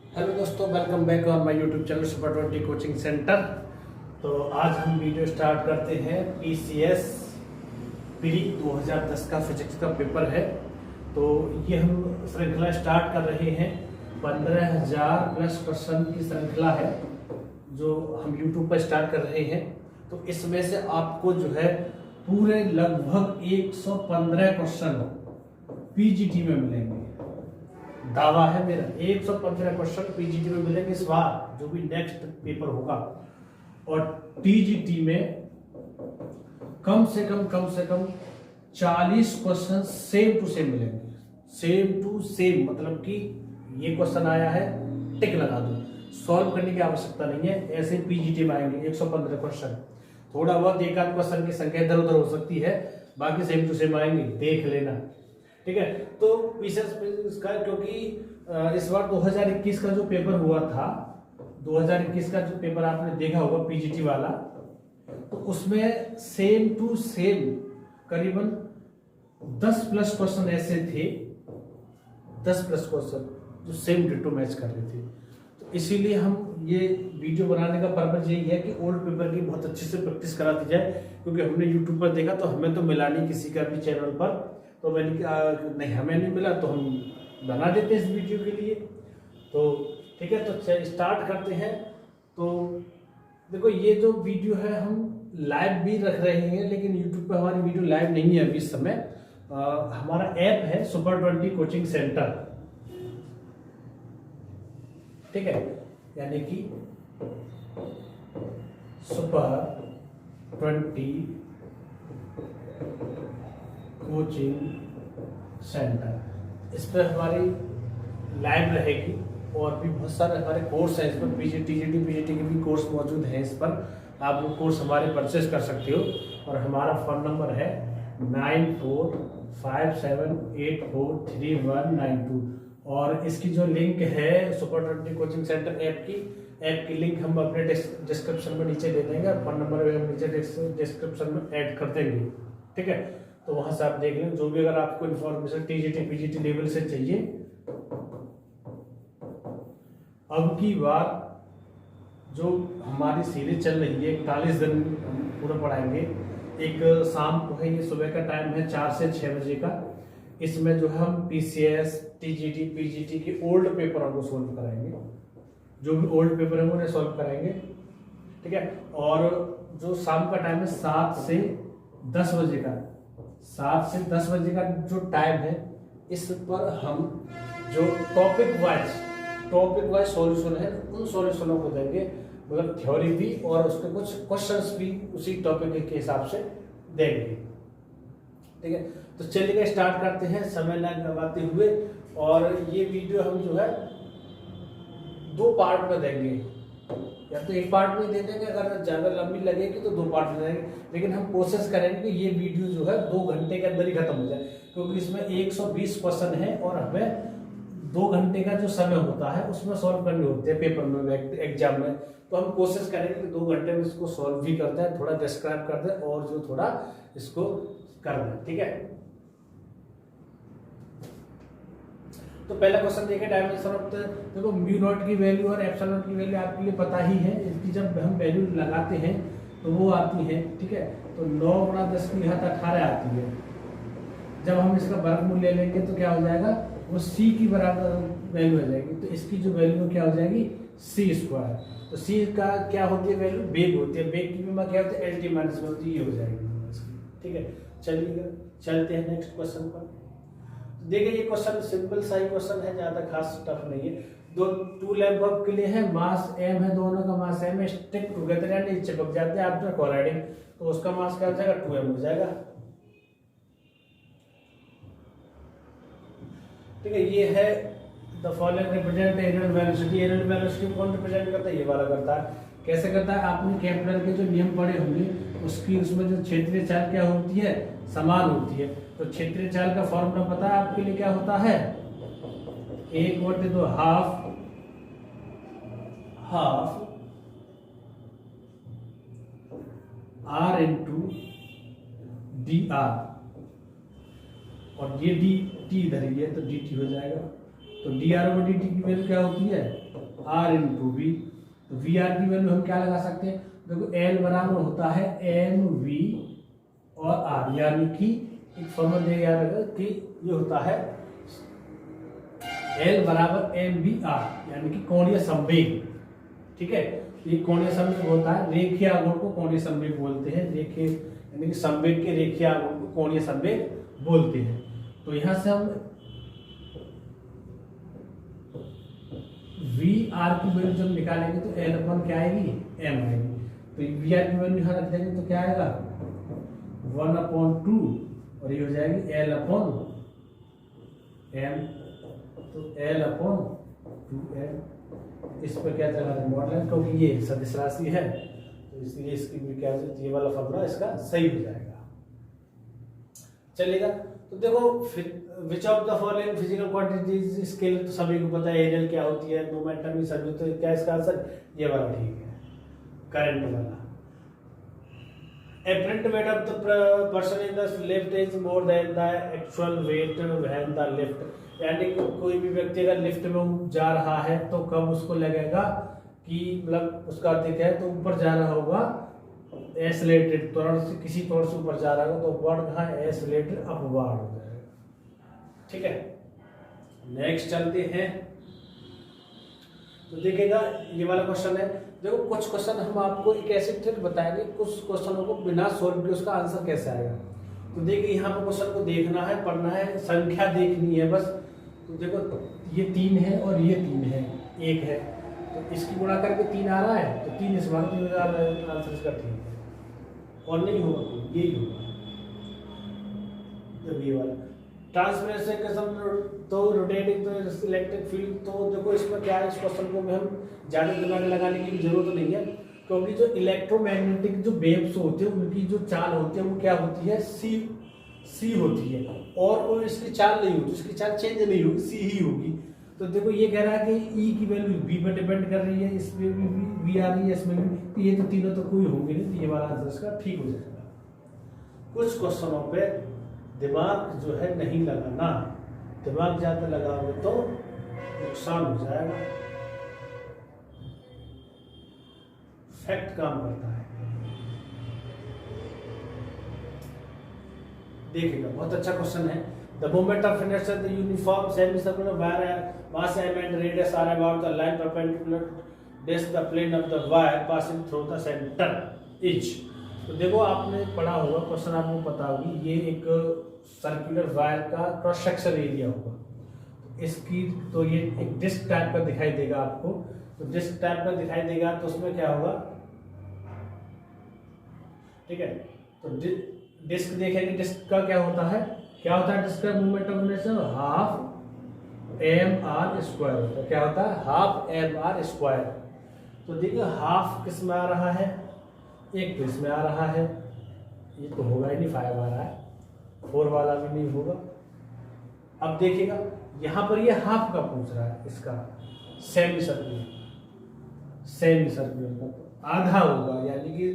Hello दोस्तों, welcome back on my YouTube channel super 20 coaching centre. तो आज हम वीडियो स्टार्ट करते हैं। पीसीएस प्री 2010 का फिजिक्स का पेपर है। तो ये हम श्रृंखला स्टार्ट कर रहे हैं। 15,000 प्लस क्वेश्चन की श्रृंखला है जो हम यूट्यूब पर स्टार्ट कर रहे हैं। तो इसमें से आपको जो है पूरे लगभग 115 क्वेश्चन पीजीटी में मिलेंगे। दावा है मेरा 115 क्वेश्चन पीजीटी में मिलेंगे इस बार, जो भी नेक्स्ट पेपर होगा। और टीजीटी में कम से कम 40 क्वेश्चन सेम टू सेम मिलेंगे। सेम टू सेम मतलब कि ये क्वेश्चन आया है, टिक लगा दो, सॉल्व करने की आवश्यकता नहीं है। ऐसे पीजीटी में आएंगे 115 क्वेश्चन। थोड़ा बहुत एक आध क्वेश्चन की संख्या इधर उधर हो सकती है, बाकी सेम टू सेम आएंगे, देख लेना। ठीक है, तो पीसीएस का क्योंकि इस बार 2021 का जो पेपर हुआ था, 2021 का जो पेपर आपने देखा होगा पीजीटी वाला, तो उसमें सेम टू सेम करीबन 10 प्लस क्वेश्चन ऐसे थे, 10 प्लस क्वेश्चन जो सेम डिटो मैच कर रहे थे। तो इसीलिए हम ये वीडियो बनाने का पर्पज यही है कि ओल्ड पेपर की बहुत अच्छे से प्रैक्टिस करा दी जाए। क्योंकि हमने यूट्यूब पर देखा तो हमें तो मिला नहीं किसी का भी चैनल पर, तो मैंने नहीं, हमें नहीं मिला तो हम बना देते इस वीडियो के लिए। तो ठीक है, तो स्टार्ट करते हैं। तो देखो, ये जो वीडियो है हम लाइव भी रख रहे हैं, लेकिन यूट्यूब पे हमारी वीडियो लाइव नहीं है अभी इस समय। हमारा ऐप है सुपर 20 कोचिंग सेंटर। ठीक है, यानी कि सुपर 20 कोचिंग सेंटर, इस पर हमारी लाइव रहेगी। और भी बहुत सारे हमारे कोर्स हैं इस पर, पीजीटी के भी कोर्स मौजूद हैं इस पर। आप वो कोर्स हमारे परचेज कर सकते हो। और हमारा फ़ोन नंबर है 9457843192। और इसकी जो लिंक है सुपर 20 कोचिंग सेंटर ऐप की लिंक हम अपने डिस्क्रिप्शन में नीचे दे देंगे, और फोन नंबर भी हम नीचे डिस्क्रिप्शन में ऐड कर देंगे। ठीक है, तो वहां से आप देख लें जो भी, अगर आपको इन्फॉर्मेशन टीजीटी पीजीटी लेवल से चाहिए। अब की बार जो हमारी सीरीज चल रही है 41 दिन पूरा पढ़ाएंगे। एक शाम को है, ये सुबह का टाइम है 4 से 6 बजे का। इसमें जो हम पीसीएस टीजीटी पीजीटी के ओल्ड पेपरों को सोल्व कराएंगे। जो भी ओल्ड पेपर है उन्हें सोल्व कराएंगे। ठीक है, और जो शाम का टाइम है 7 से 10 बजे का, 7 से 10 बजे का जो टाइम है, इस पर हम जो टॉपिक वाइज सॉल्यूशन है उन सॉल्यूशनों को देंगे। मतलब थ्योरी भी और उसके कुछ क्वेश्चंस भी उसी टॉपिक के हिसाब से देंगे। ठीक है, तो चलिए स्टार्ट करते हैं समय न गवाते हुए। और ये वीडियो हम जो है 2 पार्ट में देंगे, या तो एक पार्ट में दे देंगे, अगर ज़्यादा लंबी लगेगी तो 2 पार्ट में देंगे। लेकिन हम कोशिश करेंगे कि ये वीडियो जो है 2 घंटे के अंदर ही खत्म हो जाए, क्योंकि इसमें 120 क्वेश्चन है और हमें 2 घंटे का जो समय होता है उसमें सॉल्व करने होते हैं पेपर में, एग्जाम में। तो हम कोशिश करेंगे कि 2 घंटे में इसको सॉल्व भी करते हैं, थोड़ा डिस्क्राइब कर दें और जो थोड़ा इसको कर दें। ठीक है, तो पहला क्वेश्चन देखिए, डायमेंशन ऑफ द, देखो म्यू नॉट की वैल्यू और एप्सिलॉन नॉट की वैल्यू आपके लिए पता ही है। इसकी जब हम वैल्यू लगाते हैं तो वो आती है। ठीक है, तो 9 गुणा 10 की घात 18 आती है। जब हम इसका वर्गमूल ले लेंगे तो क्या हो जाएगा, वो सी की बराबर वैल्यू हो जाएगी। तो इसकी जो वैल्यू क्या हो जाएगी, सी स्क्वायर। तो सी का क्या होती है वैल्यू, बेग होती है। बेग की भी क्या होती है, एल टी माइनस में होती है, ये हो जाएगी। ठीक है, चलिए चलते हैं नेक्स्ट क्वेश्चन पर। देखिए, ये क्वेश्चन सिंपल सा ही क्वेश्चन है, ज्यादा खास टफ नहीं है। 2 लैंप बल्ब के लिए है, मास m है, दोनों का मास m है, स्टिक टुगेदर यानी चिपक जाते हैं आफ्टर कोलाइडिंग, तो उसका मास क्या हो जाएगा, 2m हो जाएगा। ठीक है, ये है the following represent areal velocity. Areal velocity कौन रिप्रेजेंट करता है, ये वाला करता है। कैसे करता है, आपने केप्लर के जो नियम पढ़े होंगे उसमें जो क्षेत्रीय चाल क्या होती है, समान होती है। तो क्षेत्रीय चाल का फॉर्मूला पता है आपके लिए, क्या होता है, 1/2 हाफ r इंटू dr, और ये डी टी इधर ही है तो dt हो जाएगा। तो D R over D T की वैल्यू क्या होती है, आर इंटू वी। तो वी आर की वैल्यू हम क्या लगा सकते हैं, देखो एल बराबर होता है एम वी और आर, यानी कि एक फॉर्मूला दे याद रखो कि ये होता है एल बराबर एम वी आर, यानी कि कोणीय संवेग। ठीक है, ये कोणीय संवेग होता है, रेखीय आघूर्ण को कोणीय संवेग बोलते हैं, रेखीय यानी कि संवेग के रेखीय आघूर्ण को कोणीय संवेग बोलते हैं। तो यहां से हम वी आर की वैल्यू जब निकालेंगे तो एल अपन क्या आएगी, एम आएगी। तो वी आर की वैल्यू यहां रख देंगे तो क्या आएगा 1/2 और ये हो जाएगी एल अपॉन एम, तो L/2M। इस पर क्या चला है मॉडल, क्योंकि ये सदिश राशि है तो इसलिए इसकी भी क्या ये वाला फॉर्मूला इसका सही हो जाएगा, चलेगा। तो देखो विच of the following physical quantities, scale तो सभी को पता है, एनर्जी क्या होती है, मोमेंटम सभी, तो क्या इसका आंसर ये वाला ठीक है, करंट वाला। apparent weight of the person in the lift is more than the actual weight when the lift, यानी कोई भी व्यक्ति अगर लिफ्ट में जा रहा है तो कब उसको लगेगा कि मतलब उसका अर्थ है तो ऊपर जा रहा होगा एक्सेलरेटेड, त्वरण से किसी त्वरण से ऊपर जा रहा होगा तो वर्ड कहाँ है, एक्सेलरेटेड अपवार्ड हो जाएगा। ठीक है, नेक्स्ट चलते हैं। तो देखिएगा ये वाला क्वेश्चन है, देखो कुछ क्वेश्चन हम आपको एक ऐसी ट्रिक बताएंगे, कुछ क्वेश्चनों को बिना सोल्व किए उसका आंसर कैसे आएगा। तो देखिए यहाँ पर क्वेश्चन को देखना है, पढ़ना है, संख्या देखनी है बस। तो देखो ये 3 है और ये 3 है, 1 है, तो इसकी गुणा करके 3 आ रहा है, तो 3 इस बार 3 आ रहा है, आंसर इसका ठीक है। और नहीं होगा तो यही होगा, जब ये वाला ट्रांसफॉर्मेशन तो रोटेटिंग तो इलेक्ट्रिक फील्ड, तो देखो इसमें क्या है, इस क्वेश्चन को हम ज़्यादा दिमाग लगाने की जरूरत नहीं है, क्योंकि जो इलेक्ट्रोमैग्नेटिक जो वेव्स होते हैं उनकी जो चाल होती है वो क्या होती है, सी होती है, और वो इसकी चाल नहीं होती, इसकी चाल चेंज नहीं होगी, सी ही होगी। तो देखो ये कह रहा है कि ई की वैल्यू बी पर डिपेंड कर रही है, इसमें भी वी आ रही है, इसमें भी, तो ये तो तीनों तो कोई होंगे नहीं, तो ये वाला आंसर इसका ठीक हो जाएगा। कुछ क्वेश्चनों पे दिमाग जो है नहीं लगाना, दिमाग ज़्यादा लगाओगे तो नुकसान हो जाएगा, फैक्ट काम करता है। देखिएगा बहुत अच्छा क्वेश्चन है। The moment of inertia the uniform semi circular wire mass m and radius are about the line perpendicular disk the plane of the wire passing through the center each। तो देखो आपने पढ़ा होगा, क्वेश्चन आपको पता होगी, ये एक सर्कुलर वायर का क्रॉस सेक्शन एरिया होगा, तो इसकी तो ये एक डिस्क टाइप का दिखाई देगा आपको, तो डिस्क टाइप का दिखाई देगा तो उसमें क्या होगा, ठीक है, तो डिस्क देखेंगे, डिस्क का क्या होता है डिस्क का moment of inertia half mr square होता है, क्या होता है हाफ mr स्क्वायर। तो देखिए हाफ किस में आ रहा है, एक तो इसमें आ रहा है, ये तो होगा ही नहीं, 5 आ रहा है, 4 वाला भी नहीं होगा। अब देखिएगा यहाँ पर ये हाफ का पूछ रहा है, इसका सेमी सर्कुलर का तो आधा होगा, यानी कि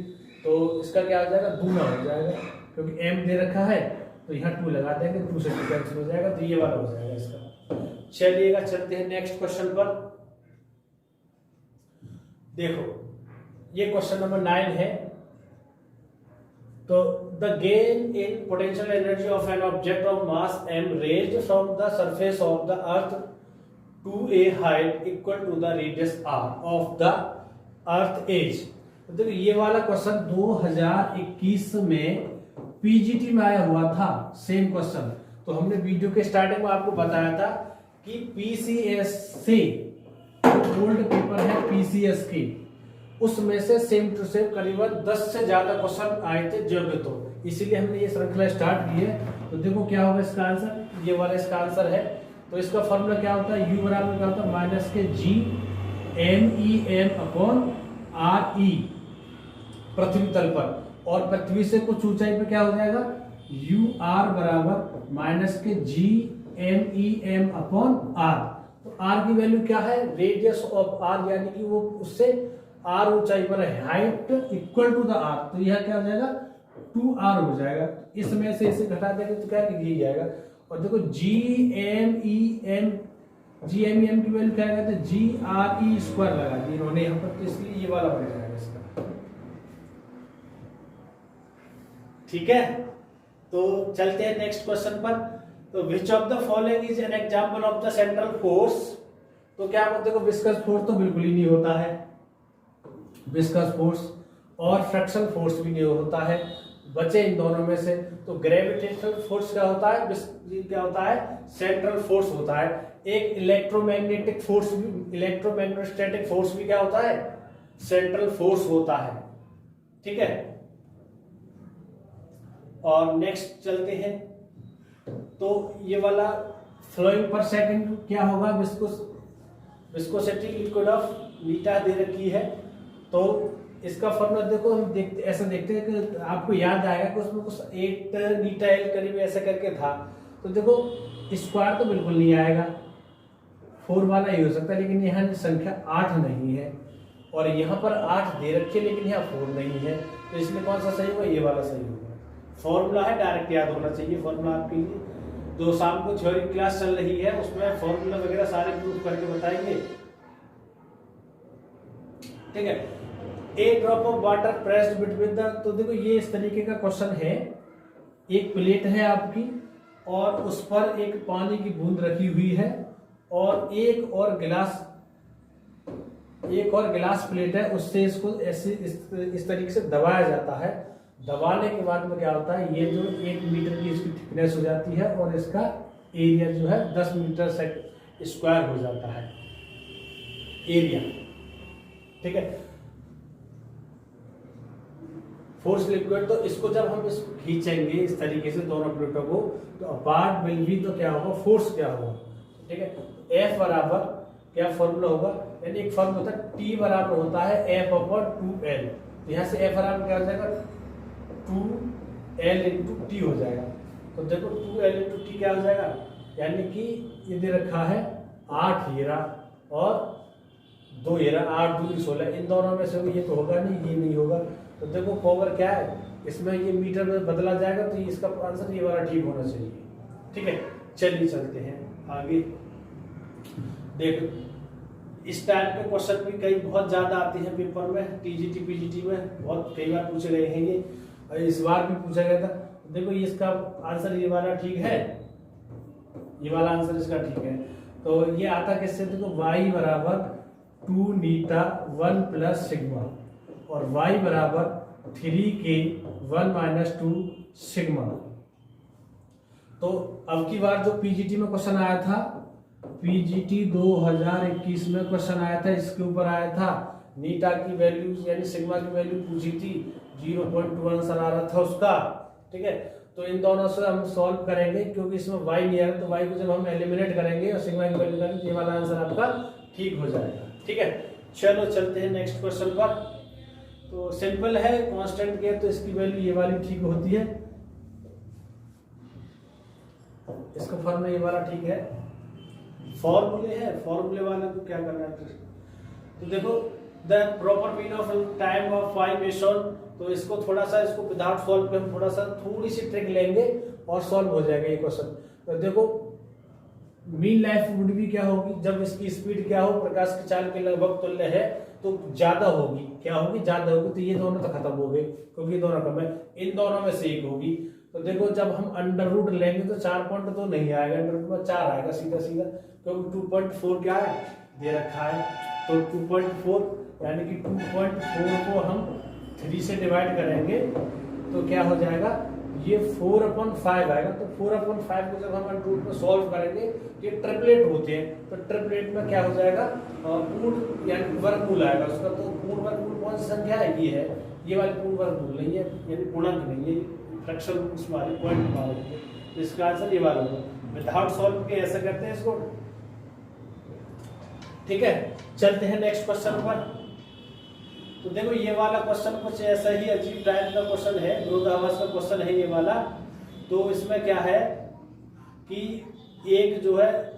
तो इसका क्या हो जाएगा, दूना हो जाएगा, क्योंकि m दे रखा है तो यहाँ 2 लगा देंगे, 2 से 2 कैंसिल हो जाएगा, तो ये वाला हो जाएगा इसका। चलिएगा चलते हैं नेक्स्ट क्वेश्चन पर। देखो ये क्वेश्चन नंबर 9 है। तो the gain in potential energy of an object of mass m raised from the surface of the earth to a height equal to the radius r of the earth as. तो देखो ये वाला question 2021 में PGT में आया हुआ था, same question. तो हमने वीडियो के स्टार्टिंग में आपको बताया था कि पीसीएस से ओल्ड पेपर है पीसीएस की, उसमें से सेम टू सेम करीबन 10 से ज्यादा क्वेश्चन आए थे जोगे, तो इसीलिए हमने ये श्रृंखला स्टार्ट की है। तो देखो क्या होगा इसका आंसर, ये वाला इसका आंसर है। तो इसका फॉर्मूला क्या होता है, यू बराबर क्या होता है माइनस के G M E M upon R E पृथ्वी तल पर, और पृथ्वी से कुछ ऊंचाई पे क्या हो जाएगा, यू आर बराबर माइनस के G M E M upon R. तो आर की वैल्यू क्या है, रेडियस ऑफ आर, यानी कि वो उससे आर ऊंचाई पर है, height equal to the R, तो यह क्या हो जाएगा 2r हो जाएगा। इसमें से इसे घटा देंगे तो क्या यही जाएगा। और देखो G M E M GMEM की वैल्यू क्या कहते हैं, GRE² लगा दी इन्होंने यहाँ पर, तो इसलिए ये वाला बन जाएगा इसका। ठीक है, तो चलते हैं नेक्स्ट क्वेश्चन पर। तो विच of the following is an example of the central force. तो क्या बोलते हैं, विस्कस फोर्स तो बिल्कुल ही नहीं होता है, विस्कस फोर्स, और फ्रिक्शन फोर्स भी नहीं होता है, बचे इन दोनों में से। तो ग्रेविटेशनल फोर्स क्या होता है, क्या होता है, सेंट्रल फोर्स होता है। एक इलेक्ट्रोमैग्नेटिक फोर्स भी, इलेक्ट्रोमैग्नेटिक फोर्स भी क्या होता है, सेंट्रल फोर्स होता है। ठीक है, और नेक्स्ट चलते हैं। तो ये वाला फ्लोइंग पर सेकंड क्या होगा, विस्कोसिटी लिक्विड ऑफ नीटा दे रखी है। तो इसका फॉर्मूला देखो, हम देखते ऐसा देखते हैं कि आपको याद आएगा कि उसमें कुछ 8 नीटा एल करीब ऐसा करके था। तो देखो स्क्वायर तो बिल्कुल नहीं आएगा, 4 वाला ही हो सकता है, लेकिन यहाँ संख्या 8 नहीं है, और यहाँ पर 8 दे रखी है लेकिन यहाँ 4 नहीं है, तो इसमें कौन सा सही होगा, ये वाला सही होगा। फॉर्मूला है, डायरेक्ट याद होना चाहिए फॉर्मूला आपके लिए। जो शाम को थ्योरी क्लास चल रही है उसमें फॉर्मूला वगैरह सारे प्रूफ करके बताएंगे। ठीक है, a drop of water pressed between the, तो देखो ये इस तरीके का क्वेश्चन है। एक प्लेट है आपकी और उस पर एक पानी की बूंद रखी हुई है, और एक और गिलास प्लेट है, उससे इसको ऐसे इस तरीके से दबाया जाता है। दबाने के बाद में क्या होता है, ये जो 1 मीटर की इसकी थिकनेस हो जाती है, और इसका एरिया जो है 10 मीटर स्क्वायर हो जाता है एरिया। ठीक है, फोर्स लिक्विड, तो इसको जब हम इसको खींचेंगे इस तरीके से दोनों प्लेटों को, तो अपार्ट विल बी, तो क्या होगा, फोर्स क्या होगा। ठीक है, F बराबर क्या फॉर्मूला होगा, यानी एक फॉर्मूला होता है T बराबर होता है F/2L। तो यहाँ से F बराबर क्या हो जाएगा, 2L × T हो जाएगा। तो देखो 2L × T क्या हो जाएगा, यानी कि ये दे रखा है 8 हीरा और 2 हीरा, 8 2 16, इन दोनों में से ये तो होगा नहीं, ये नहीं होगा। तो देखो पावर क्या है, इसमें ये मीटर में बदला जाएगा, तो इसका आंसर ये वाला ठीक होना चाहिए। ठीक है, चलिए चलते हैं आगे। देखो इस टाइप के क्वेश्चन भी कई बहुत ज्यादा आते हैं पेपर में, टीजीटी पीजीटी में बहुत कई बार पूछे गए हैं ये, और इस बार भी पूछा गया था। देखो इसका आंसर ये वाला ठीक है, ये वाला आंसर इसका ठीक है। तो ये आता किससे, देखो y बराबर 2 नीटा 1 प्लस सिग्मा, और y बराबर 3k 1 - 2 सिग्मा। तो अब की बार जो पीजीटी में क्वेश्चन आया था, पीजीटी 2021 में क्वेश्चन आया था, इसके ऊपर आया था नीटा की वैल्यू यानी सिग्मा की वैल्यू पूछी थी, 0.2 आंसर आ रहा था उसका। ठीक है, तो इन दोनों से हम सॉल्व करेंगे, क्योंकि इसमें y नहीं आ रहा, तो y को जब हम एलिमिनेट करेंगे और सिग्मा की वैल्यू करेंगे, ये वाला आंसर आपका ठीक हो जाएगा। ठीक है, चलो चलते हैं नेक्स्ट क्वेश्चन पर। तो सिंपल है, कांस्टेंट के तो इसकी वैल्यू ये वाली ठीक होती है, इसका फॉर्मूला ये वाला ठीक है। फॉर्मूले है, फॉर्मूले वाले को क्या करना है, तो देखो the proper mean of time of vibration, तो इसको थोड़ा सा, इसको विदाउट सॉल्व पे हम थोड़ा सा थोड़ी सी ट्रिक लेंगे और सॉल्व हो जाएगा ये क्वेश्चन। तो देखो मीन लाइफ वुड भी क्या होगी, जब इसकी स्पीड क्या हो, प्रकाश की चाल के लगभग तुल्य है, तो ज्यादा होगी, क्या होगी, ज्यादा होगी। तो ये दोनों तो खत्म हो गए क्योंकि ये दोनों कम है, इन दोनों में से एक होगी। तो देखो जब हम अंडर रूट लेंगे तो 4 पॉइंट तो नहीं आएगा, अंडर रूट में 4 आएगा सीधा सीधा, क्योंकि 2.4 क्या है दे रखा है। तो 2.4 यानी कि 2.4 को हम 3 से डिवाइड करेंगे तो क्या हो जाएगा, ये 4/5 आएगा। तो 4/5 को जब हम अंडर रूट में सॉल्व करेंगे, ये ट्रिपलेट होते हैं, तो ट्रिपलेट में क्या हो जाएगा, पूर्ण यानी वर्गमूल आएगा उसका। तो पूर्ण वर्गमूल कौन सी संख्या है, ये है, ये वाली पूर्ण वर्गमूल नहीं है, यानी पूर्णांक नहीं है, फ्रैक्शन रूट्स वाले पॉइंट वाले। तो इसका आंसर ये वाला होगा। विदाउट सॉल्व के ऐसा करते हैं इसको। ठीक है, चलते हैं नेक्स्ट क्वेश्चन पर। तो देखो ये वाला क्वेश्चन कुछ ऐसा ही अजीब टाइप का क्वेश्चन है, विरोधाभास का क्वेश्चन है ये वाला। तो इसमें क्या है कि एक जो है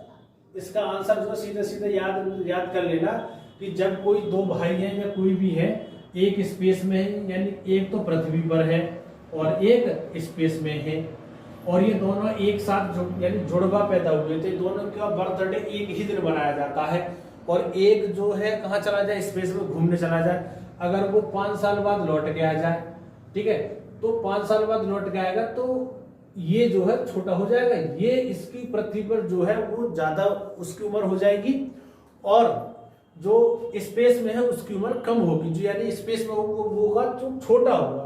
इसका आंसर जो सीधे सीधे याद कर लेना कि जब कोई 2 भाई हैं या कोई भी है, एक स्पेस में है, यानी एक तो पृथ्वी पर है और एक स्पेस में है, और ये दोनों एक साथ यानी जुड़वा पैदा हुए थे, दोनों का बर्थडे एक ही दिन मनाया जाता है, और एक जो है कहाँ चला जाए, स्पेस में घूमने चला जाए। अगर वो 5 साल बाद लौट के आ जाए, ठीक है, तो 5 साल बाद लौट के आएगा तो ये जो है छोटा हो जाएगा, ये इसकी पृथ्वी पर जो है वो ज्यादा उसकी उम्र हो जाएगी, और जो स्पेस में है उसकी उम्र कम होगी, जो यानी स्पेस में वो होगा जो छोटा होगा।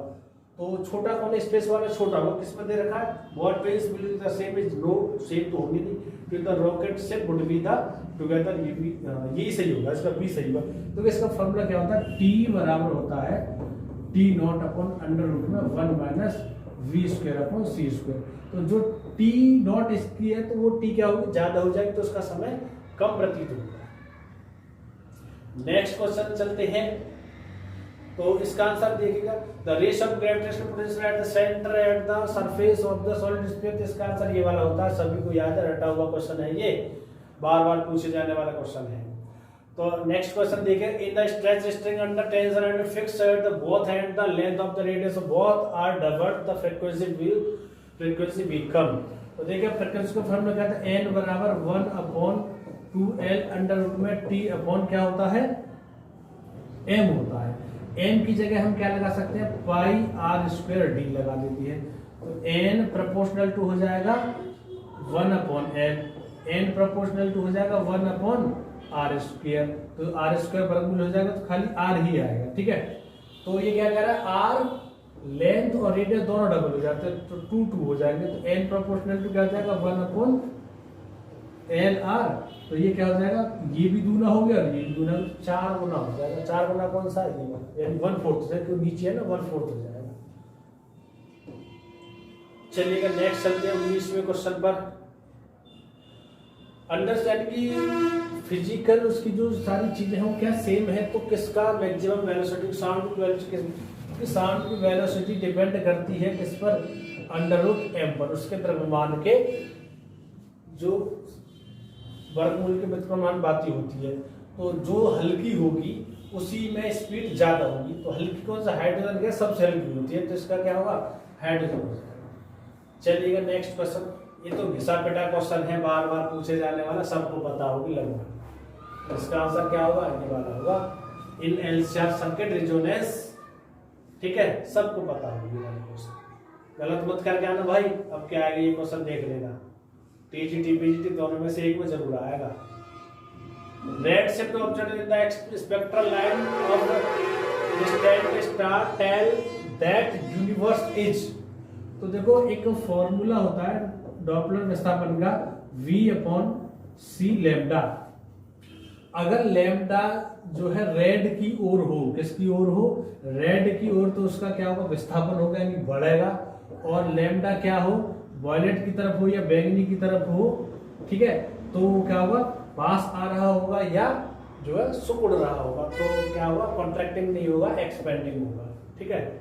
तो छोटा कौन है, स्पेस वाला छोटा होगा। किसमें दे रखा है, what trains will the same is no, same तो होगी नहीं, फिर the rocket ship would be the together, ये भी यही सही होगा, इसका बी सही होगा। तो इसका फॉर्मूला क्या होता है, टी बराबर होता है T naught upon under root में 1 minus V square upon C square. तो जो टी नॉट इसकी है तो वो टी क्या होगी, ज्यादा हो जाएगी, तो उसका समय कम प्रतीत होगा। नेक्स्ट क्वेश्चन चलते हैं, तो इसका आंसर देखिएगा, the race of gravitational potential at the centre at the surface of the solid sphere. इसका आंसर ये वाला होता है, सभी को याद है, रटा हुआ क्वेश्चन है, ये बार बार पूछे जाने वाला क्वेश्चन है। तो नेक्स्ट क्वेश्चन देखिए, in the stretch string under tension and fixed at the both end the length of the radius of both are doubled the frequency will come. तो देखिए फ्रीक्वेंसी को फॉर्मूला क्या था, n बराबर 1 upon 2l under root में t upon क्या होता है, m होता है। n की जगह हम क्या लगा सकते हैं, पाई r स्क्वायर d लगा देती है, तो n प्रोपोर्शनल टू हो जाएगा 1 upon l, n proportional to हो जाएगा 1 अपॉन आर स्क्वायर, तो आर स्क्वायर वर्गमूल हो जाएगा तो खाली आर ही आएगा, ठीक है। तो ये क्या कह रहा है, आर लेंथ और रेडियस दोनों डबल हो जाते हैं, तो 2 2 हो जाएंगे, तो n प्रोपोर्शनल टू क्या हो जाएगा 1 अपॉन एल आर, तो ये क्या हो जाएगा, ये भी दूना हो गया और ये भी दूना, 4 गुना हो जाएगा। 4 गुना कौन सा है, यानी 1/4 से, क्यों नीचे है ना 1/4 हो जाएगा। चलिएगा नेक्स्ट चलते हैं 19वें क्वेश्चन पर। अंडरस्टैंड की फिजिकल उसकी जो सारी चीजें हैं वो क्या सेम है, तो किसका मैक्सिमम वेलोसिटी, साउंड की वेलोसिटी, साउंड की वेलोसिटी डिपेंड करती है किस पर, अंडर रूट एम पर, उसके द्रव्यमान के जो वर्गमूल के व्युत्क्रमानुपाती बाती होती है। तो जो हल्की होगी उसी में स्पीड ज्यादा होगी, तो हल्की कौन सा, हाइड्रोजन गैस सबसे हल्की होती है, तो इसका क्या होगा, हाइड्रोजन हो जाएगा। चलिएगा नेक्स्ट क्वेश्चन, ये तो घिसा पिटा क्वेश्चन है, बार बार पूछे जाने वाला, सबको पता होगी लगभग। इसका आंसर क्या होगा, ये वाला होगा, इन एल्सार सर्किट रेजोनेंस, ठीक है, सबको पता होगी वाला क्वेश्चन, गलत मत करके आना भाई। अब क्या आएगा ये क्वेश्चन देख लेना, टीजीटी पीजीटी दोनों में से एक में जरूर आएगा। Red shift object in the spectral line of the distant star tell that universe is. तो देखो एक फॉर्मूला होता है डॉपलर विस्थापन का, v अपॉन सी लैम्डा। अगर लैम्डा जो है रेड की ओर हो, किसकी ओर हो, रेड की ओर, तो उसका क्या होगा, विस्थापन होगा यानी बढ़ेगा, और लैम्डा क्या हो, वॉयलेट की तरफ हो या बैंगनी की तरफ हो, ठीक है, तो वो क्या होगा, पास आ रहा होगा या जो है सिकुड़ रहा होगा, तो क्या होगा, कॉन्ट्रैक्टिंग नहीं होगा, एक्सपेंडिंग होगा, ठीक है।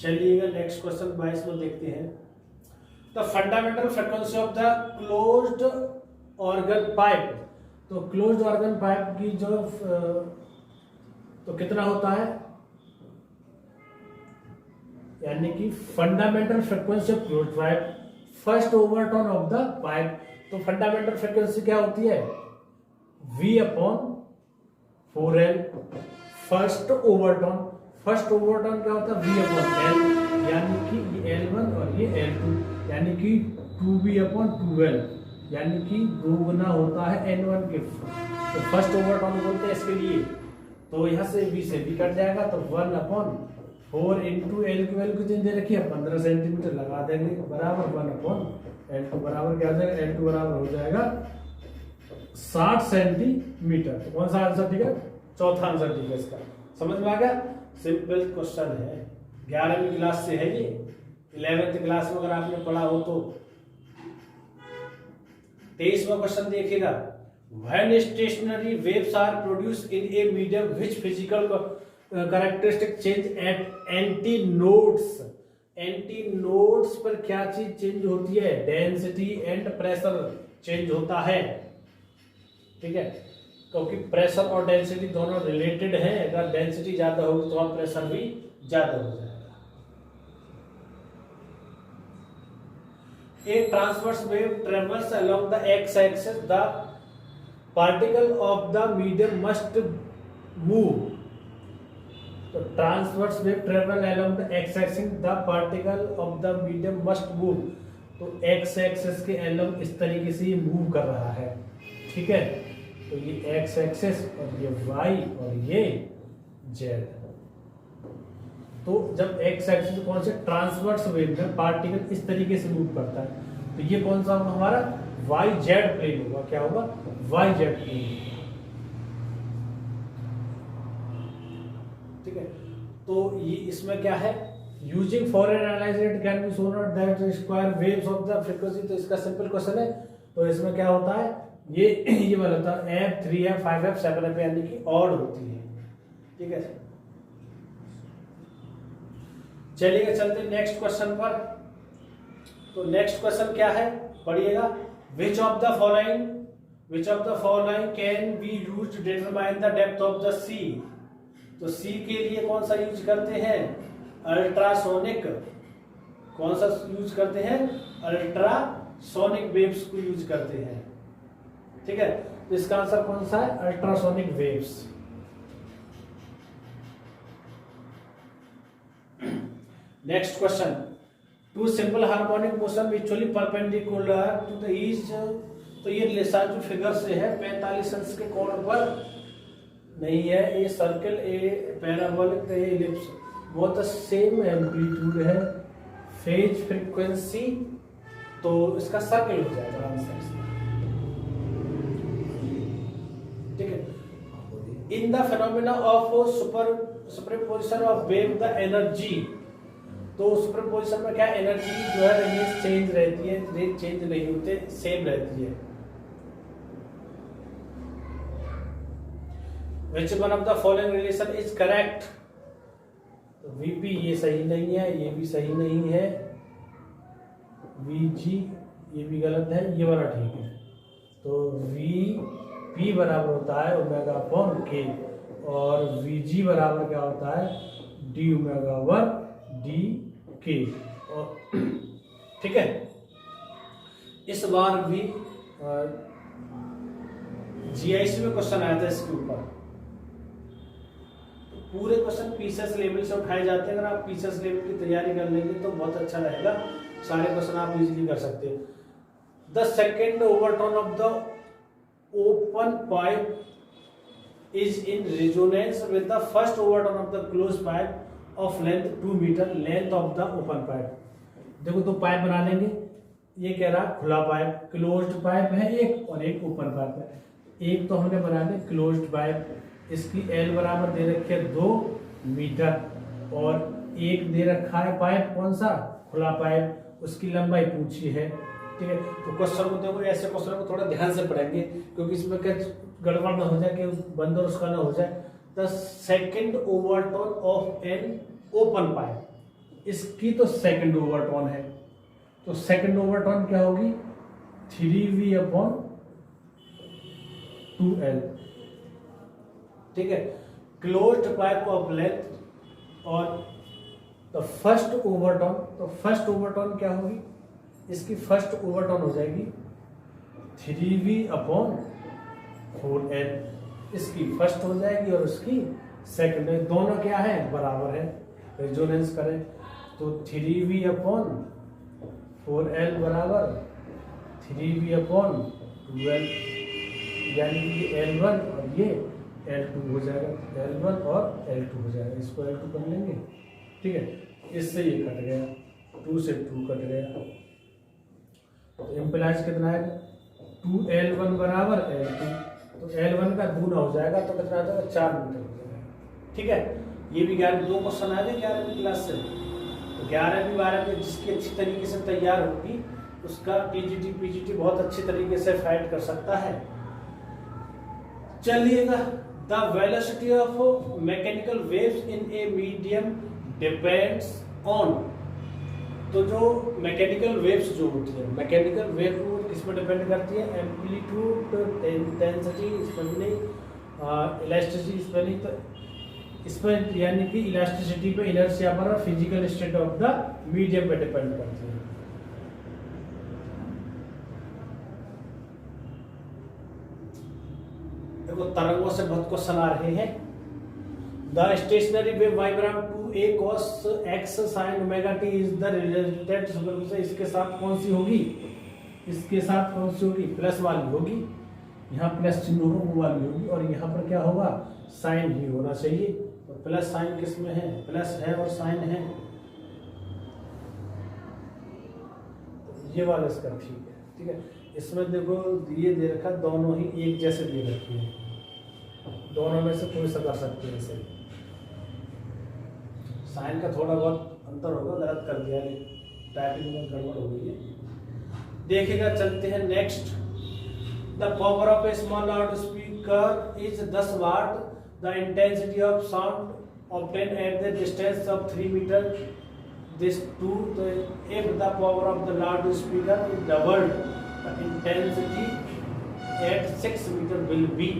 चलिएगा नेक्स्ट क्वेश्चन 22 में देखते हैं, the fundamental frequency of the closed organ pipe. तो क्लोज्ड ऑर्गन पाइप की जो तो कितना होता है, यानी कि fundamental frequency of closed pipe, first overtone of the pipe. तो फंडामेंटल फ्रीक्वेंसी क्या होती है, v upon 4l, first overtone, first overtone क्या होता है, v अपॉन l, यानी कि ये L1 और ये L2, यानी कि 2v अपॉन 2l, यानी कि 2 गुना होता है N1 के, तो फर्स्ट ओवरटोन बोलते हैं इसके लिए। तो यहाँ से v से v कट जाएगा, तो 1 अपॉन 4 इंटू एल की वैल्यू कितनी दे रखी है, 15 सेंटीमीटर लगा देंगे, बराबर 1 अपॉन L2 बराबर क्या हो जाएगा, L2 बराबर हो जाएगा 60 सेंटीमीटर। तो कौन सा आंसर ठीक है, चौथा आंसर ठीक है इसका। समझ में आ गया, सिंपल क्वेश्चन है, 11वीं क्लास से है ये, 11th क्लास में अगर आपने पढ़ा हो तो। 23वां क्वेश्चन देखिएगा, when stationary waves are produced in a medium which physical characteristic change at anti nodes. Anti nodes पर क्या चीज चेंज होती है, डेंसिटी एंड प्रेशर चेंज होता है, ठीक है, क्योंकि प्रेशर और डेंसिटी दोनों रिलेटेड हैं, अगर डेंसिटी ज्यादा होगी तो हम प्रेशर भी ज्यादा हो जाएगा। A transverse wave travels along the X axis the particle of the medium must move. तो transverse wave travel along the X axis the particle of the medium must move. तो एक्स एक्सिस के along इस तरीके से ये move कर रहा है, ठीक है। तो ये एक्स एक्सिस और ये वाई और ये जेड। तो जब एक्स एक्सिस कौन से ट्रांसवर्स वेव में पार्टिकल इस तरीके से मूव करता है, तो ये कौन सा होगा हमारा वाई जेड प्लेन होगा। क्या होगा? वाई जेड प्लेन, ठीक है। तो ये इसमें क्या है, using for analyse can be shown that square waves of the frequency. तो इसका सिंपल क्वेश्चन है। तो इसमें क्या होता है, ये वाला होता है एफ 3f 5f 7f यानी कि ऑड होती है, ठीक है। चलिए चलते नेक्स्ट क्वेश्चन पर। तो नेक्स्ट क्वेश्चन क्या है, पढ़िएगा। Which of the following can be used to determine the depth of the sea. तो सी के लिए कौन सा यूज करते हैं, अल्ट्रासोनिक। कौन सा यूज करते हैं, अल्ट्रासोनिक वेव्स को यूज करते हैं, ठीक है। तो इसका आंसर कौन सा है, ultrasonic waves. Next question, two simple harmonic motion mutually perpendicular to the each. तो ये जो फिगर से है 45 अंश के कोण पर नहीं है, ये सर्कल, ए पैराबोलिक, ये इलिप्स, बहुत सेम एम्पलीट्यूड है, फेज फ्रीक्वेंसी। तो इसका सर्कल हो जाएगा आंसर, ठीक है। In the phenomena of superposition of wave the energy. तो सुपरपोजिशन में क्या एनर्जी जो है रेंज चेंज रहती है, रेंज चेंज नहीं होते, सेम रहती है। Which one of the following relation is correct? तो VP ये सही नहीं है, ये भी सही नहीं है, VG ये भी गलत है, ये वाला ठीक है। तो VP बराबर होता है ओमेगा अपॉन K और VG बराबर क्या होता है, D ओमेगा ओवर DK। और ठीक है, इस बार भी GIC में क्वेश्चन आया था इसके ऊपर। पूरे क्वेश्चन पीसीएस लेवल से उठाए जाते हैं। अगर आप पीसीएस लेवल की तैयारी कर लेंगे तो बहुत अच्छा रहेगा, सारे क्वेश्चन आप इजीली कर सकते हैं। The second overtone of the open pipe is in resonance with the first overtone of the close pipe of length 2 metre, length of the open pipe. देखो तो पाइप बना लेंगे, ये कह रहा खुला पाइप, क्लोज्ड पाइप है एक और एक ओपन पाइप है। एक तो हमने बना लिया क्लोज्ड पाइप, इसकी L बराबर दे रखी है 2 मीटर और एक दे रखा है पाइप कौन सा, खुला पाइप, उसकी लंबाई पूछी है, ठीक है। तो क्वेश्चन को देखो, ऐसे क्वेश्चन को थोड़ा ध्यान से पढ़ेंगे क्योंकि इसमें क्या गड़बड़ ना हो जाए कि बंद और उसका ना हो जाए। The second overtone of an open pipe, इसकी तो सेकेंड ओवरटोन है, तो सेकेंड ओवरटोन क्या होगी 3V अपॉन 2L, ठीक है। क्लोज्ड पाइप ऑफ लेंथ और द फर्स्ट ओवरटोन, तो फर्स्ट ओवरटोन क्या होगी, इसकी फर्स्ट ओवरटोन हो जाएगी 3V अपॉन 4L, इसकी फर्स्ट हो जाएगी और उसकी सेकंड, दोनों क्या है बराबर है, रेजोनेंस करें तो 3V अपॉन 4L बराबर 3V अपॉन 2L, यानी कि L1 और ये L2 हो जाएगा, L1 और L2 हो जाएगा, इसको L2 कर लेंगे, ठीक है। इससे ये कट गया, 2 से 2 कट गया, तो इम्प्लाइज कितना है 2L1 बराबर L2, तो L1 का दूना हो जाएगा तो कितना आ जाएगा 4 मीटर हो जाएगा, ठीक है। ये भी 2 क्वेश्चन आए थे 11वीं क्लास से। तो 11वीं 12वीं जिसकी अच्छी तरीके से तैयार होगी उसका TGT PGT बहुत अच्छी तरीके से फाइट कर सकता है। चलिएगा, the velocity of mechanical waves in a medium depends on. तो जो मैकेनिकल वेव्स जो होती है, मैकेनिकल वेव किस पर डिपेंड करती है, एम्पलीट्यूड, इंटेंसिटी, इसमें नहीं, इलास्टिसिटी इसमें नहीं, तो इस पर यानी कि इलास्टिसिटी पे, इनर्शिया पर और physical state of the medium पे डिपेंड करती है। देखो तरंगों से बहुत क्वेश्चन आ रहे हैं। The stationary wave vibram two A cos x sin omega t is the resultant superposition. इसके साथ कौन सी होगी, इसके साथ कौन सी होगी, प्लस वाली होगी, यहाँ प्लस चिन्ह होगा वो वाली होगी, और यहाँ पर क्या होगा, साइन ही होना चाहिए। तो प्लस साइन किस में है, प्लस है और साइन है, तो ये वाला इसका ठीक है। ठीक है, इसमें देखो ये दे रखा, दोनों ही एक जैसे दे रखे हैं, दोनों में से कोई सा कर सकते हैं इसे। साइन का थोड़ा बहुत अंतर होगा, गलत कर दिया, टाइपिंग में गड़बड़ हो गई है। देखेगा, चलते हैं next. The power of a small loud speaker is 10 watt. The intensity of sound obtain at the distance of 3 metre this to. If the power of the loud speaker is doubled the intensity at 6 metre will be.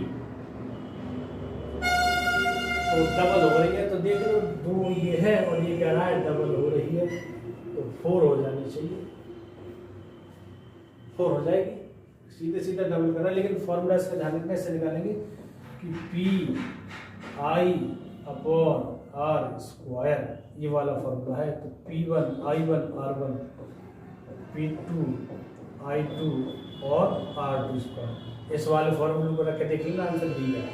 तो double हो रही है, तो देख लो, 2 ये है और ये कह रहा है डबल हो रही है, तो 4 हो जानी चाहिए, 4 हो जाएगी, सीधे सीधा डबल कर रहा है। लेकिन फॉर्मूला इसका ध्यान रखना, इससे निकालेंगे कि P I upon R square, ये वाला फॉर्मूला है। तो P1 I1 R1, P2 I2 और R2 स्क्वायर, इस वाले फॉर्मूले को रख के देख लेना, आंसर दी जाए।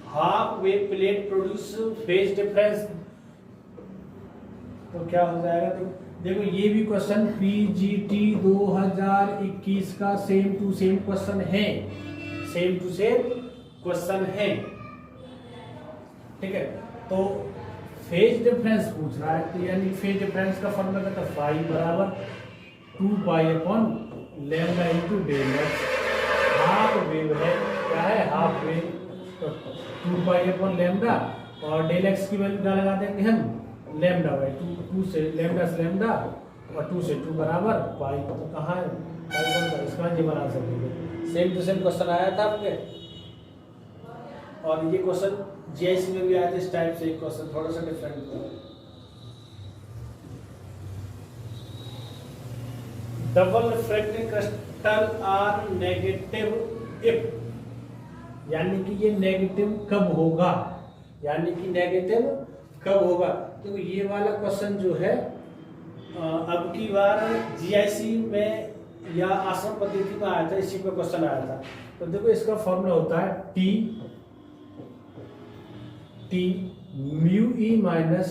Half wave plate produce phase difference, तो क्या हो जाएगा, तो देखो ये भी क्वेश्चन PGT 2021 का सेम टू सेम क्वेश्चन है, सेम टू सेम क्वेश्चन है। ठीक है, तो फेज डिफरेंस पूछ रहा है, तो यानी फेज डिफरेंस का फॉर्मूला क्या था, फाई बराबर 2 pi upon lambda into del X. Half wave है, क्या है, हाफ वेव, तो 2 पाई अपॉन लैम्डा, और डेल एक्स की वैल्यू क्या लगा देंगे हम, लैम्डा बाई 2 से लैम्डा से लैम्डा और 2 से 2 बराबर पाई। तो कहाँ है पाई, कौन सा, इसका ये बना सकते, सेम टू सेम क्वेश्चन आया था आपके, और ये क्वेश्चन जीआईसी में भी आया था इस टाइप से, एक क्वेश्चन थोड़ा सा डिफरेंट था। Double refracting crystal are negative if, यानी कि ये नेगेटिव कब होगा, यानी कि नेगेटिव कब होगा। तो ये वाला क्वेश्चन जो है अब की बार जीआईसी में या आसवन पद्धति में आया था, इसी पे क्वेश्चन आया था। तो देखो इसका फॉर्मूला होता है T mu E minus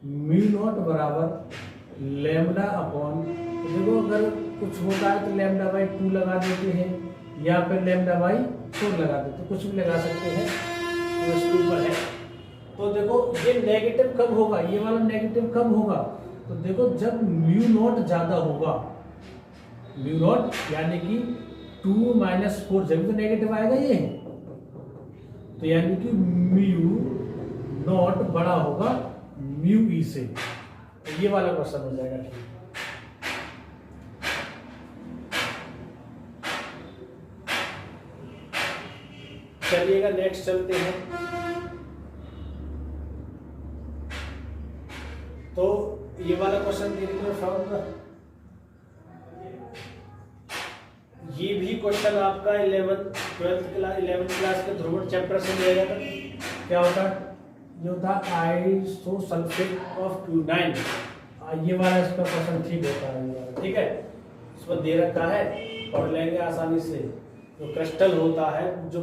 mu naught बराबर लैम्डा अपॉन, तो देखो अगर कुछ होता है तो लैम्डा बाई 2 लगा देते हैं, या फिर लैम्डा बाई 4 लगा देते हैं, कुछ भी लगा सकते हैं, तो इसके ऊपर है। तो देखो ये नेगेटिव कब होगा, ये वाला नेगेटिव कब होगा, तो देखो जब म्यू नॉट ज्यादा होगा, म्यू नॉट यानी कि 2 माइनस 4, जब तो नेगेटिव आएगा ये, तो यानी कि म्यू नॉट बड़ा होगा म्यू ई से, तो ये वाला क्वेश्चन हो जाएगा। ठीक, चलिएगा नेक्स्ट चलते हैं। तो ये वाला क्वेश्चन ये भी क्वेश्चन आपका 11th क्लास के ध्रुवण चैप्टर से लिया जाता। क्या होता है, ये होता है आइसोसल्फेट ऑफ क्यूनाइन, ये वाला इसका क्वेश्चन ठीक होता है। ठीक है, इसमें दे रखा है, पढ़ लेंगे आसानी से। जो क्रिस्टल होता है, जो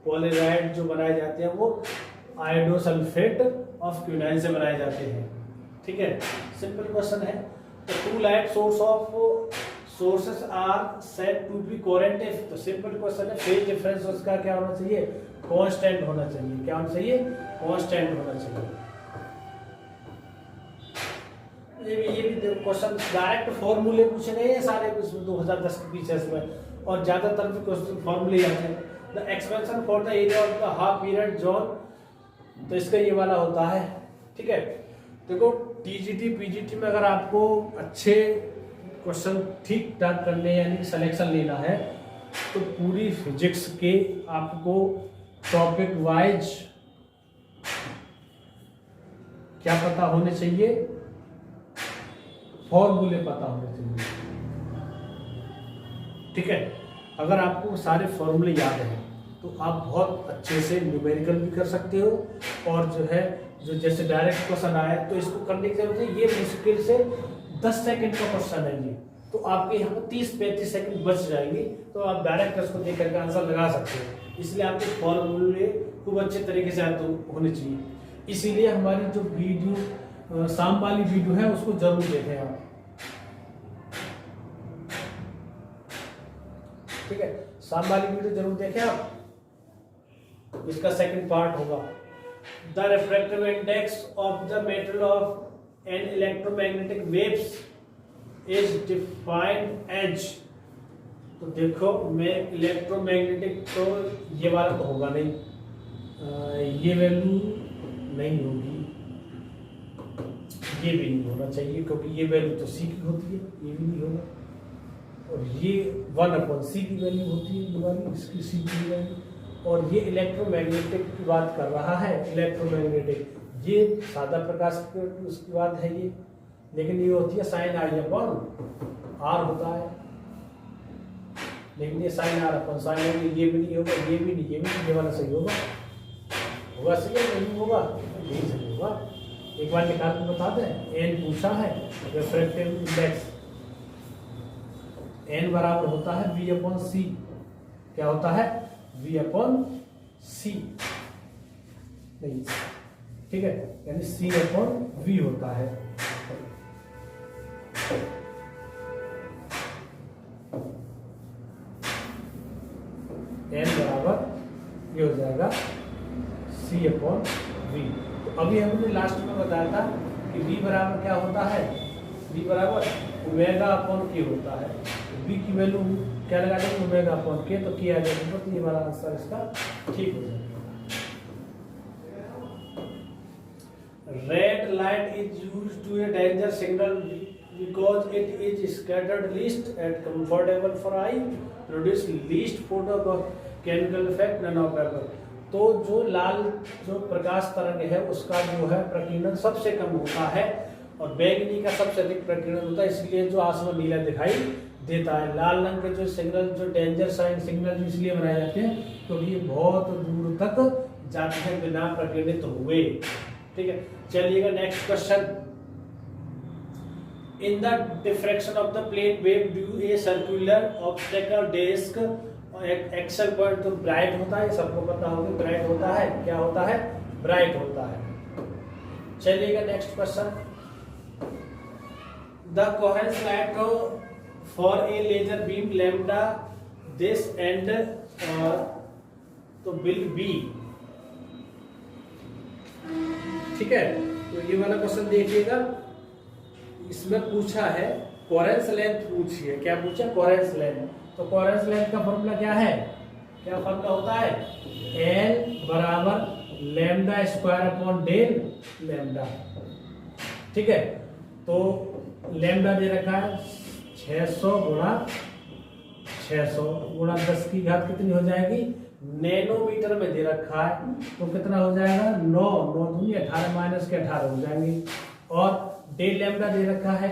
पोलेराइड जो बनाए जाते हैं, वो आयोडोसल्फेट ऑफ क्यूनाइन से बनाए जाते हैं। ठीक है, सिंपल क्वेश्चन है। तो 2 light source of sources are said to be coherent if, तो सिंपल क्वेश्चन है, फेज डिफरेंस उसका क्या होना चाहिए, कांस्टेंट होना चाहिए। क्या होना चाहिए, कांस्टेंट होना चाहिए। ये भी क्वेश्चन डायरेक्ट फॉर्मूले पूछे गए हैं सारे 2010 के पीछे में, और ज्यादातर भी क्वेश्चन फॉर्मूले आते हैं। The expansion for the area of the half period zone, तो इसका ये वाला होता है। ठीक है, देखो टीजीटी पीजीटी में अगर आपको अच्छे क्वेश्चन ठीक ठाक करने यानी सिलेक्शन लेना है, तो पूरी फिजिक्स के आपको टॉपिक वाइज क्या पता होने चाहिए, फॉर्मूले पता होने चाहिए। ठीक है। अगर आपको सारे फॉर्मूले याद हैं तो आप बहुत अच्छे से न्यूमेरिकल भी कर सकते हो, और जो है जो जैसे डायरेक्ट क्वेश्चन आए तो इसको करने की जरूरत है। ये मुश्किल से 10 सेकंड का क्वेश्चन है ये, तो आपके यहाँ पर 30-35 सेकंड बच जाएंगे, तो आप डायरेक्ट इसको देख करके आंसर लगा सकते हो। इसलिए आपके फॉर्मूले खूब अच्छे तरीके से होने चाहिए। इसीलिए हमारी जो वीडियो शाम वाली वीडियो है उसको जरूर देखें आप, ठीक है। शाम वाली वीडियो जरूर देखें आप, इसका सेकंड पार्ट होगा। The refractive index of the metal of an electromagnetic waves is defined as, तो देखो मैं इलेक्ट्रोमैग्नेटिक तो ये वाला तो होगा नहीं, ये वैल्यू नहीं होगी, ये भी नहीं होना चाहिए क्योंकि ये वैल्यू तो सी की होती है, ये भी नहीं होगा। और ये 1/c की वैल्यू होती है, ये वाली इसकी सी की वैल्यू। और ये इलेक्ट्रोमैग्नेटिक की बात कर रहा है, इलेक्ट्रोमैग्नेटिक ये सादा प्रकाश की उसकी बात है ये, लेकिन ये होती है साइन आई अपॉन आर होता है, लेकिन ये साइन आर अपॉन साइन, ये भी नहीं होगा, ये भी नहीं, ये भी नहीं, ये वाला सही होगा, होगा सही है नहीं होगा, यही सही होगा। एक बार निकाल के बता दें। एन पूछा है, रिफ्रैक्टिव इंडेक्स एन बराबर होता है वी अपॉन सी, क्या होता है वी अपॉन सी, नहीं ठीक है, यानी सी अपॉन वी होता है। एन बराबर ये हो जाएगा सी अपॉन वी। तो अभी हमने लास्ट में बताया था कि वी बराबर क्या होता है, वी बराबर ओमेगा अपॉन के होता है। वी की वैल्यू क्या लगा देंगे, ओमेगा अपॉन के, तो किया जाएगा, तो ये वाला आंसर इसका ठीक हो जाएगा। Red light is used to a danger signal because it is scattered least at comfortable for eye, produce least photo chemical effect non operable. तो जो लाल जो प्रकाश तरंग है उसका जो है प्रकीर्णन सबसे कम होता है और बैगनी का सबसे अधिक प्रकीर्णन होता है, इसलिए जो आसमान नीला दिखाई देता है। लाल रंग के जो सिग्नल जो डेंजर साइन सिग्नल इसलिए बनाए जाते हैं क्योंकि ये बहुत दूर तक जाते हैं बिना प्रकीर्णित हुए, ठीक है। चलिएगा next question. In the diffraction of the plane wave due a circular obstacle disc, axle point तो ब्राइट होता है, सबको पता होगा ब्राइट होता है, क्या होता है ब्राइट होता है। चलिएगा next question. The coherence light for a laser beam lambda this and तो विल बी, ठीक है। तो ये वाला क्वेश्चन देखिएगा, इसमें पूछा है कोहेरेंस लेंथ पूछी है, क्या पूछा कोहेरेंस लेंथ। तो कोहेरेंस लेंथ का फॉर्मूला क्या है, क्या फॉर्मूला होता है, एल बराबर lambda square upon del lambda, ठीक है। तो लैम्डा दे रखा है 600 गुणा 600 गुणा 10 की घात कितनी हो जाएगी, नैनोमीटर में दे रखा है, तो कितना हो जाएगा 9 9 दूनी 18 माइनस के 18 हो जाएंगे। और डेल लैम्डा दे रखा है,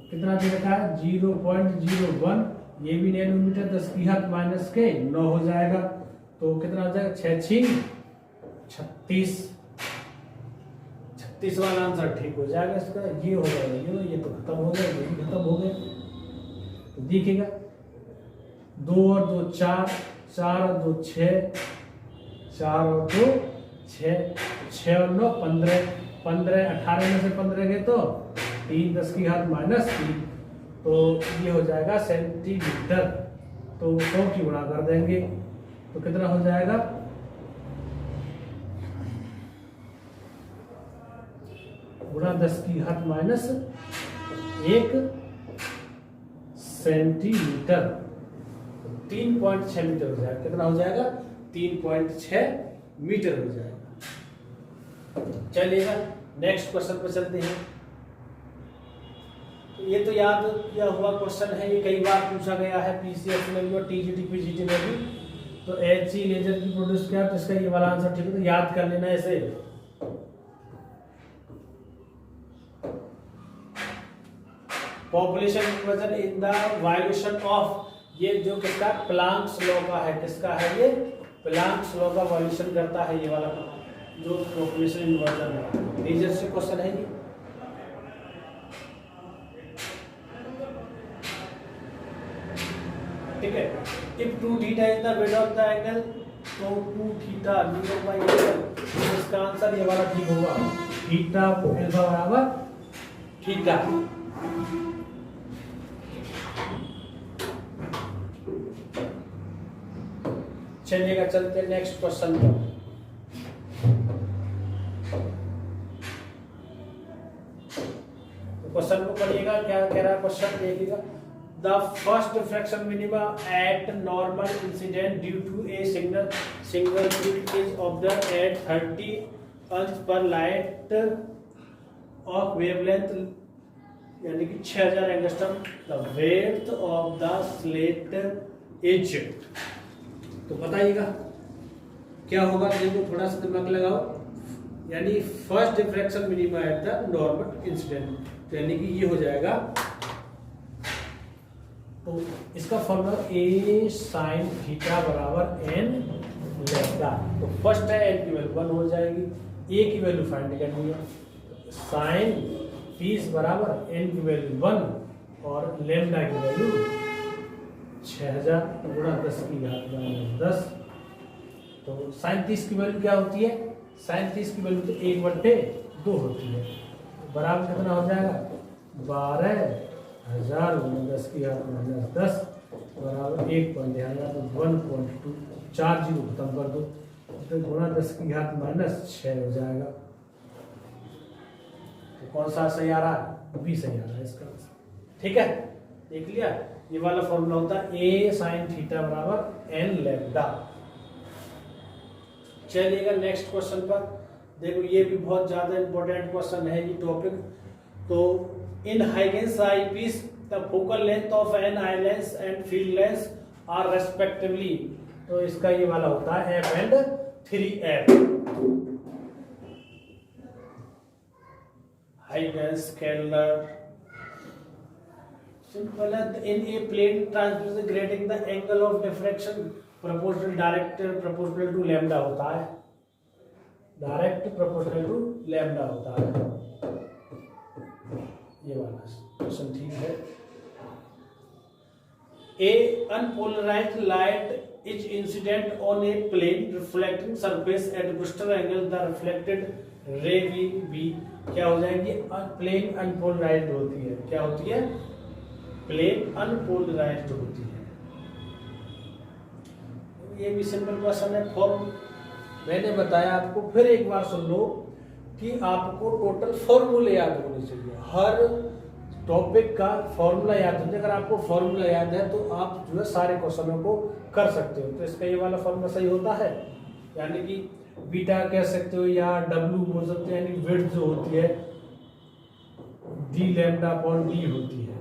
कितना दे रखा है 0.01, ये भी नैनोमीटर 10 की घात माइनस के 9 हो जाएगा, तो कितना हो जाएगा 6 6 36 वाला आंसर ठीक हो जाएगा इसका, ये हो जाएगा, ये तो खत्म हो गया, ये भी खत्म हो गया। तो देखिएगा 2 और 2 4, 4 और 2 6, 4 और 2 6, 6 और 9 15, 15 18 में से 15 गए तो 3 10 की घात माइनस 3, तो ये हो जाएगा सेंटीमीटर। तो 100 की गुणा कर देंगे तो कितना हो जाएगा, गुणा 10 की घात माइनस 1 सेंटीमीटर, 3.6 मीटर हो जाएगा। कितना हो जाएगा 3.6 मीटर हो जाएगा। चलिएगा नेक्स्ट क्वेश्चन पर चलते हैं। ये तो याद किया हुआ क्वेश्चन है, ये कई बार पूछा गया है पीसीएस में भी और टीजीटी पीजीटी में भी। तो एचई लेजर की प्रोड्यूस किया, तो इसका ये वाला आंसर ठीक है, तो याद कर लेना ऐसे। Population division in the violation of ये जो किसका प्लांक्स लॉ का है, किसका है ये प्लांक्स लॉ का वॉल्यूशन करता है ये वाला जो पॉपुलेशन इन्वर्जन है। मेजर से क्वेश्चन है ये। ठीक है, if 2 theta is the width of the angle, तो 2 थीटा डिवाइडेड बाय एंगल, इसका आंसर ये वाला ठीक होगा। थीटा अल्फा बराबर थीटा। चलिएगा चलते नेक्स्ट क्वेश्चन पर। क्वेश्चन को पढ़िएगा, क्या कह रहा है क्वेश्चन देखिएगा। The first diffraction minima at normal incident due to a single slit is observe at 30 अंश पर लाइट ऑफ वेवलेंथ यानी कि 6000 angstrom. The width of the slit is, तो बताइएगा क्या होगा। देखो थोड़ा सा दिमाग लगाओ, यानी first diffraction minima at the normal incident, तो यानी कि ये हो जाएगा, तो इसका फॉर्मूला ए साइन थीटा बराबर एन लैम्डा। तो फर्स्ट है एन की वैल्यू 1 हो जाएगी, ए की वैल्यू फाइंड करनी है, साइन 30 बराबर एन की वैल्यू 1 और लैम्डा की वैल्यू 6000 गुणा 10 की घात माइनस 10। तो साइन 30 की वैल्यू क्या होती है, साइन 30 की वैल्यू तो 1/2 होती है, बराबर कितना हो जाएगा 12,000 गुणा 10 की घात माइनस 10 बराबर 1 पॉइंट ध्यान रहा तो 1.2, 4 जीरो खत्म कर दो तो गुणा 10 की घात माइनस 6 हो जाएगा। तो कौन सा सही आ रहा है, बी सही आ रहा है इसका। ठीक है, देख लिया, ये वाला फॉर्मूला होता है ए साइन थीटा बराबर एन लैम्डा। चलिएगा नेक्स्ट क्वेश्चन पर। देखो ये भी बहुत ज्यादा इंपॉर्टेंट क्वेश्चन है ये टॉपिक। तो in Huygens eye piece the focal length of an eye lens and field lens are respectively, तो इसका ये वाला होता है F and 3f। Huygens scalar simple है, in a plane transmission grating the angle of diffraction proportional direct proportional to lambda होता है, direct proportional to lambda होता है। ये वाला क्वेश्चन ठीक है। A unpolarised light is incident on a plane reflecting surface at Brewster angle, the reflected ray will be, क्या हो जाएगी, प्लेन अनपोलराइज्ड होती है, क्या होती है, प्लेन अनपोलराइज्ड होती है। ये भी सिंपल क्वेश्चन है। फॉर्म मैंने बताया आपको, फिर एक बार सुन लो कि आपको टोटल फॉर्मूले याद होने चाहिए, हर टॉपिक का फॉर्मूला याद होने। अगर आपको फॉर्मूला याद है तो आप जो है सारे क्वेश्चनों को कर सकते हो। तो इसका ये वाला फॉर्मूला सही होता है, यानी कि बीटा कह सकते हो या डब्ल्यू बोल सकते हो, यानी विड्थ जो होती है डी लैम्डा अपॉन डी होती है।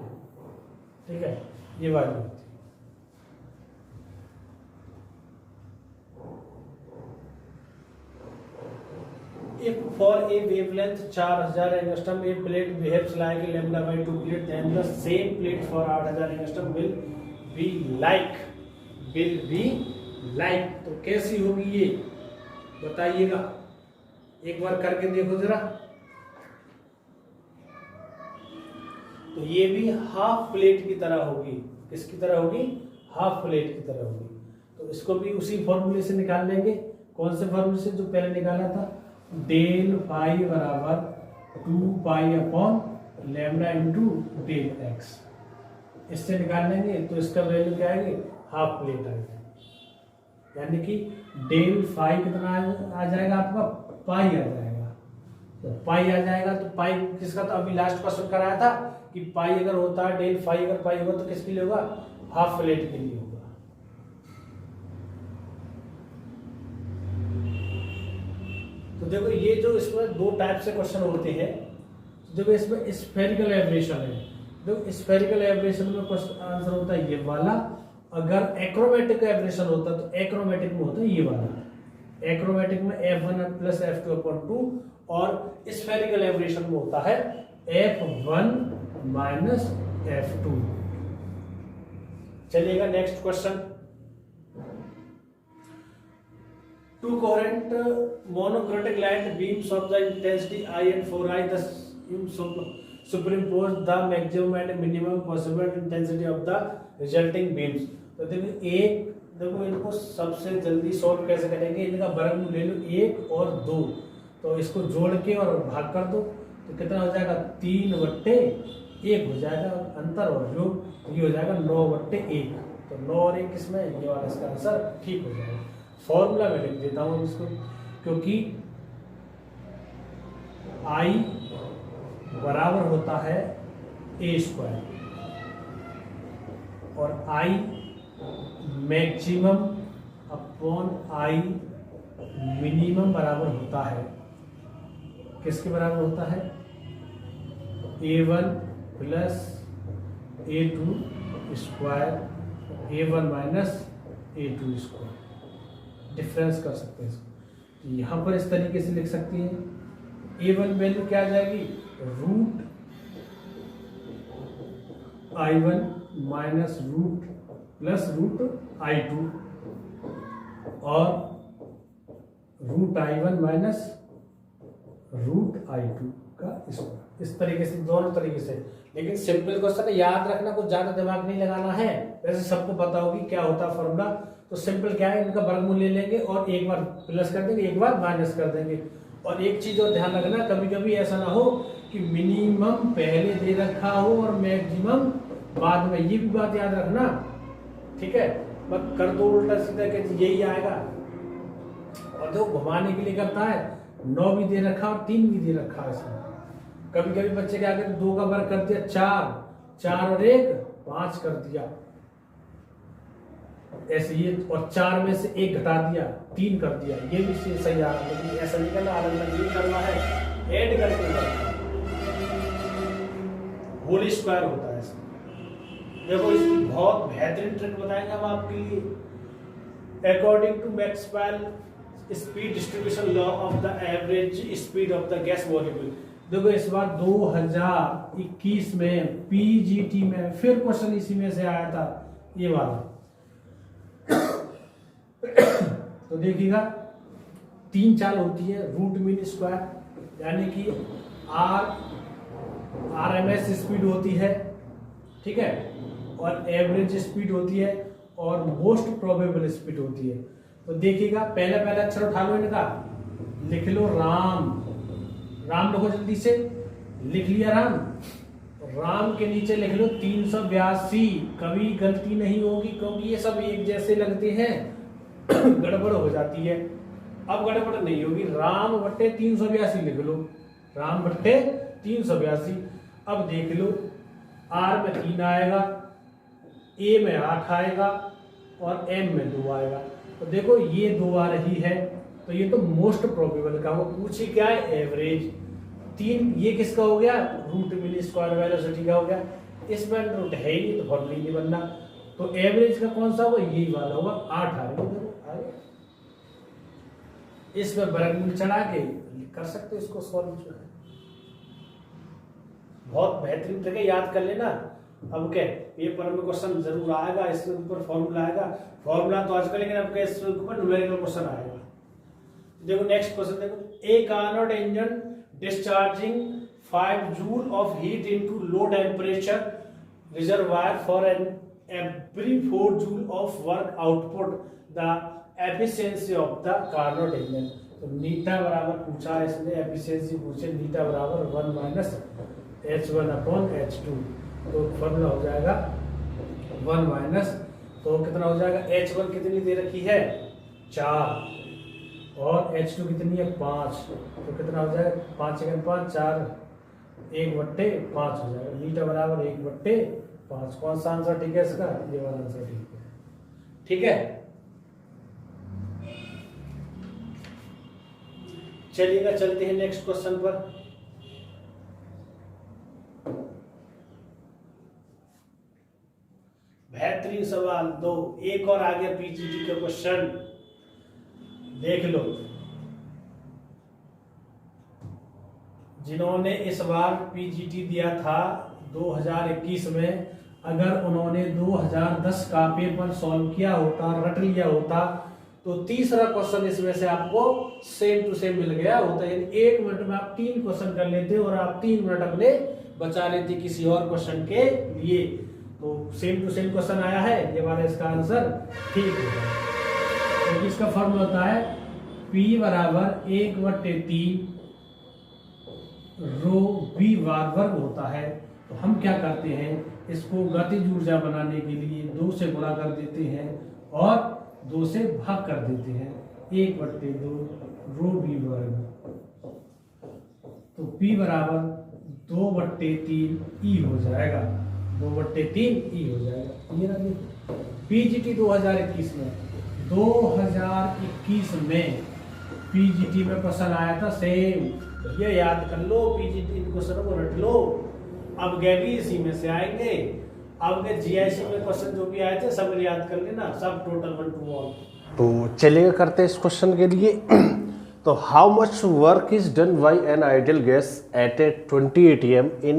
ठीक है, ये वाली होती है। If for a wavelength 4000 angstrom a plate behaves like a lambda by 2 plate, then the same plate for 8000 angstrom will be like तो कैसी होगी ये बताइएगा, एक बार करके देखो जरा। तो ये भी हाफ प्लेट की तरह होगी, किसकी तरह होगी, हाफ प्लेट की तरह होगी। तो इसको भी उसी फॉर्मूले से निकाल लेंगे। कौन से फॉर्मूले से, जो पहले निकाला था, डेल पाई बराबर 2 pi upon lambda into del X, इससे निकाल लेंगे। तो इसका वैल्यू क्या आएगी, हाफ प्लेट आएगी, यानी कि डेल फाई कितना आ जाएगा आपका, पाई आ जाएगा। तो पाई आ जाएगा, तो पाई किसका, तो अभी लास्ट क्वेश्चन कराया था कि पाई अगर होता है, डेल फाई अगर पाई होगा तो किसके लिए होगा, हाफ प्लेट के लिए होगा। तो देखो ये जो इसमें दो टाइप से क्वेश्चन होते हैं। देखो इसमें स्फेरिकल एब्रेशन है, देखो स्फेरिकल एब्रेशन में क्वेश्चन आंसर होता है ये वाला। अगर एक्रोमेटिक एब्रेशन होता तो एक्रोमेटिक में होता है ये वाला, एक्रोमेटिक में F1 प्लस F2/2 और स्फेरिकल एब्रेशन में होता है F1 माइनस F2। चलिएगा next question. Two coherent monochromatic light beams of the intensity I and 4i the superimpose the maximum and minimum possible intensity of the resulting beams. तो देखो इनको सबसे जल्दी सॉल्व कैसे करेंगे, इनका वर्गमूल ले लो 1 और 2, तो इसको जोड़ के और भाग कर दो तो कितना हो जाएगा 3/1 हो जाएगा, अंतर और जो ये हो जाएगा 9/1। तो 9 और 1 किसमें, ये वाला इसका आंसर ठीक हो जाएगा। फॉर्मूला में लिख देता हूं इसको, क्योंकि I बराबर होता है a² और I maximum upon I minimum बराबर होता है, किसके बराबर होता है, a1 plus a2 square a1 minus a2 square. Difference कर सकते हैं इसको, यहाँ पर इस तरीके से लिख सकते हैं। a1 वैल्यू क्या आ जाएगी, root I1 minus root plus root I2 और root I1 minus root I2 का स्क्वायर। इस तरीके से दोनों तरीके से, लेकिन सिंपल क्वेश्चन है, याद रखना, कुछ ज्यादा दिमाग नहीं लगाना है। वैसे सबको पता होगी क्या होता है फॉर्मूला, तो सिंपल क्या है, इनका वर्गमूल ले लेंगे और एक बार प्लस कर देंगे, एक बार माइनस कर देंगे। और एक चीज और ध्यान रखना, कभी कभी ऐसा ना हो कि मिनिमम पहले दे रखा हो और मैक्सिमम बाद में, ये भी बात याद रखना, ठीक है। मत कर दो उल्टा सीधा कि यही आएगा, और जो घुमाने के लिए करता है 9 भी दे रखा और 3 भी दे रखा है इसमें। कभी कभी बच्चे क्या करते, 2 का वर्ग कर दिया 4 और 1 5 कर दिया ऐसे, ये और 4 में से 1 घटा दिया 3 कर दिया, ये भी सही आ रहा है। लेकिन ऐसा नहीं करना, अलग अलग नहीं करना है, ऐड करके होल स्क्वायर होता है इसमें। देखो इसकी बहुत बेहतरीन ट्रिक बताएंगे हम आपके लिए। According to Maxwell speed distribution law of the average speed of the gas molecule. देखो इस बार 2021 में पीजीटी में फिर क्वेश्चन इसी में से आया था, ये वाला। तो देखिएगा 3 चाल होती है, रूट मीन स्क्वायर, यानी कि आरएमएस स्पीड होती है, ठीक है, और एवरेज स्पीड होती है और मोस्ट प्रोबेबल स्पीड होती है। तो देखिएगा पहला अक्षर उठा लो इनका, लिख लो राम लिखो जल्दी से, लिख लिया राम के नीचे लिख लो 382। कभी गलती नहीं होगी क्योंकि ये सब एक जैसे लगते हैं, गड़बड़ हो जाती है। अब गड़बड़ नहीं होगी, राम बट्टे 382 लिख लो, राम बट्टे 382। अब देख लो आर में 3 आएगा, ए में 8 आएगा और एम में 2 आएगा। तो देखो ये 2 आ रही है, तो ये तो मोस्ट प्रोबेबल का, वो पूछी क्या है, एवरेज। 3 ये किसका हो गया, रूट मीन स्क्वायर वेलोसिटी का हो गया। इसमें रूट है ही तो फॉर्मूला नहीं बनना, तो एवरेज का कौन सा होगा, यही वाला होगा, 8 आ रही है। इसमें वर्गमूल चढ़ा के कर सकते हो इसको सॉल्व, जो है बहुत बेहतरीन ट्रिक है, याद कर लेना। अब क्या पेपर में क्वेश्चन जरूर आएगा, इसके ऊपर फॉर्मूला आएगा, फॉर्मूला तो आजकल, लेकिन अब इसके ऊपर न्यूमेरिकल क्वेश्चन आएगा। देखो नेक्स्ट क्वेश्चन देखो, a Carnot engine discharging 5 joule of heat into low temperature reservoir for an every 4 joule of work output the efficiency of the Carnot engine. तो नीटा बराबर पूछा है इसने, एफिशिएंसी पूछे, नीटा बराबर 1 माइनस H1 अपॉन H2। तो formula हो जाएगा 1 माइनस, तो कितना हो जाएगा, H1 कितनी दे रखी है 4 और H2 कितनी है 5, तो कितना हो जाएगा 5 × 5 4, 1/5 हो जाएगा, नीटा बराबर 1/5। कौन सा आंसर ठीक है इसका, ये वाला आंसर ठीक है, ठीक है। चलिएगा चलते हैं नेक्स्ट क्वेश्चन पर। बेहतरीन सवाल दो, एक और आ गया पीजीटी का क्वेश्चन, देख लो। जिन्होंने इस बार पीजीटी दिया था 2021 में, अगर उन्होंने 2010 का पेपर सॉल्व किया होता, रट लिया होता, तो तीसरा क्वेश्चन इसमें से आपको सेम टू सेम मिल गया होता। यानी 1 मिनट में आप 3 क्वेश्चन कर लेते और आप 3 मिनट अपने बचा लेते किसी और क्वेश्चन के लिए। तो सेम टू सेम क्वेश्चन आया है, ये वाला इसका आंसर ठीक है। तो इसका फॉर्मूला होता है P बराबर 1/3 रो V बार वर्ग होता है। तो हम क्या करते हैं, इसको गतिज ऊर्जा बनाने के लिए 2 से गुणा कर देते हैं और 2 से भाग कर देते हैं। 1/2 रो V वर्ग, तो P बराबर 2/3 E हो जाएगा। 2/3 E हो जाएगा। ये ना देखो PGT 2021 में PGT में क्वेश्चन आया था सेम, ये याद कर लो, PGT क्वेश्चन को रट लो। अब गैवी इसी में से आएंगे। अब GIC में क्वेश्चन जो भी आए थे सब याद कर लेना, सब टोटल 1 to all। तो चलिए करते हैं इस क्वेश्चन के लिए। तो how much work is done by an ideal gas at A 20 atm in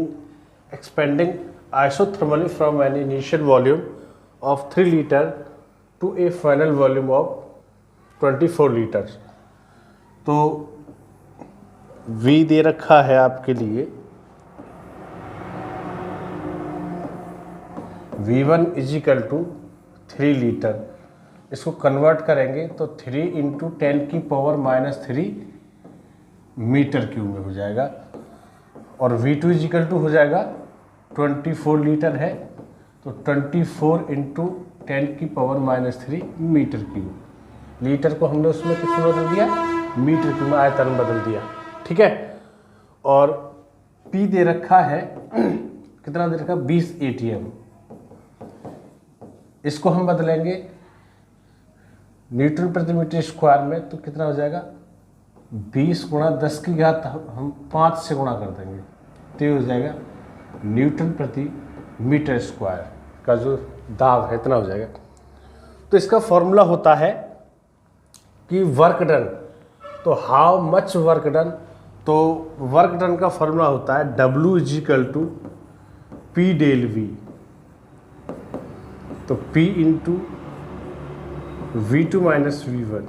expanding isothermally from an initial volume of 3 liter to a final volume of 24 liters। तो V दे रखा है आपके लिए, V1 इजिकल टू 3 लीटर। इसको convert करेंगे तो 3 × 10⁻³ metre cube में हो जाएगा। और V2 इजिकल टू हो जाएगा 24 लीटर है, तो 24 × 10⁻³ मीटर क्यूब। लीटर को हमने उसमें किस में बदल दिया, मीटर क्यूब में आयतन में बदल दिया। ठीक है। और P दे रखा है कितना दे रखा, 20 atm। इसको हम बदलेंगे न्यूटन प्रति मीटर स्क्वायर में, तो कितना हो जाएगा 20 × 10⁻⁴ हम 5 से गुणा कर देंगे, तो ये हो जाएगा न्यूटन प्रति मीटर स्क्वायर का जो दाब है इतना हो जाएगा। तो इसका फॉर्मूला होता है कि वर्क डन, तो हाउ मच वर्क डन, तो वर्क डन का फॉर्मूला होता है W = P del V। तो P × V2 - V1,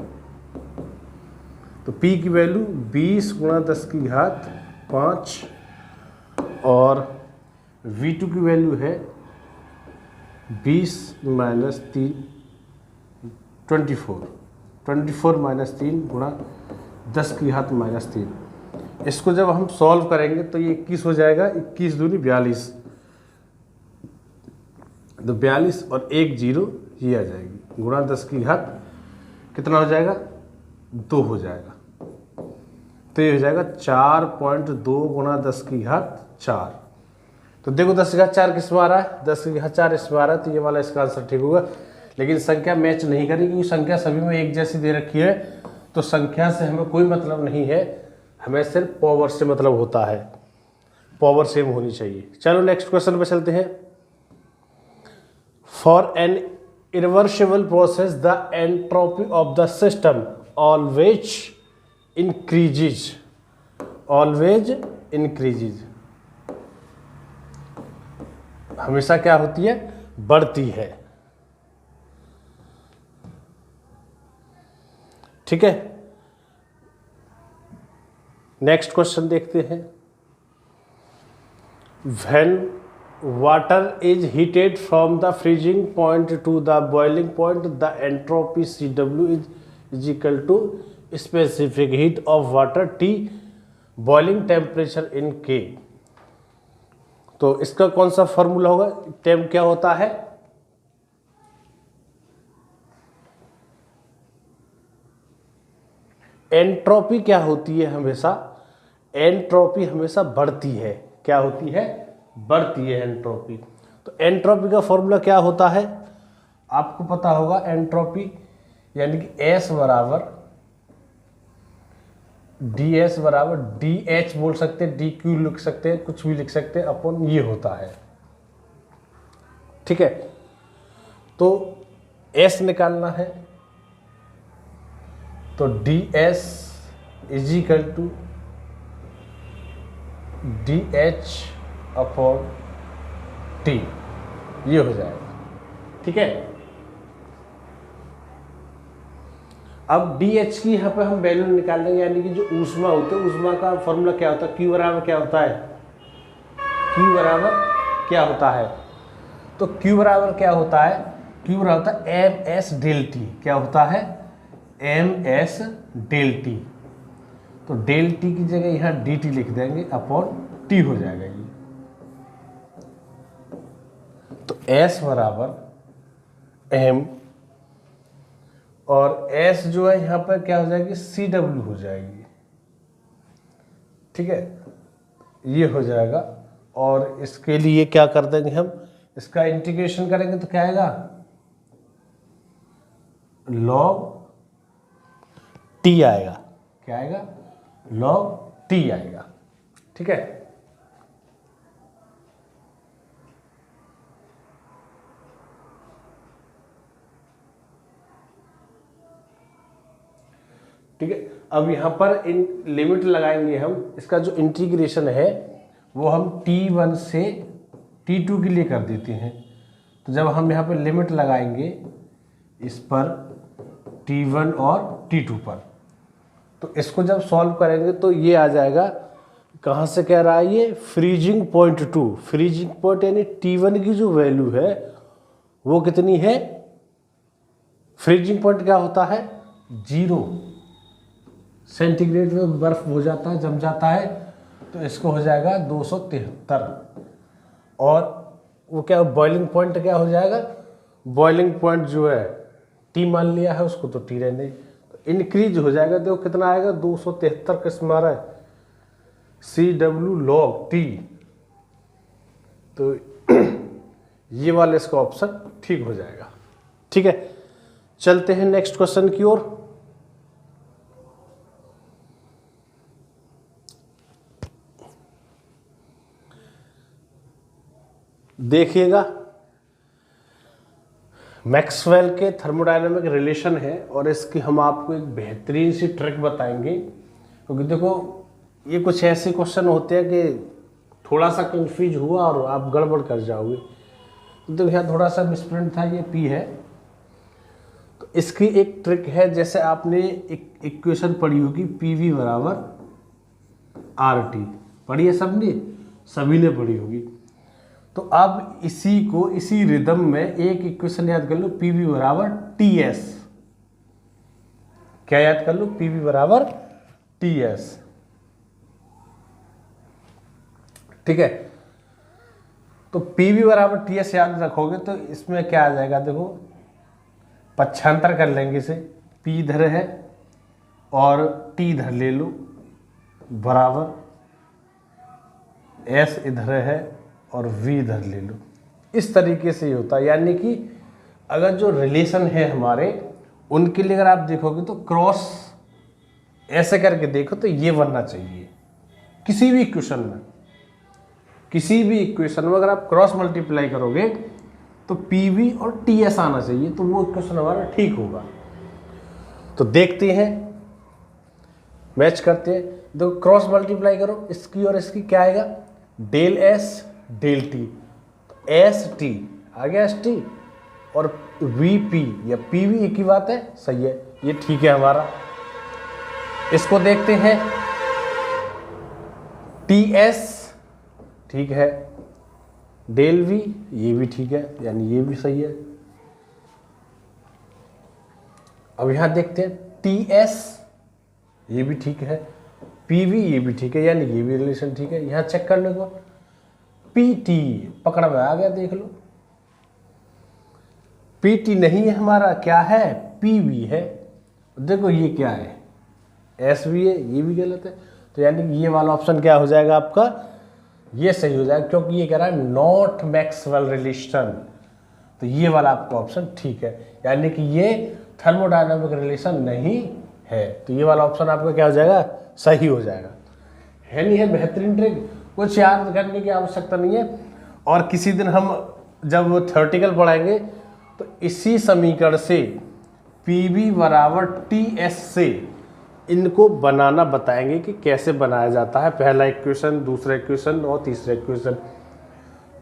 तो P की वैल्यू 20 × 10⁵ और V2 की वैल्यू है 20 - 3 24 24 - 3 × 10⁻³ -3। इसको जब हम सॉल्व करेंगे तो ये 21 हो जाएगा, 21 दूनी 42, तो 42 और 1 0 ये आ जाएगी, गुणा 10⁻³ कितना हो जाएगा 2 हो जाएगा। तो ये हो जाएगा 4.2 × 10⁻⁴। तो देखो 10⁻⁴ किस में आ रहा है, 10⁻⁴ इसमें आ रहा है, तो ये वाला इसका आंसर ठीक होगा। लेकिन संख्या मैच नहीं करेगी क्योंकि संख्या सभी में एक जैसी दे रखी है, तो संख्या से हमें कोई मतलब नहीं है, हमें सिर्फ पावर से मतलब होता है, पावर सेम होनी चाहिए। चलो नेक्स्ट क्वेश्चन पे चलते हैं। For an irreversible process the entropy of the system always increases, always increases, हमेशा क्या होती है, बढ़ती है। ठीक है। नेक्स्ट क्वेश्चन देखते हैं। When water is heated from the freezing point to the boiling point, the entropy CW is equal to specific heat of water T, boiling temperature in K। तो इसका कौन सा फॉर्मूला होगा, टेम क्या होता है, एंट्रोपी क्या होती है, हमेशा एंट्रोपी हमेशा बढ़ती है। क्या होती है, बढ़ती है एंट्रोपी। तो एंट्रोपी का फॉर्मूला क्या होता है, आपको पता होगा, एंट्रोपी यानी कि S बराबर DS बराबर DH बोल सकते हैं, DQ लिख सकते हैं, कुछ भी लिख सकते हैं, अपन ये होता है। ठीक है। तो S निकालना है, तो DS is equal to DH/T। ये हो जाएगा। ठीक है, अब DH की यहाँ पे हम वैल्यू निकाल देंगे, यानी कि जो ऊष्मा होती है, ऊष्मा का फॉर्मूला क्या होता है, Q बराबर क्या होता है, Q बराबर क्या होता है, तो Q बराबर क्या होता है, Q बराबर होता है MS डेल T। क्या होता है, MS डेल T। तो डेल T की जगह यहाँ DT लिख देंगे, अपॉन T हो जाएगा ये। तो S बराबर M, और S जो है यहाँ पर क्या हो जाएगी, CW हो जाएगी। ठीक है, ये हो जाएगा। और इसके लिए क्या कर देंगे हम, इसका इंटीग्रेशन करेंगे तो क्या आएगा, log T आएगा। क्या आएगा, log T आएगा। ठीक है, ठीक है। अब यहाँ पर इन लिमिट लगाएंगे हम, इसका जो इंटीग्रेशन है वो हम T1 से T2 के लिए कर देते हैं। तो जब हम यहाँ पर लिमिट लगाएंगे इस पर T1 और T2 पर, तो इसको जब सॉल्व करेंगे तो ये आ जाएगा, कहाँ से कह रहा है ये, freezing point to, freezing point यानी T1 की जो वैल्यू है वो कितनी है, फ्रीजिंग पॉइंट क्या होता है, 0 सेंटीग्रेड में बर्फ हो जाता है, जम जाता है, तो इसको हो जाएगा 273। और वो क्या, बॉइलिंग पॉइंट क्या हो जाएगा, बॉइलिंग पॉइंट जो है T मान लिया है उसको, तो T रहने, तो इंक्रीज हो जाएगा। देखो कितना आएगा, 273 किस मारा है, CW log T। तो ये वाला इसका ऑप्शन ठीक हो जाएगा। ठीक है, चलते हैं नेक्स्ट क्वेश्चन की ओर। देखिएगा, मैक्सवेल के थर्मोडायनामिक रिलेशन है, और इसकी हम आपको एक बेहतरीन सी ट्रिक बताएंगे। क्योंकि देखो ये कुछ ऐसे क्वेश्चन होते हैं कि थोड़ा सा कंफ्यूज हुआ और आप गड़बड़ कर जाओगे। तो देखो यहाँ थोड़ा सा मिसप्रिंट था, ये P है, तो इसकी एक ट्रिक है। जैसे आपने एक इक्वेशन पढ़ी होगी, PV बराबर RT, पढ़ी है सबने, सभी ने पढ़ी होगी। तो अब इसी को, इसी रिदम में एक इक्वेशन याद कर लो, PV बराबर TS। क्या याद कर लो, PV बराबर TS। ठीक है, तो PV बराबर TS याद रखोगे तो इसमें क्या आ जाएगा, देखो पक्षांतर कर लेंगे इसे, P इधर है और T इधर ले लो, बराबर S इधर है और V इधर ले लो। इस तरीके से ये होता है। यानी कि अगर जो रिलेशन है हमारे, उनके लिए अगर आप देखोगे तो क्रॉस ऐसे करके देखो तो ये बनना चाहिए। किसी भी इक्वेशन में, किसी भी इक्वेशन में अगर आप क्रॉस मल्टीप्लाई करोगे तो PV और TS आना चाहिए, तो वो इक्वेशन हमारा ठीक होगा। तो देखते हैं, मैच करते हैं। देखो क्रॉस मल्टीप्लाई करो, इसकी और इसकी क्या आएगा, del S del T, ST आ गया, ST और VP या PV एक ही बात है, सही है, ये ठीक है हमारा। इसको देखते हैं, TS ठीक है, डेल V ये भी ठीक है, यानी ये भी सही है। अब यहां देखते हैं, TS ये भी ठीक है, PV ये भी ठीक है, यानी ये भी रिलेशन ठीक है। यहां चेक करने को PT पकड़ में आ गया, देख लो PT नहीं है हमारा, क्या है, PV है। देखो ये क्या है, SV है, ये भी गलत है। तो यानी कि ये वाला ऑप्शन क्या हो जाएगा आपका, ये सही हो जाएगा, क्योंकि ये कह रहा है नॉट मैक्सवेल रिलेशन। तो ये वाला आपका ऑप्शन ठीक है, यानी कि ये थर्मोडायनामिक रिलेशन नहीं है। तो ये वाला ऑप्शन आपका क्या हो जाएगा, सही हो जाएगा। है नहीं है बेहतरीन ट्रिक, कुछ याद करने की आवश्यकता नहीं है। और किसी दिन हम जब थ्योरेटिकल पढ़ाएंगे तो इसी समीकरण से PV बराबर TS से इनको बनाना बताएंगे कि कैसे बनाया जाता है, पहला इक्वेशन, दूसरा इक्वेशन और तीसरा इक्वेशन।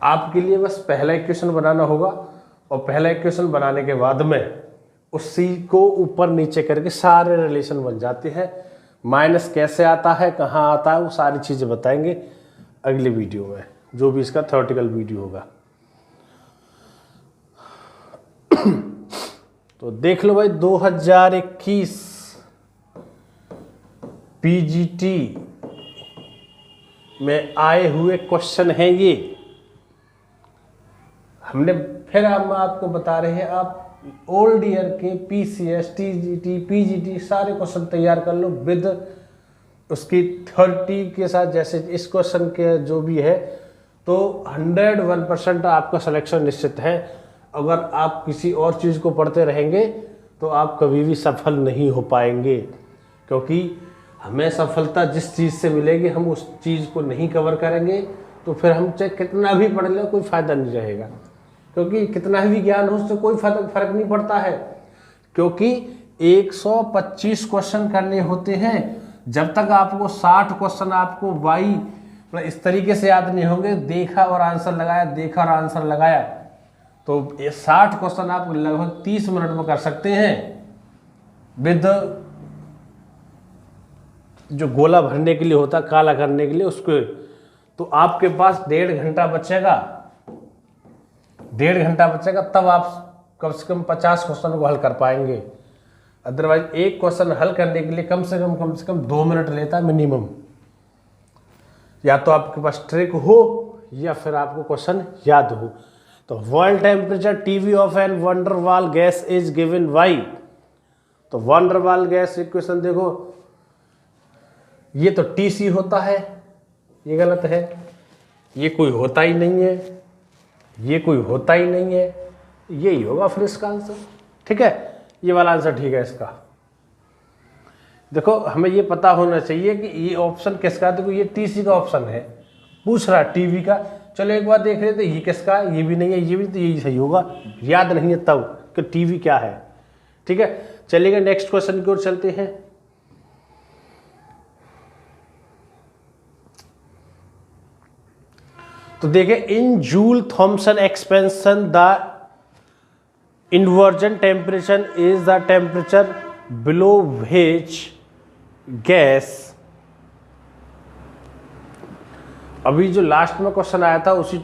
आपके लिए बस पहला इक्वेशन बनाना होगा और पहला इक्वेशन बनाने के बाद में उसी को ऊपर नीचे करके सारे रिलेशन बन जाते हैं। माइनस कैसे आता है, कहाँ आता है, वो सारी चीज़ें बताएंगे अगली वीडियो में, जो भी इसका थ्योरेटिकल वीडियो होगा। तो देख लो भाई, 2021 पीजीटी में आए हुए क्वेश्चन हैं ये। हमने फिर हम आपको बता रहे हैं, आप ओल्ड ईयर के पीसीएस, टीजीटी, पीजीटी सारे क्वेश्चन तैयार कर लो विद उसकी 30 के साथ। जैसे इस क्वेश्चन के जो भी है, तो 101% आपका सिलेक्शन निश्चित है। अगर आप किसी और चीज़ को पढ़ते रहेंगे तो आप कभी भी सफल नहीं हो पाएंगे, क्योंकि हमें सफलता जिस चीज़ से मिलेगी हम उस चीज़ को नहीं कवर करेंगे तो फिर हम चाहे कितना भी पढ़ लें कोई फ़ायदा नहीं रहेगा, क्योंकि कितना भी ज्ञान हो उससे कोई फर्क नहीं पड़ता है। क्योंकि 125 क्वेश्चन करने होते हैं, जब तक आपको 60 क्वेश्चन आपको मतलब इस तरीके से याद नहीं होंगे, देखा और आंसर लगाया, देखा और आंसर लगाया, तो ये 60 क्वेश्चन आप लगभग 30 मिनट में कर सकते हैं विद जो गोला भरने के लिए होता है, काला करने के लिए उसको। तो आपके पास 1.5 घंटा बचेगा, 1.5 घंटा बचेगा, तब आप कम से कम 50 क्वेश्चन को हल कर पाएंगे। अदरवाइज एक क्वेश्चन हल करने के लिए कम से कम 2 मिनट लेता है मिनिमम। या तो आपके पास ट्रिक हो या फिर आपको क्वेश्चन याद हो। तो world temperature TV of an van der Waals gas is given by. तो वंडरवाल गैस इक्वेशन देखो, ये तो टीसी होता है, ये गलत है, ये कोई होता ही नहीं है, ये कोई होता ही नहीं है, यही होगा फिर इसका आंसर। ठीक है, ये वाला आंसर ठीक है इसका। देखो हमें ये पता होना चाहिए कि ये ऑप्शन किसका है। देखो ये टीसी का ऑप्शन है, पूछ रहा है टीवी का। चलो एक बार देख लेते ये किसका है, ये भी नहीं है, ये भी, तो यही सही होगा। याद नहीं है तब कि टीवी क्या है। ठीक है, चलिएगा नेक्स्ट क्वेश्चन की ओर चलते हैं। तो देखें, in Joule Thomson expansion the inversion temperature is the temperature below which gas. अभी जो लास्ट में क्वेश्चन आया था उसी,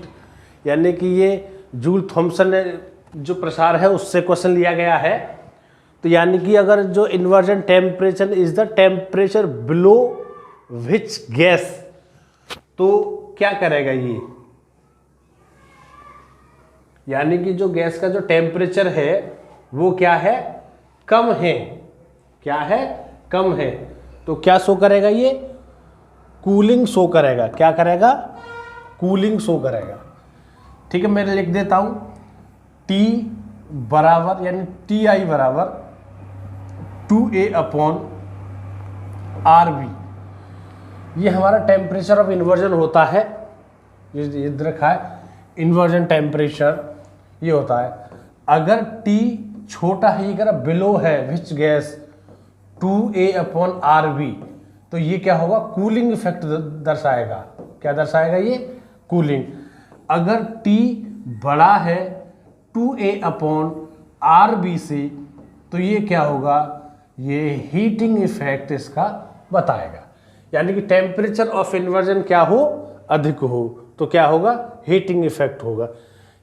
यानी कि ये जूल थॉमसन ने जो प्रसार है उससे क्वेश्चन लिया गया है। तो यानी कि अगर जो inversion temperature is the temperature below which gas, तो क्या करेगा ये, यानी कि जो गैस का जो टेम्परेचर है वो क्या है, कम है। क्या है, कम है। तो क्या शो करेगा ये, कूलिंग शो करेगा। क्या करेगा, कूलिंग शो करेगा। ठीक है, मैं लिख देता हूं, T बराबर यानी TI बराबर 2A/RV। ये हमारा टेम्परेचर ऑफ इन्वर्जन होता है, ये रखा है इन्वर्जन टेम्परेचर, ये होता है। अगर T छोटा है, अगर बिलो है विच गैस 2A/RV, तो ये क्या होगा, कूलिंग इफेक्ट दर्शाएगा। क्या दर्शाएगा ये, कूलिंग। अगर T बड़ा है 2A/RV से, तो ये क्या होगा, ये हीटिंग इफेक्ट इसका बताएगा। यानी कि टेम्परेचर ऑफ इन्वर्जन क्या हो, अधिक हो, तो क्या होगा, हीटिंग इफेक्ट होगा।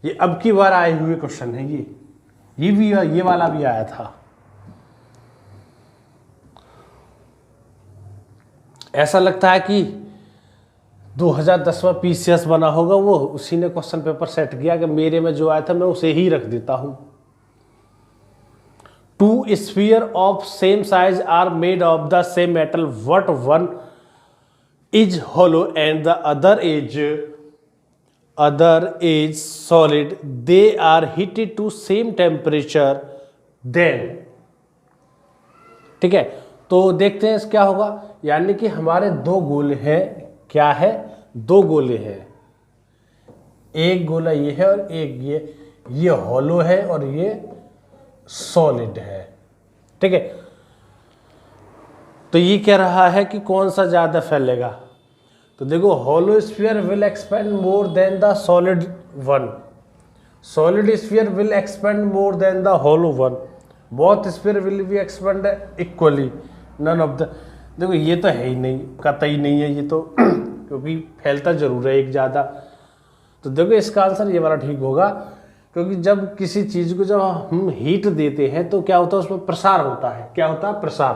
ये अब की बार आए हुए क्वेश्चन है ये भी, ये वाला भी आया था। ऐसा लगता है कि 2010 में पीसीएस बना होगा, वो उसी ने क्वेश्चन पेपर सेट किया कि मेरे में जो आया था मैं उसे ही रख देता हूं। 2 sphere of same size are made of the same metal, what one is hollow and the other is solid, they are heated to same temperature then। ठीक है, तो देखते हैं क्या होगा। यानी कि हमारे 2 गोले हैं, क्या है, 2 गोले हैं, एक गोला ये है और एक ये हॉलो है और ये सॉलिड है। ठीक है, तो ये कह रहा है कि कौन सा ज़्यादा फैलेगा। तो तो देखो hollow sphere will expand more than the solid one, solid sphere will expand more than the hollow one, both sphere will be expand equally, none of the. देखो ये तो है ही नहीं, कतई नहीं है ये तो क्योंकि फैलता जरूर है एक ज़्यादा। तो देखो इसका आंसर ये वाला ठीक होगा, क्योंकि जब किसी चीज़ को जब हम हीट देते हैं तो क्या होता है, उसमें प्रसार होता है। क्या होता है? प्रसार।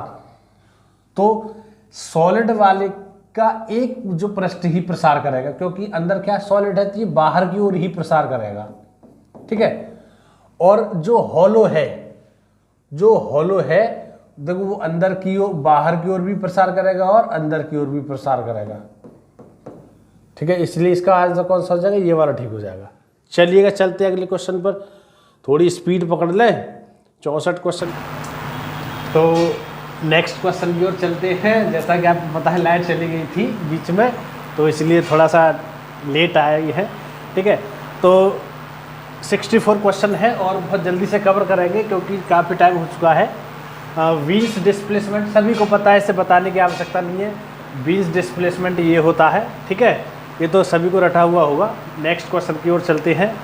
तो सॉलिड वाले का एक जो पृष्ठ ही प्रसार करेगा, क्योंकि अंदर क्या सॉलिड है तो ये बाहर की ओर ही प्रसार करेगा, ठीक है। और जो हॉलो है, जो हॉलो है देखो वो अंदर की ओर, बाहर की ओर भी प्रसार करेगा और अंदर की ओर भी प्रसार करेगा, ठीक है। इसलिए इसका आंसर कौन सा हो जाएगा? ये वाला ठीक हो जाएगा। चलिएगा चलते हैं अगले क्वेश्चन पर, थोड़ी स्पीड पकड़ ले। 64 क्वेश्चन। तो नेक्स्ट क्वेश्चन की ओर चलते हैं। जैसा कि आपको पता है लाइट चली गई थी बीच में, तो इसलिए थोड़ा सा लेट आया ये है, ठीक है। तो 64 क्वेश्चन है और बहुत जल्दी से कवर करेंगे क्योंकि काफ़ी टाइम हो चुका है। व्हील्स डिस्प्लेसमेंट सभी को पता है, इसे बताने की आवश्यकता नहीं है। व्हील्स डिस्प्लेसमेंट ये होता है, ठीक है, ये तो सभी को रटा हुआ होगा। नेक्स्ट क्वेश्चन की ओर चलते हैं,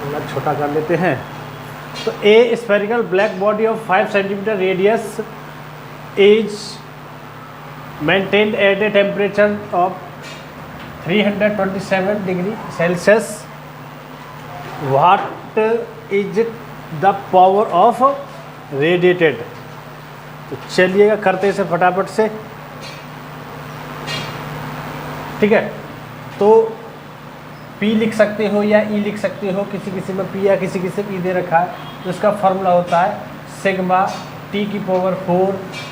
थोड़ा छोटा कर लेते हैं। तो ए spherical black body of 5 centimetre radius is maintained eight a temperature of 327 degree Celsius, what is the power of radiated. तो चलिएगा करते इसे फटाफट से, ठीक है। तो P लिख सकते हो या E लिख सकते हो, किसी किसी में P या किसी किसी में E दे रखा है। तो इसका फॉर्मूला होता है सिग्मा T⁴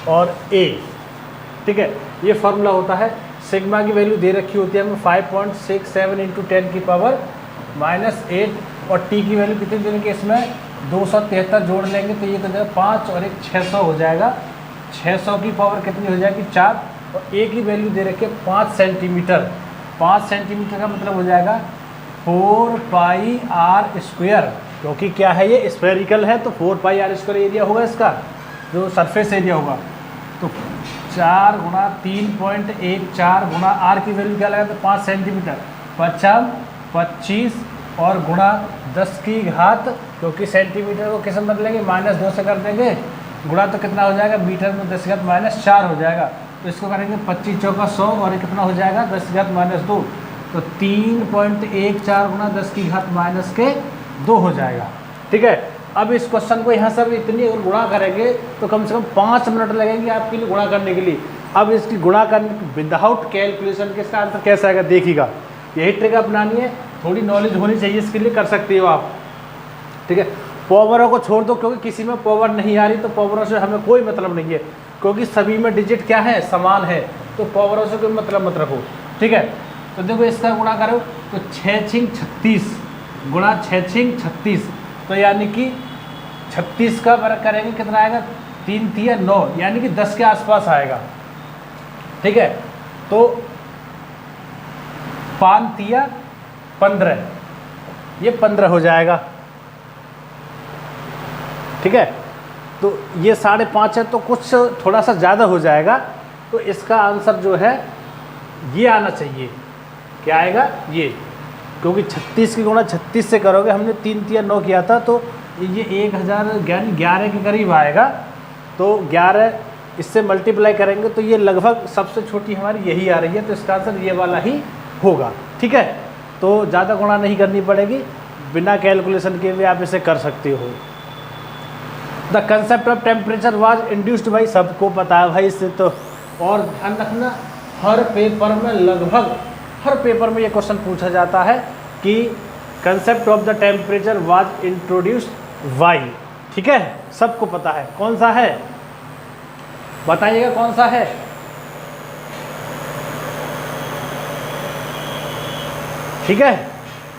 और A, ठीक है। ये फार्मूला होता है। सिग्मा की वैल्यू दे रखी होती है हमें 5.67 × 10⁻⁸ और T की वैल्यू कितनी देने की, इसमें 273 जोड़ लेंगे तो ये तो जाएगा 5 और एक 600 हो जाएगा। 600 की पावर कितनी हो जाएगी? 4। और A की वैल्यू दे रखी है 5 सेंटीमीटर। 5 सेंटीमीटर का मतलब हो जाएगा 4πr², क्योंकि क्या है ये स्फेरिकल है तो 4πr² एरिया होगा इसका, जो सरफेस एरिया होगा। तो 4 × 3.14 × r की वैल्यू क्या लगा? तो 5 सेंटीमीटर, 25 और गुणा 10 की घात, क्योंकि सेंटीमीटर को किस में बदलेंगे? -2 से कर देंगे, गुणा तो कितना हो जाएगा? मीटर में 10 की घात -4 हो जाएगा। तो इसको करेंगे 25 चौका 100 और ये कितना हो जाएगा? 10 की घात -2, तो 3.14 गुणा 10 की घात -2 हो जाएगा, ठीक है। अब इस क्वेश्चन को यहाँ से इतनी और गुणा करेंगे तो कम से कम 5 मिनट लगेंगे आपके लिए गुणा करने के लिए। अब इसकी गुणा करने विदाउट कैलकुलेशन के इसका आंसर कैसा आएगा देखिएगा। यही ट्रिक अपनानी है, थोड़ी नॉलेज होनी चाहिए, इसके लिए कर सकते हो आप, ठीक है। पावरों को छोड़ दो, क्योंकि किसी में पावर नहीं आ रही तो पावरों से हमें कोई मतलब नहीं है, क्योंकि सभी में डिजिट क्या है? समान है, तो पावरों से कोई मतलब मत रखो, ठीक है। तो देखो इसका गुणा करो तो 6×6 = 36 गुणा 6×6 = 36, तो यानी कि 36 का वर्ग करेंगे कितना आएगा? 3 × 9, यानी कि 10 के आसपास आएगा, ठीक है। तो 5 × 15, ये 15 हो जाएगा, ठीक है। तो ये 5.5 है तो कुछ थोड़ा सा ज़्यादा हो जाएगा। तो इसका आंसर जो है ये आना चाहिए। क्या आएगा? ये, क्योंकि 36 की गुणा 36 से करोगे, हमने 3 × 9 किया था, तो ये 1011 के करीब आएगा। तो 11 इससे मल्टीप्लाई करेंगे तो ये लगभग सबसे छोटी हमारी यही आ रही है, तो इसका आंसर ये वाला ही होगा, ठीक है। तो ज़्यादा गुणा नहीं करनी पड़ेगी, बिना कैलकुलेशन के भी आप इसे कर सकते हो। The concept of temperature was induced by, सबको पता है भाई इससे तो। और ध्यान रखना हर पेपर में, लगभग हर पेपर में ये क्वेश्चन पूछा जाता है कि concept of the temperature was introduced by, ठीक है। सबको पता है कौन सा है, बताइएगा कौन सा है। ठीक है,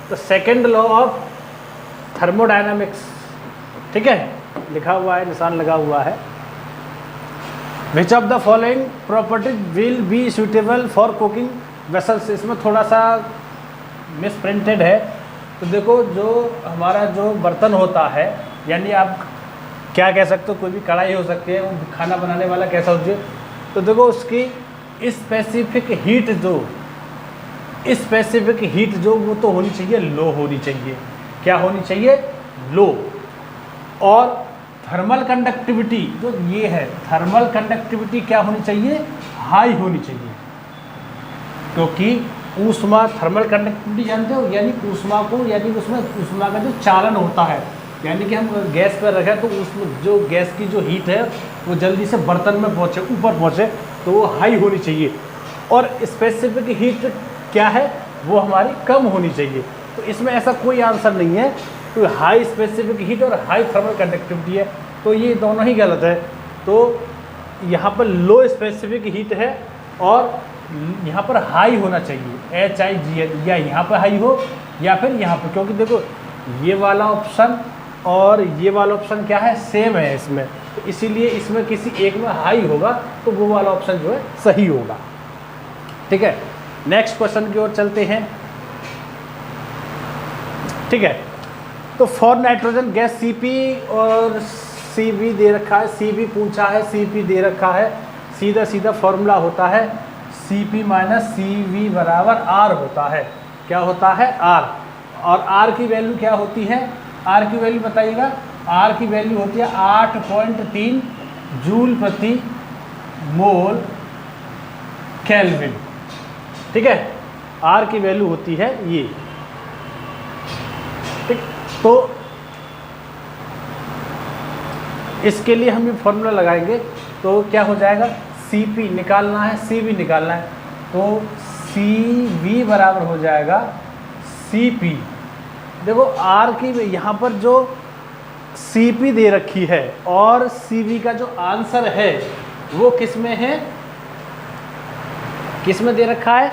तो सेकेंड लॉ ऑफ थर्मोडायनामिक्स, ठीक है, लिखा हुआ है, निशान लगा हुआ है। विच of the following properties will be suitable for cooking vessels, इसमें थोड़ा सा मिस प्रिंटेड है। तो देखो जो हमारा जो बर्तन होता है, यानी आप क्या कह सकते हो, कोई भी कढ़ाई हो सकती है, वो खाना बनाने वाला कैसा हो जाए, तो देखो उसकी स्पेसिफिक हीट जो वो तो होनी चाहिए लो होनी चाहिए। क्या होनी चाहिए? लो। और थर्मल कंडक्टिविटी जो ये है, थर्मल कंडक्टिविटी क्या होनी चाहिए? हाई होनी चाहिए। क्योंकि ऊष्मा, थर्मल कंडक्टिविटी जानते हो, यानी ऊष्मा को, यानी उसमें ऊष्मा का जो चालन होता है, यानी कि हम गैस पर रखें तो उसमें जो गैस की जो हीट है वो जल्दी से बर्तन में पहुँचे, ऊपर पहुँचे, तो वो हाई होनी चाहिए। और स्पेसिफिक हीट क्या है? वो हमारी कम होनी चाहिए। तो इसमें ऐसा कोई आंसर नहीं है, तो हाई स्पेसिफिक हीट और हाई थर्मल कंडक्टिविटी है, तो ये दोनों ही गलत है। तो यहाँ पर लो स्पेसिफिक हीट है और यहाँ पर हाई होना चाहिए, HIGN, या यहाँ पर हाई हो या फिर यहाँ पर, क्योंकि देखो ये वाला ऑप्शन और ये वाला ऑप्शन क्या है? सेम है इसमें, तो इसीलिए इसमें किसी एक में हाई होगा तो वो वाला ऑप्शन जो है सही होगा। ठीक है, नेक्स्ट क्वेश्चन की ओर चलते हैं। ठीक है, तो फॉर नाइट्रोजन गैस CP और CV दे रखा है, CV पूछा है, CP दे रखा है, सीधा सीधा फॉर्मूला होता है CP माइनस CV बराबर R होता है। क्या होता है? R। और R की वैल्यू क्या होती है? R की वैल्यू बताइएगा। R की वैल्यू होती है 8.3 जूल प्रति मोल केल्विन। ठीक है, R की वैल्यू होती है ये। ठीक, तो इसके लिए हम ये फॉर्मूला लगाएंगे, तो क्या हो जाएगा? CP निकालना है, CV निकालना है, तो CV बराबर हो जाएगा CP। देखो R की यहाँ पर जो CP दे रखी है और CV का जो आंसर है वो किस में है? किस में दे रखा है?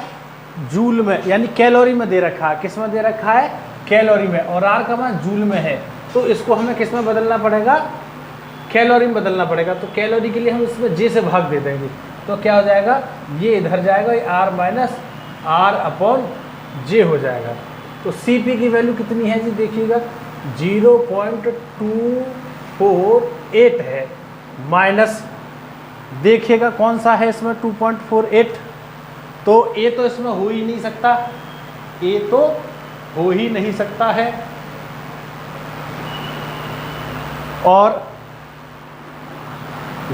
जूल में, यानी कैलोरी में दे रखा है। किस में दे रखा है? कैलोरी में। और R का मान जूल में है, तो इसको हमें किस में बदलना पड़ेगा? कैलोरी में बदलना पड़ेगा। तो कैलोरी के लिए हम इसमें J से भाग दे देंगे, तो क्या हो जाएगा? ये इधर जाएगा, ये R minus R upon J हो जाएगा। तो CP की वैल्यू कितनी है जी? देखिएगा 0.248 है, माइनस देखिएगा कौन सा है इसमें 2.48, तो A तो इसमें हो ही नहीं सकता, A तो हो ही नहीं सकता है। और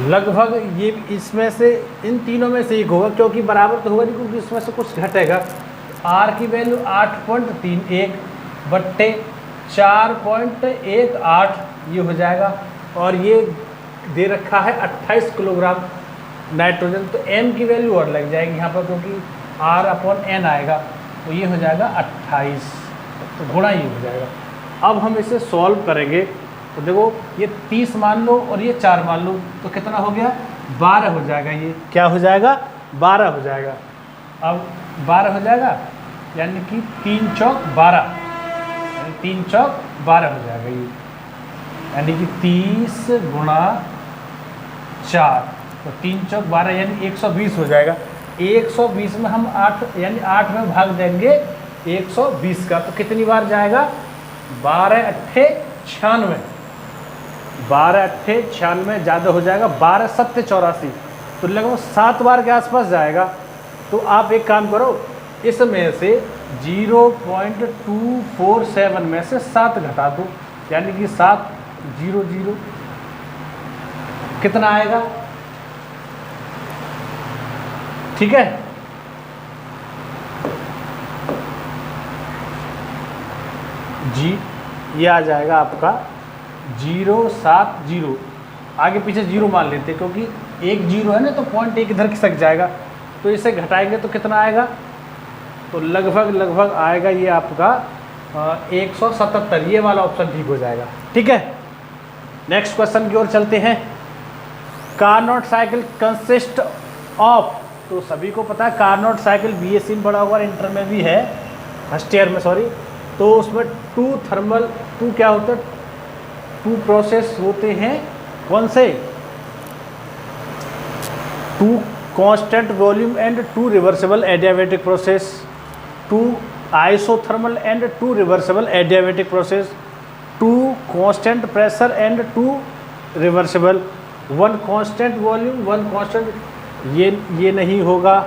लगभग ये इसमें से, इन तीनों में से एक होगा, क्योंकि बराबर तो होगा नहीं, क्योंकि इसमें से कुछ घटेगा। R की वैल्यू 8.31 बट्टे 4.18 ये हो जाएगा, और ये दे रखा है 28 किलोग्राम नाइट्रोजन, तो M की वैल्यू और लग जाएगी यहाँ पर, क्योंकि R अपॉन N आएगा, तो ये हो जाएगा 28, तो गुणा ये हो जाएगा। अब हम इसे सॉल्व करेंगे, तो देखो ये 30 मान लो और ये 4 मान लो, तो कितना हो गया? 12 हो जाएगा। ये क्या हो जाएगा? 12 हो जाएगा। अब 12 हो जाएगा, यानी कि 3 चौक 12, 3 चौक 12 हो जाएगा ये, यानी कि 30 गुणा 4, तो 3 चौक 12 यानी 120 हो जाएगा। 120 में हम 8 यानी 8 में भाग देंगे 120 का, तो कितनी बार जाएगा? 12 अट्ठे 96, 12 अट्ठे 96 ज़्यादा हो जाएगा, 12 सत्ते 84, तो लगभग 7 बार के आसपास जाएगा। तो आप एक काम करो, इसमें से 0.247 में से 7 घटा दो, यानी कि 700 कितना आएगा? ठीक है, जी ये आ जाएगा आपका 070, आगे पीछे 0 मान लेते हैं, क्योंकि एक 0 है ना, तो पॉइंट एक इधर खिसक जाएगा, तो इसे घटाएंगे तो कितना आएगा? तो लगभग आएगा ये आपका 177, ये वाला ऑप्शन ठीक हो जाएगा। ठीक है, नेक्स्ट क्वेश्चन की ओर चलते हैं। कार्नोट साइकिल कंसिस्ट ऑफ, तो सभी को पता है कार्नोट साइकिल BSc में पढ़ा हुआ, इंटर में भी है, फर्स्ट ईयर में सॉरी, तो उसमें 2 क्या होता है? 2 प्रोसेस होते हैं, कौन से? 2 constant volume and 2 reversible adiabatic process, 2 isothermal and 2 reversible adiabatic process, 2 constant pressure and 2 reversible, 1 constant volume 1 constant ये नहीं होगा,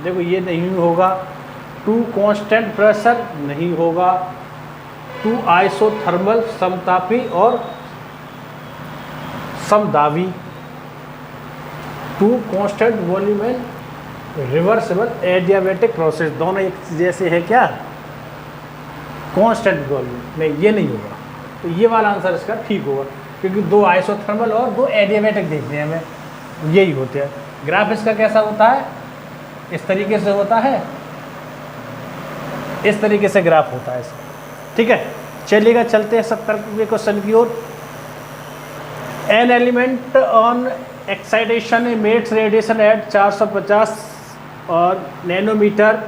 देखो ये नहीं होगा। टू कांस्टेंट प्रेशर नहीं होगा। टू आइसोथर्मल समतापी और समदाबी। Two constant volume and reversible adiabatic process, दोनों एक जैसे है क्या? कांस्टेंट वॉल्यूम नहीं, ये नहीं होगा। तो ये वाला आंसर इसका ठीक होगा, क्योंकि दो आइसोथर्मल और दो एडियाबैटिक देखने हैं हमें, यही होते हैं। ग्राफ इसका कैसा होता है? इस तरीके से होता है, इस तरीके से ग्राफ होता है इसका। ठीक है, चलिएगा चलते हैं 70वें क्वेश्चन की ओर। An element on excitation emits radiation at 450 और नैनोमीटर,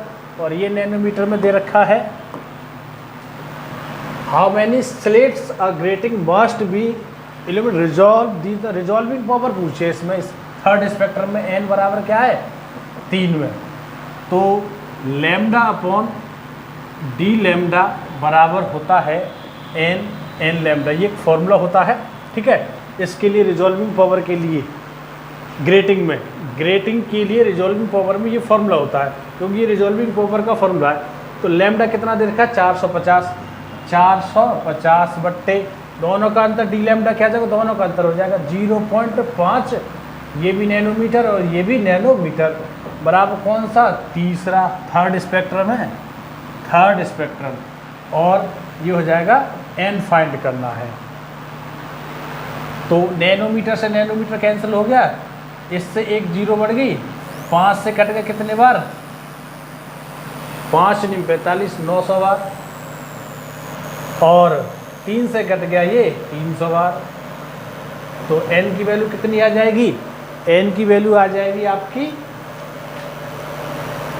और ये नैनोमीटर में दे रखा है। How many slits a grating must be illuminate resolve the the resolving power पूछे इसमें। इस थर्ड स्पेक्ट्रम में एन बराबर क्या है? 3 में। तो लैम्डा अपॉन डी लैम्डा बराबर होता है एन लैम्डा, ये एक फॉर्मूला होता है। ठीक है, इसके लिए रिजॉल्विंग पावर के लिए ग्रेटिंग के लिए रिजॉल्विंग पावर में ये फॉर्मूला होता है, क्योंकि ये रिजॉल्विंग पावर का फॉर्मूला है। तो लैम्डा कितना दे रखा है? 450 बट्टे दोनों का अंतर, डी लैम्डा क्या जाएगा? दोनों का अंतर हो जाएगा 0.5। ये भी नैनोमीटर और ये भी नैनोमीटर, बराबर कौन सा? तीसरा, थर्ड स्पेक्ट्रम है, थर्ड स्पेक्ट्रम। और ये हो जाएगा एन फाइंड करना है। तो नैनोमीटर से नैनोमीटर कैंसिल हो गया, इससे एक जीरो बढ़ गई, 5 से कट गया कितने बार? 5 × 45 900 बार, और 3 से कट गया ये 300 बार। तो n की वैल्यू कितनी आ जाएगी? n की वैल्यू आ जाएगी आपकी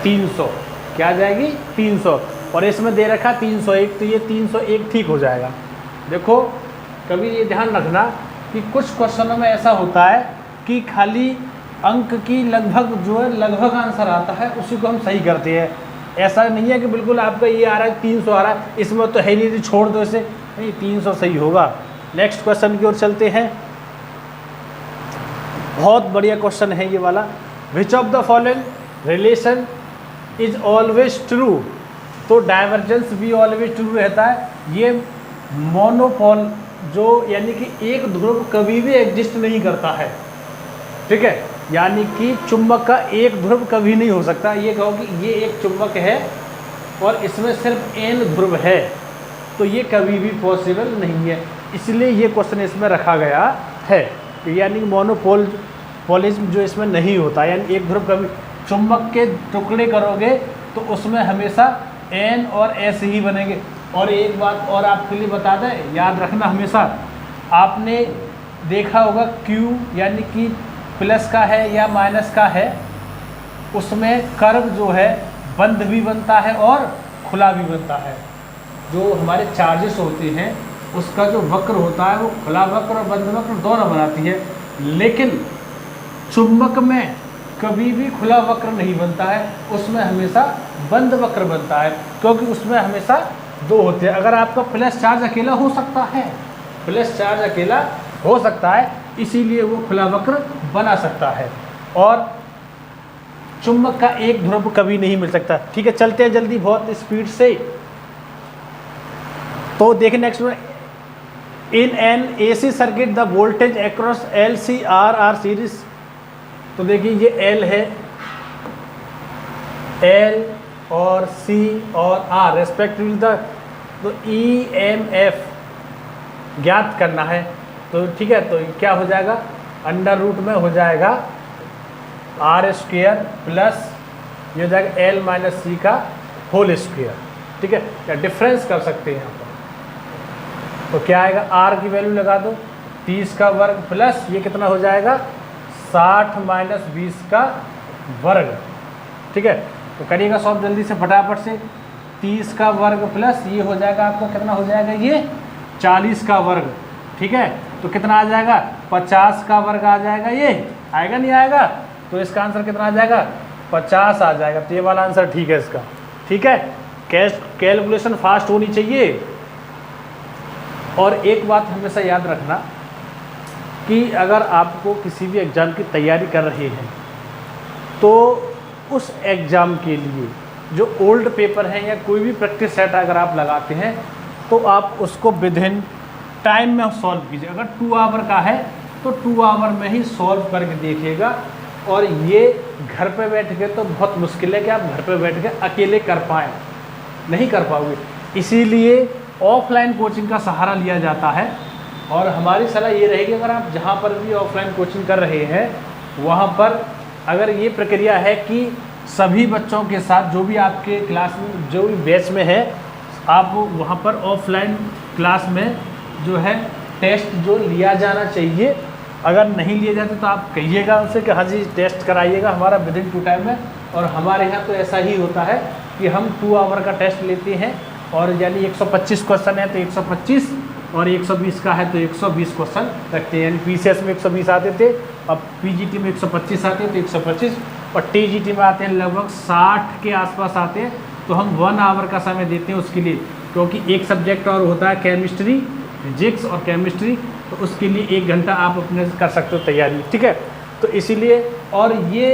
300। क्या आ जाएगी? 300। और इसमें दे रखा 301, तो ये 301 ठीक हो जाएगा। देखो कभी ये ध्यान रखना कि कुछ क्वेश्चनों में ऐसा होता है कि खाली अंक की लगभग जो है लगभग आंसर आता है, उसी को हम सही करते हैं। ऐसा नहीं है कि बिल्कुल आपका ये आ रहा है 300 आ रहा है, इसमें तो है नहीं, छोड़ दो इसे, नहीं 300 सही होगा। नेक्स्ट क्वेश्चन की ओर चलते हैं। बहुत बढ़िया क्वेश्चन है ये वाला। विच of the following relation is always true? तो डाइवर्जेंस भी ऑलवेज ट्रू रहता है। ये मोनोपोल जो यानी कि एक ध्रुव कभी भी एग्जिस्ट नहीं करता है। ठीक है, यानी कि चुंबक का एक ध्रुव कभी नहीं हो सकता। ये कहो कि ये एक चुंबक है और इसमें सिर्फ n ध्रुव है, तो ये कभी भी पॉसिबल नहीं है। इसलिए ये क्वेश्चन इसमें रखा गया है, यानी मोनोपोलिज्म जो इसमें नहीं होता, यानी एक ध्रुव कभी। चुंबक के टुकड़े करोगे तो उसमें हमेशा n और s ही बनेंगे। और एक बात और आपके लिए बता दें, याद रखना हमेशा, आपने देखा होगा Q यानी कि प्लस का है या माइनस का है, उसमें कर्व जो है बंद भी बनता है और खुला भी बनता है। जो हमारे चार्जेस होते हैं उसका जो वक्र होता है वो खुला वक्र और बंद वक्र दोनों बनाती है, लेकिन चुंबक में कभी भी खुला वक्र नहीं बनता है, उसमें हमेशा बंद वक्र बनता है, क्योंकि उसमें हमेशा दो होते हैं। अगर आपका प्लस चार्ज अकेला हो सकता है, प्लस चार्ज अकेला हो सकता है, इसीलिए वो खुला वक्र बना सकता है, और चुंबक का एक ध्रुव कभी नहीं मिल सकता। ठीक है, चलते हैं जल्दी बहुत स्पीड से। तो देखिए नेक्स्ट में, in an AC circuit the voltage across L C R R series. तो देखिए ये एल है, एल और सी और आर रेस्पेक्टिवली द, तो ई एम एफ ज्ञात करना है। तो ठीक है, तो क्या हो जाएगा, अंडर रूट में हो जाएगा आर स्क्वेयर प्लस ये हो जाएगा एल माइनस सी का होल स्क्वेयर। ठीक है, या डिफरेंस कर सकते हैं यहाँ पर। तो क्या आएगा, आर की वैल्यू लगा दो 30 का वर्ग प्लस ये कितना हो जाएगा 60 माइनस 20 का वर्ग। ठीक है, तो करिएगा सॉल्व जल्दी से फटाफट से। 30 का वर्ग प्लस ये हो जाएगा आपका कितना हो जाएगा, ये 40 का वर्ग। ठीक है, तो कितना आ जाएगा 50 का वर्ग आ जाएगा, ये आएगा नहीं आएगा, तो इसका आंसर कितना आ जाएगा 50 आ जाएगा। तो ये वाला आंसर ठीक है इसका। ठीक है, कैलकुलेशन फास्ट होनी चाहिए। और एक बात हमेशा याद रखना कि अगर आपको किसी भी एग्ज़ाम की तैयारी कर रहे हैं तो उस एग्ज़ाम के लिए जो ओल्ड पेपर हैं या कोई भी प्रैक्टिस सेट अगर आप लगाते हैं तो आप उसको विद इन टाइम में सॉल्व कीजिए। अगर 2 आवर का है तो 2 आवर में ही सॉल्व करके देखिएगा। और ये घर पे बैठ के तो बहुत मुश्किल है कि आप घर पे बैठ के अकेले कर पाएँ, नहीं कर पाओगे। इसीलिए ऑफलाइन कोचिंग का सहारा लिया जाता है। और हमारी सलाह ये रहेगी, अगर आप जहाँ पर भी ऑफलाइन कोचिंग कर रहे हैं वहाँ पर अगर ये प्रक्रिया है कि सभी बच्चों के साथ जो भी आपके क्लास में जो भी बैच में है, आप वहाँ पर ऑफलाइन क्लास में जो है टेस्ट जो लिया जाना चाहिए। अगर नहीं लिए जाते तो आप कहिएगा उनसे कि हाँ जी टेस्ट कराइएगा हमारा विद इन 2 टाइम में। और हमारे यहाँ तो ऐसा ही होता है कि हम 2 आवर का टेस्ट लेते हैं, और यानी 125 क्वेश्चन है तो 125, और 120 का है तो 120 क्वेश्चन रखते हैं। यानी पीसीएस में 120 आते थे, अब पीजीटी में 125 आते हैं तो 125, और टीजीटी में आते हैं लगभग 60 के आसपास आते हैं। तो हम 1 आवर का समय देते हैं उसके लिए, क्योंकि एक सब्जेक्ट और होता है केमिस्ट्री, फिजिक्स और केमिस्ट्री, तो उसके लिए 1 घंटा आप अपने कर सकते हो तैयारी, ठीक है। तो इसीलिए, और ये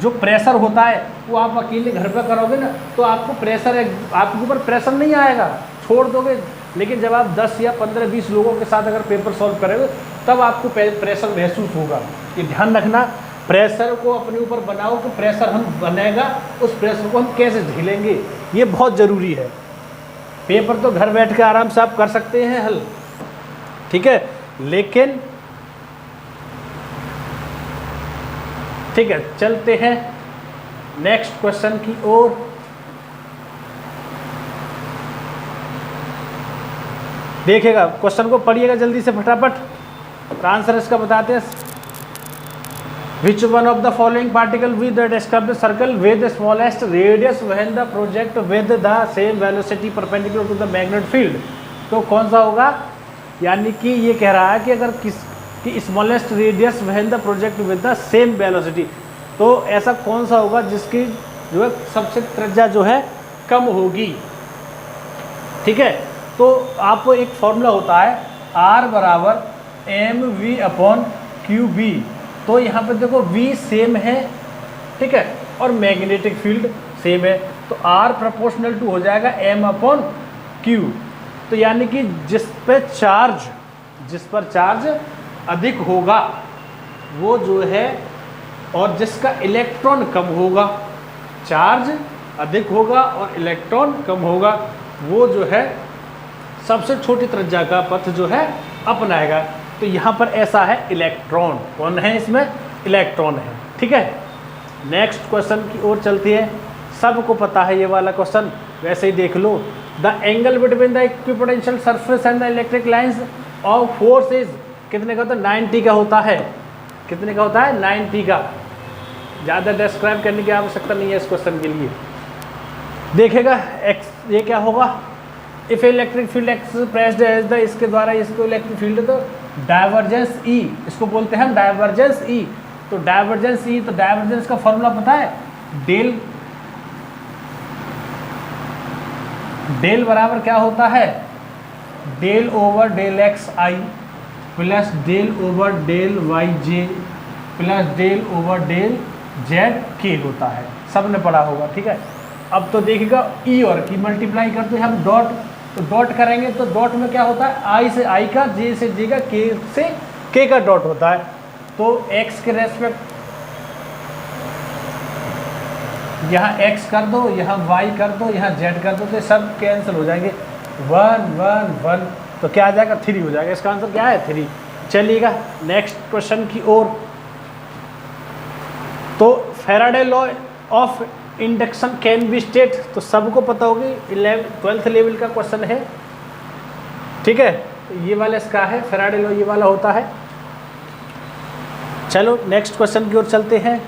जो प्रेशर होता है वो आप अकेले घर पर करोगे ना तो आपको प्रेशर है, आपके ऊपर प्रेशर नहीं आएगा, छोड़ दोगे। लेकिन जब आप 10 या 15-20 लोगों के साथ अगर पेपर सॉल्व करोगे तब आपको प्रेशर महसूस होगा। ये ध्यान रखना, प्रेशर को अपने ऊपर बनाओ कि प्रेशर हम बनेगा, उस प्रेशर को हम कैसे झेलेंगे, ये बहुत ज़रूरी है। पेपर तो घर बैठ के आराम से आप कर सकते हैं हल, ठीक है, लेकिन ठीक है, चलते हैं नेक्स्ट क्वेश्चन की ओर। देखिएगा क्वेश्चन को पढ़िएगा जल्दी से फटाफट, आंसर इसका बताते हैं। Which one of the following particle with the described circle with the smallest radius when the project with the same velocity perpendicular to the magnetic field? तो कौन सा होगा, यानी कि ये कह रहा है कि अगर कि smallest radius when the project with the same velocity, तो ऐसा कौन सा होगा जिसकी जो है सबसे त्रिज्या जो है कम होगी, ठीक है। तो आपको एक फॉर्मूला होता है R बराबर mv/qb। तो यहाँ पे देखो v सेम है, ठीक है, और मैग्नेटिक फील्ड सेम है, तो R प्रोपोर्शनल टू हो जाएगा m/q। तो यानी कि जिस पर चार्ज अधिक होगा वो जो है, और जिसका इलेक्ट्रॉन कम होगा, चार्ज अधिक होगा और इलेक्ट्रॉन कम होगा, वो जो है सबसे छोटी त्रिज्या का पथ जो है अपनाएगा। तो यहाँ पर ऐसा है, इलेक्ट्रॉन कौन है इसमें, इलेक्ट्रॉन है, ठीक है। नेक्स्ट क्वेश्चन की ओर चलती है, सबको पता है ये वाला क्वेश्चन, वैसे ही देख लो। The angle between the equipotential surface and the electric lines of force is, कितने का होता है, 90 का होता है। कितने का होता है, 90 का। ज़्यादा डिस्क्राइब करने की आवश्यकता नहीं है इस क्वेश्चन के लिए। देखेगा एक्स, ये क्या होगा, if electric field expressed as the, इसके द्वारा इसको इलेक्ट्रिक फील्ड, तो डाइवर्जेंस ई, इसको बोलते हैं हम डाइवर्जेंस ई। तो डाइवर्जेंस ई, तो डाइवर्जेंस का फॉर्मूला पता है, डेल बराबर क्या होता है, del over del x i plus del over del y j plus del over del z के होता है, सब ने पढ़ा होगा, ठीक है। अब तो देखिएगा ई और की मल्टीप्लाई करते हैं हम डॉट, तो डॉट करेंगे तो डॉट में क्या होता है, आई से आई का, जे से जे का, के से के का डॉट होता है। तो एक्स के रेस्पेक्ट यहाँ एक्स कर दो, यहाँ वाई कर दो, यहाँ जेड कर दो, तो सब कैंसिल हो जाएंगे, 1 1 1, तो क्या आ जाएगा, 3 हो जाएगा। इसका आंसर क्या है, 3। चलिएगा नेक्स्ट क्वेश्चन की ओर। तो Faraday law of induction can be state, तो सबको पता होगी, 12th लेवल का क्वेश्चन है, ठीक है। ये वाला इसका है, फैराडे लॉ ये वाला होता है। चलो नेक्स्ट क्वेश्चन की ओर चलते हैं।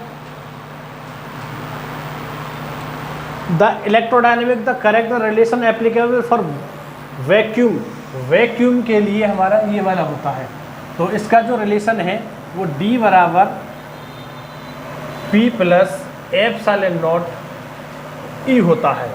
The electrodynamic the correct relation applicable for vacuum, vacuum के लिए हमारा ये वाला होता है। तो इसका जो रिलेशन है वो D बराबर P plus epsilon not E होता है।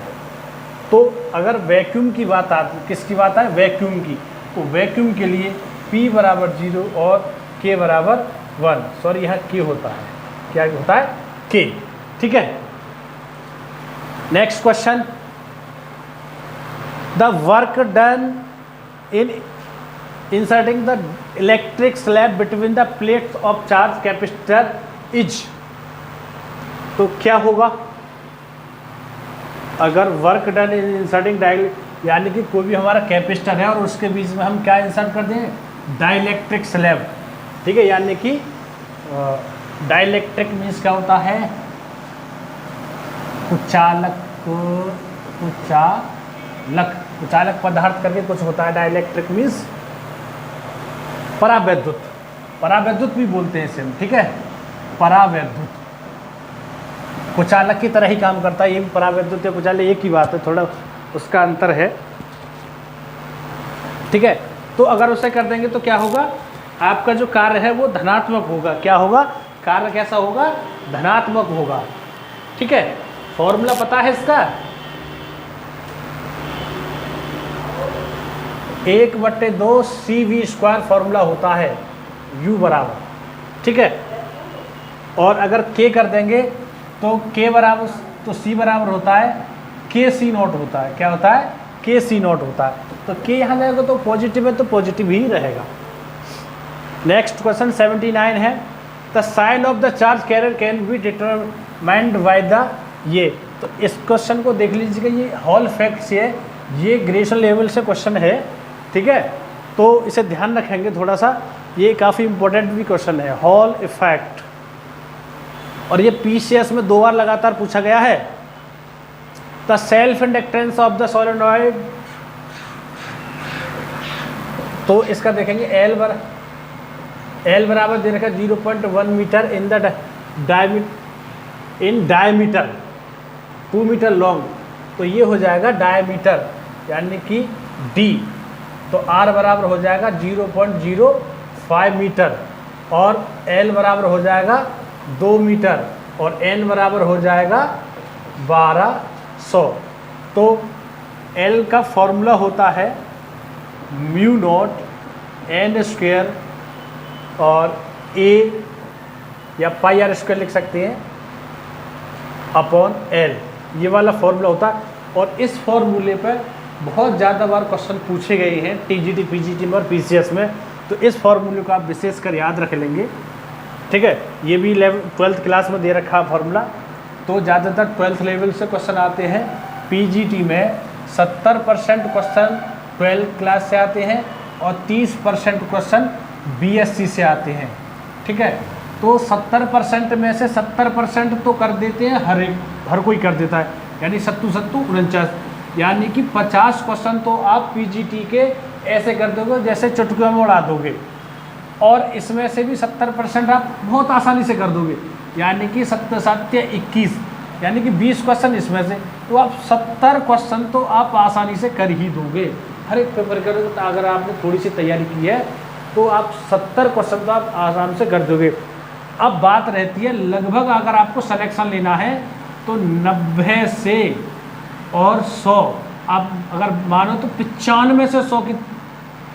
तो अगर वैक्यूम की बात आती, किसकी बात है, वैक्यूम की, तो वैक्यूम के लिए P बराबर 0 और K बराबर 1, सॉरी यहाँ K होता है, क्या होता है, के। ठीक है, next question, the work done in inserting the electric slab between the plates of charge capacitor is, तो क्या होगा अगर वर्क डन इन इंसर्टिंग यानी कि कोई भी हमारा कैपेसिटर है और उसके बीच में हम क्या इंसर्ट कर दें, डाइलेक्ट्रिक स्लैब। ठीक है, यानी कि डाइलेक्ट्रिक मीन्स क्या होता है, कुचालक पदार्थ करके कुछ होता है। डाइलेक्ट्रिक मीन्स परावैद्युत भी बोलते हैं इसे, ठीक है, परावैद्युत कुचालक की तरह ही काम करता है। ये परावैद्युत या कुचालक एक ही बात है, थोड़ा उसका अंतर है। ठीक है, तो अगर उसे कर देंगे तो क्या होगा, आपका जो कार्य है वो धनात्मक होगा। क्या होगा, कार्य कैसा होगा, धनात्मक होगा। ठीक है, फॉर्मूला पता है इसका, 1/2 CV² फॉर्मूला होता है U बराबर। ठीक है, और अगर K कर देंगे तो K बराबर, तो C बराबर होता है KC0 होता है। क्या होता है, KC0 होता है। तो K यहाँ जाएगा तो पॉजिटिव है, तो पॉजिटिव ही रहेगा। नेक्स्ट क्वेश्चन 79 है, the sign of the charge carrier can be determined by the, ये तो इस क्वेश्चन को देख लीजिएगा, ये हॉल इफेक्ट से है, ये ग्रेजुएशन लेवल से क्वेश्चन है। ठीक है, तो इसे ध्यान रखेंगे थोड़ा सा, ये काफ़ी इंपॉर्टेंट भी क्वेश्चन है, हॉल इफेक्ट। और ये PCS में 2 बार लगातार पूछा गया है। The self inductance of the solenoid, तो इसका देखेंगे L बराबर दे रखा 0.1 metre in the diameter 2 metre long, तो ये हो जाएगा डायमीटर यानी कि D। तो R बराबर हो जाएगा 0.05 मीटर और L बराबर हो जाएगा 2 मीटर और N बराबर हो जाएगा 1200। तो L का फॉर्मूला होता है μ0 N² और A या πr² लिख सकते हैं अपॉन L, ये वाला फॉर्मूला होता है। और इस फॉर्मूले पर बहुत ज़्यादा बार क्वेश्चन पूछे गए हैं TGT, PGT में और PCS में, तो इस फॉर्मूले को आप विशेषकर याद रख लेंगे। ठीक है, ये भी 12th क्लास में दे रखा फॉर्मूला, तो ज़्यादातर 12th लेवल से क्वेश्चन आते हैं। PGT में 70% क्वेश्चन 12th क्लास से आते हैं और 30% क्वेश्चन BSc से आते हैं। ठीक है, तो 70% में से 70% तो कर देते हैं, हर कोई कर देता है, यानी 49, यानी कि 50 क्वेश्चन तो आप PGT के ऐसे कर दोगे जैसे चुटकियों में उड़ा दोगे, और इसमें से भी 70% आप बहुत आसानी से कर दोगे, यानी कि 7 7 21, यानी कि 20 क्वेश्चन इसमें से, तो आप 70 क्वेश्चन तो आप आसानी से कर ही दोगे। हर एक पेपर करोगे तो अगर आपने थोड़ी सी तैयारी की है तो आप 70 क्वेश्चन तो आप आसानी से कर दोगे। अब बात रहती है लगभग अगर आपको सिलेक्शन लेना है तो 90 से और 100, आप अगर मानो तो 95 से 100 की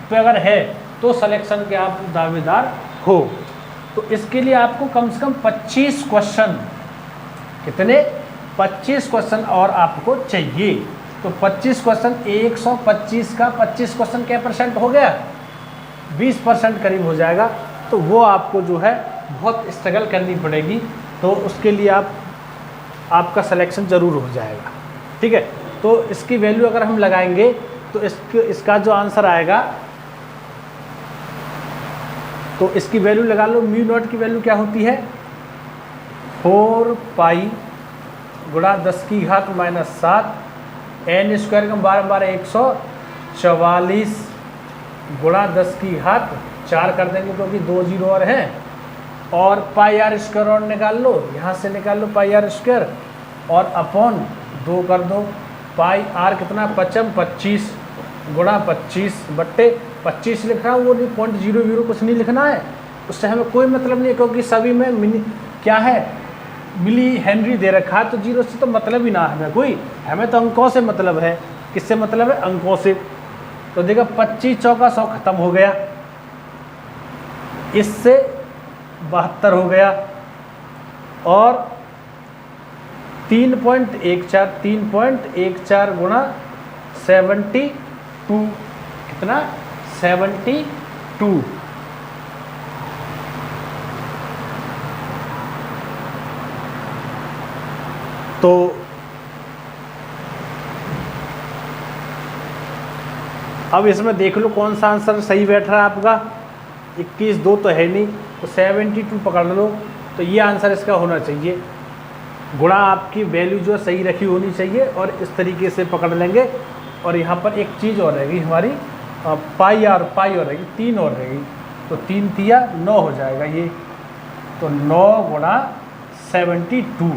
पे अगर है तो सिलेक्शन के आप दावेदार हो। तो इसके लिए आपको कम से कम 25 क्वेश्चन, कितने 25 क्वेश्चन और आपको चाहिए। तो 25 क्वेश्चन 125 का 25 क्वेश्चन क्या % हो गया, 20% करीब हो जाएगा। तो वो आपको जो है बहुत स्ट्रगल करनी पड़ेगी, तो उसके लिए आपका सिलेक्शन ज़रूर हो जाएगा। ठीक है, तो इसकी वैल्यू अगर हम लगाएंगे तो इसका जो आंसर आएगा, तो इसकी वैल्यू लगा लो, μ0 की वैल्यू क्या होती है 4 पाई गुणा 10 की घात -7 N² का 12 144 गुणा 10 की घात 4 कर देंगे क्योंकि 2 0 और हैं, और πr² और निकाल लो, यहाँ से निकाल लो πr² और अपॉन 2 कर दो। पाई r कितना 25 गुणा 25 बट्टे 25 लिख रहा हूँ, वो नहीं 0.00 कुछ नहीं लिखना है, उससे हमें कोई मतलब नहीं है, क्योंकि सभी में क्या है मिली हेनरी दे रखा है, तो 0 से तो मतलब ही ना हमें कोई, हमें तो अंकों से मतलब है। किससे मतलब है, अंकों से। तो देखो 25 चौका 100 खत्म हो गया, इससे 72 हो गया, और 3.14 गुणा 72, कितना 72। तो अब इसमें देख लो कौन सा आंसर सही बैठ रहा है आपका। 21 2 तो है नहीं, तो 72 पकड़ लो, तो ये आंसर इसका होना चाहिए। गुणा आपकी वैल्यू जो सही रखी होनी चाहिए, और इस तरीके से पकड़ लेंगे। और यहाँ पर एक चीज़ और रहेगी हमारी, पाई और रहेगी, 3 और रहेगी, तो 3 तिया 9 हो जाएगा ये। तो 9 गुणा 72,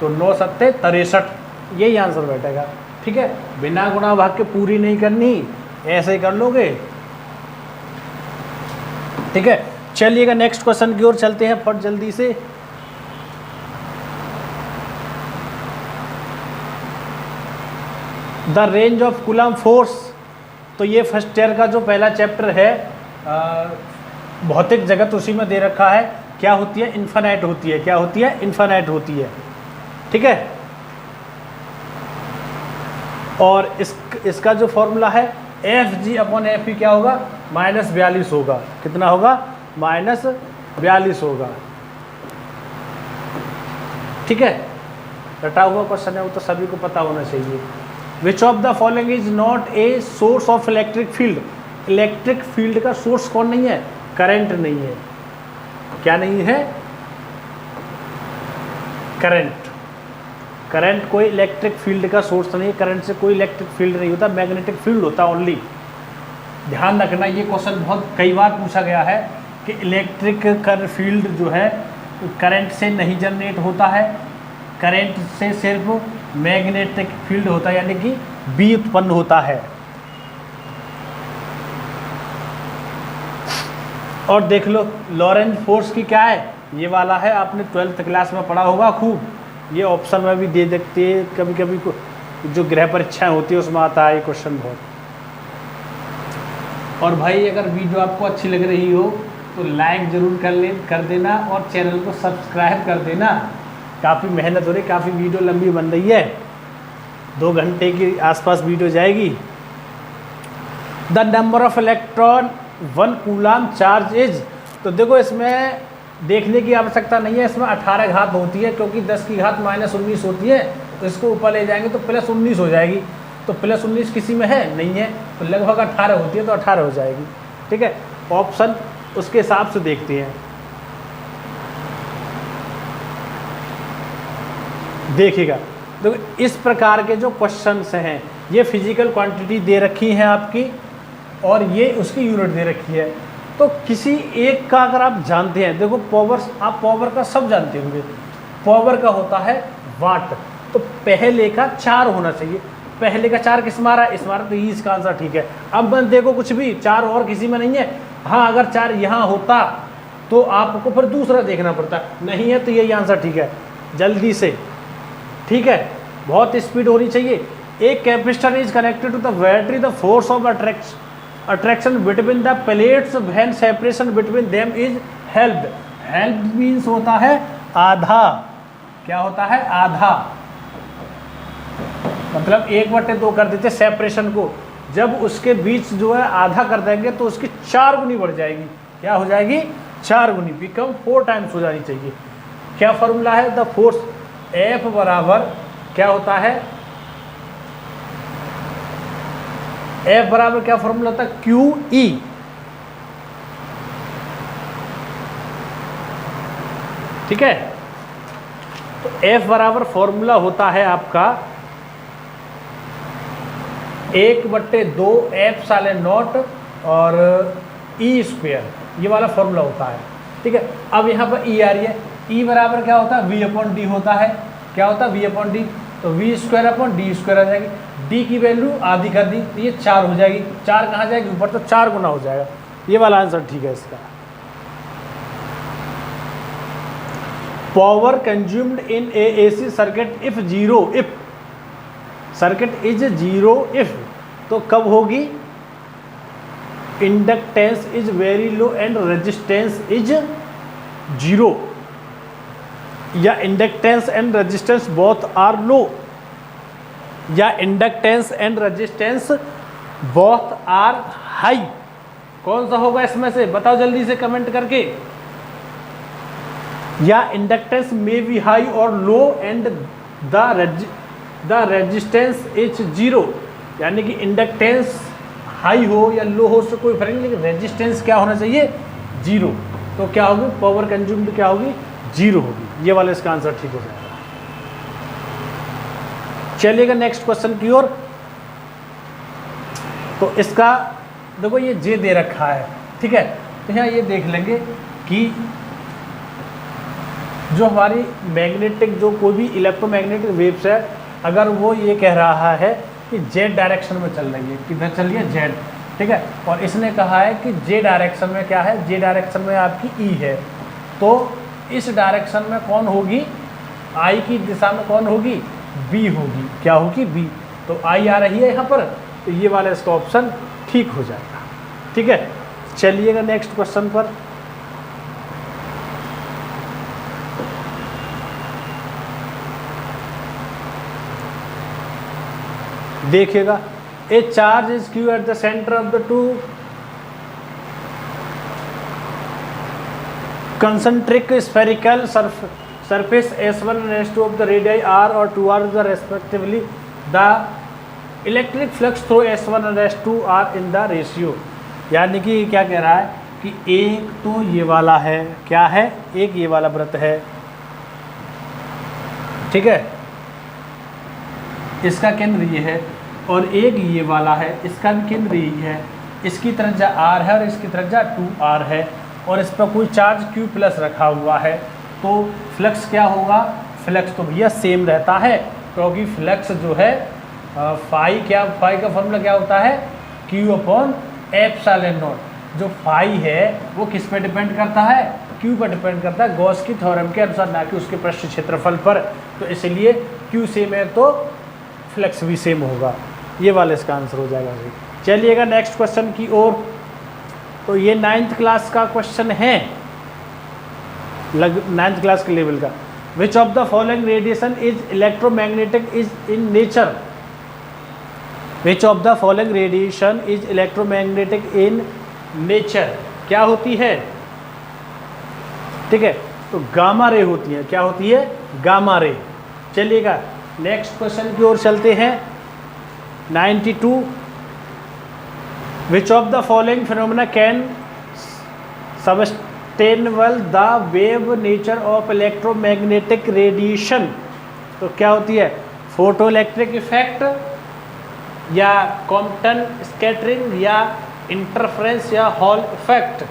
तो 9 सत्ते 63, यही आंसर बैठेगा। ठीक है, बिना गुणा भाग के पूरी नहीं करनी, ऐसे ही कर लोगे। ठीक है, चलिएगा नेक्स्ट क्वेश्चन की ओर चलते हैं फट जल्दी से। The range of coulomb force, तो ये फर्स्ट ईयर का जो पहला चैप्टर है भौतिक जगत, उसी में दे रखा है। क्या होती है? इन्फिनाइट होती है। क्या होती है? इन्फिनाइट होती है। ठीक है, और इसका जो फॉर्मूला है Fg/Fe क्या होगा? -42 होगा। कितना होगा? -42 होगा। ठीक है, रटा हुआ क्वेश्चन है, वो तो सभी को पता होना चाहिए। विच of the following is not a source of electric field? Electric field का सोर्स कौन नहीं है? करंट नहीं है। क्या नहीं है? करंट। करंट कोई इलेक्ट्रिक फील्ड का सोर्स नहीं है। करंट से कोई इलेक्ट्रिक फील्ड नहीं होता, मैग्नेटिक फील्ड होता ओनली। ध्यान रखना, ये क्वेश्चन बहुत कई बार पूछा गया है कि इलेक्ट्रिक कर फील्ड जो है करंट से नहीं जनरेट होता है, करंट से सिर्फ मैग्नेटिक फील्ड होता है, यानी कि बी उत्पन्न होता है। और देख लो लॉरेंज फोर्स की क्या है, ये वाला है, आपने 12th क्लास में पढ़ा होगा खूब। ये ऑप्शन में भी दे देते हैं कभी कभी, जो गृह परीक्षाएं होती है उसमें आता है ये क्वेश्चन बहुत। और भाई अगर वीडियो आपको अच्छी लग रही हो तो लाइक ज़रूर कर देना, और चैनल को सब्सक्राइब कर देना। काफ़ी मेहनत हो रही, काफ़ी वीडियो लंबी बन रही है, 2 घंटे के आसपास वीडियो जाएगी। The number of electron 1 coulomb charge is, तो देखो इसमें देखने की आवश्यकता नहीं है, इसमें 18 घात होती है, क्योंकि 10 की घात -19 होती है, तो इसको ऊपर ले जाएंगे तो +19 हो जाएगी। तो +19 किसी में है? नहीं है, तो लगभग 18 होती है, तो 18 हो जाएगी। ठीक है, ऑप्शन उसके हिसाब से देखते हैं। देखिएगा, तो इस प्रकार के जो क्वेश्चंस हैं, ये फिजिकल क्वांटिटी दे रखी हैं आपकी, और ये उसकी यूनिट दे रखी है। तो किसी एक का अगर आप जानते हैं, देखो पावर, आप पावर का सब जानते होंगे, पावर का होता है वाट, तो पहले का 4 होना चाहिए। पहले का 4 किस मारा? इस मारा, तो इसका आंसर ठीक है। अब मैं देखो कुछ भी 4 और किसी में नहीं है। हाँ, अगर 4 यहाँ होता तो आपको फिर दूसरा देखना पड़ता, नहीं है तो यही आंसर ठीक है। जल्दी से, ठीक है, बहुत स्पीड होनी चाहिए। एक capacitor is connected to the battery, the force of attraction between the plates when separation between them is helped. helped means होता है आधा। क्या होता है? आधा। मतलब 1/2 कर देते सेपरेशन को, जब उसके बीच जो है आधा कर देंगे तो उसकी 4 गुनी बढ़ जाएगी। क्या हो जाएगी? 4 गुनी, बिकम 4 टाइम्स हो जानी चाहिए। क्या फॉर्मूला है? द फोर्स F बराबर क्या होता है? F बराबर क्या फॉर्मूला होता है? QE। ठीक है, तो F बराबर फॉर्मूला होता है आपका 1/2 F∗0 और E², ये वाला फॉर्मूला होता है। ठीक है, अब यहाँ पर E आ रही है। E बराबर क्या होता है? V/D होता है। क्या होता है? V/D, तो V²/D² आ जाएगी। D की वैल्यू आधी कर दी, तो ये 4 हो जाएगी। 4 कहाँ जाएगी? ऊपर, तो 4 गुना हो जाएगा। ये वाला आंसर ठीक है इसका। Power consumed in AC circuit if circuit is 0 if, तो कब होगी? Inductance is very low and resistance is 0। या inductance and resistance both are low, या inductance and resistance both are high, कौन सा होगा इसमें से बताओ जल्दी से कमेंट करके। या इंडक्टेंस मे बी हाई और low and the resistance is zero, यानी कि इंडक्टेंस हाई हो या लो हो उससे कोई फर्क नहीं, लेकिन रेजिस्टेंस क्या होना चाहिए, जीरो। तो क्या होगी, पावर कंज्यूम्ड क्या होगी, जीरो होगी। ये वाला इसका आंसर ठीक हो जाएगा। चलिएगा नेक्स्ट क्वेश्चन की ओर। तो इसका देखो ये जे दे रखा है, ठीक है। तो यहाँ ये देख लेंगे कि जो हमारी मैग्नेटिक, जो कोई भी इलेक्ट्रोमैग्नेटिक वेव्स है, अगर वो ये कह रहा है कि जेड डायरेक्शन में चल रही है, किधर चल रही है, जेड, ठीक है। और इसने कहा है कि जे डायरेक्शन में क्या है, जे डायरेक्शन में आपकी ई है, तो इस डायरेक्शन में कौन होगी, आई की दिशा में कौन होगी, बी होगी। क्या होगी, बी। तो आई आ रही है यहाँ पर, तो ये वाला इसका ऑप्शन ठीक हो जाएगा, ठीक है। चलिएगा नेक्स्ट क्वेश्चन पर। देखिएगा, ए charge is Q eight the centre of the two concentric spherical surface S1 and S2 of the radii R or 2R is the respectively the electric flux through S1 and S2 are in the ratio। यानी कि क्या कह रहा है कि एक तो ये वाला है, क्या है, एक ये वाला वृत्त है, ठीक है, इसका केंद्र ये है, और एक ये वाला है, इसका भी केंद्र यही है, इसकी त्रिज्या R है और इसकी त्रिज्या 2R है, और इस पर कोई चार्ज Q प्लस रखा हुआ है। तो फ्लक्स क्या होगा, फ्लक्स तो भैया सेम रहता है, क्योंकि फ्लक्स जो है फाई का फॉर्मूला क्या होता है, Q अपॉन एप्सिलॉन नॉट। जो फाई है वो किस पे डिपेंड करता है, Q पर डिपेंड करता है, गॉस की थ्योरम के अनुसार, ना कि उसके पृष्ठ क्षेत्रफल पर। तो इसलिए Q सेम है तो फ्लक्स भी सेम होगा। ये वाला इसका आंसर हो जाएगा भाई। चलिएगा नेक्स्ट क्वेश्चन की ओर। तो ये 9th क्लास का क्वेश्चन है, 9th क्लास के लेवल का। विच of the following radiation is electromagnetic is in nature, which of the following radiation is electromagnetic in nature, क्या होती है, ठीक है। तो गामा रे होती है, क्या होती है, गामा रे। चलिएगा नेक्स्ट क्वेश्चन की ओर चलते हैं। 92 Which of the following phenomena can sustainable the wave nature of electromagnetic radiation। तो क्या होती है, फोटो इलेक्ट्रिक इफेक्ट, या कॉम्पटन स्कैटरिंग, या इंटरफेरेंस, या हॉल इफेक्ट।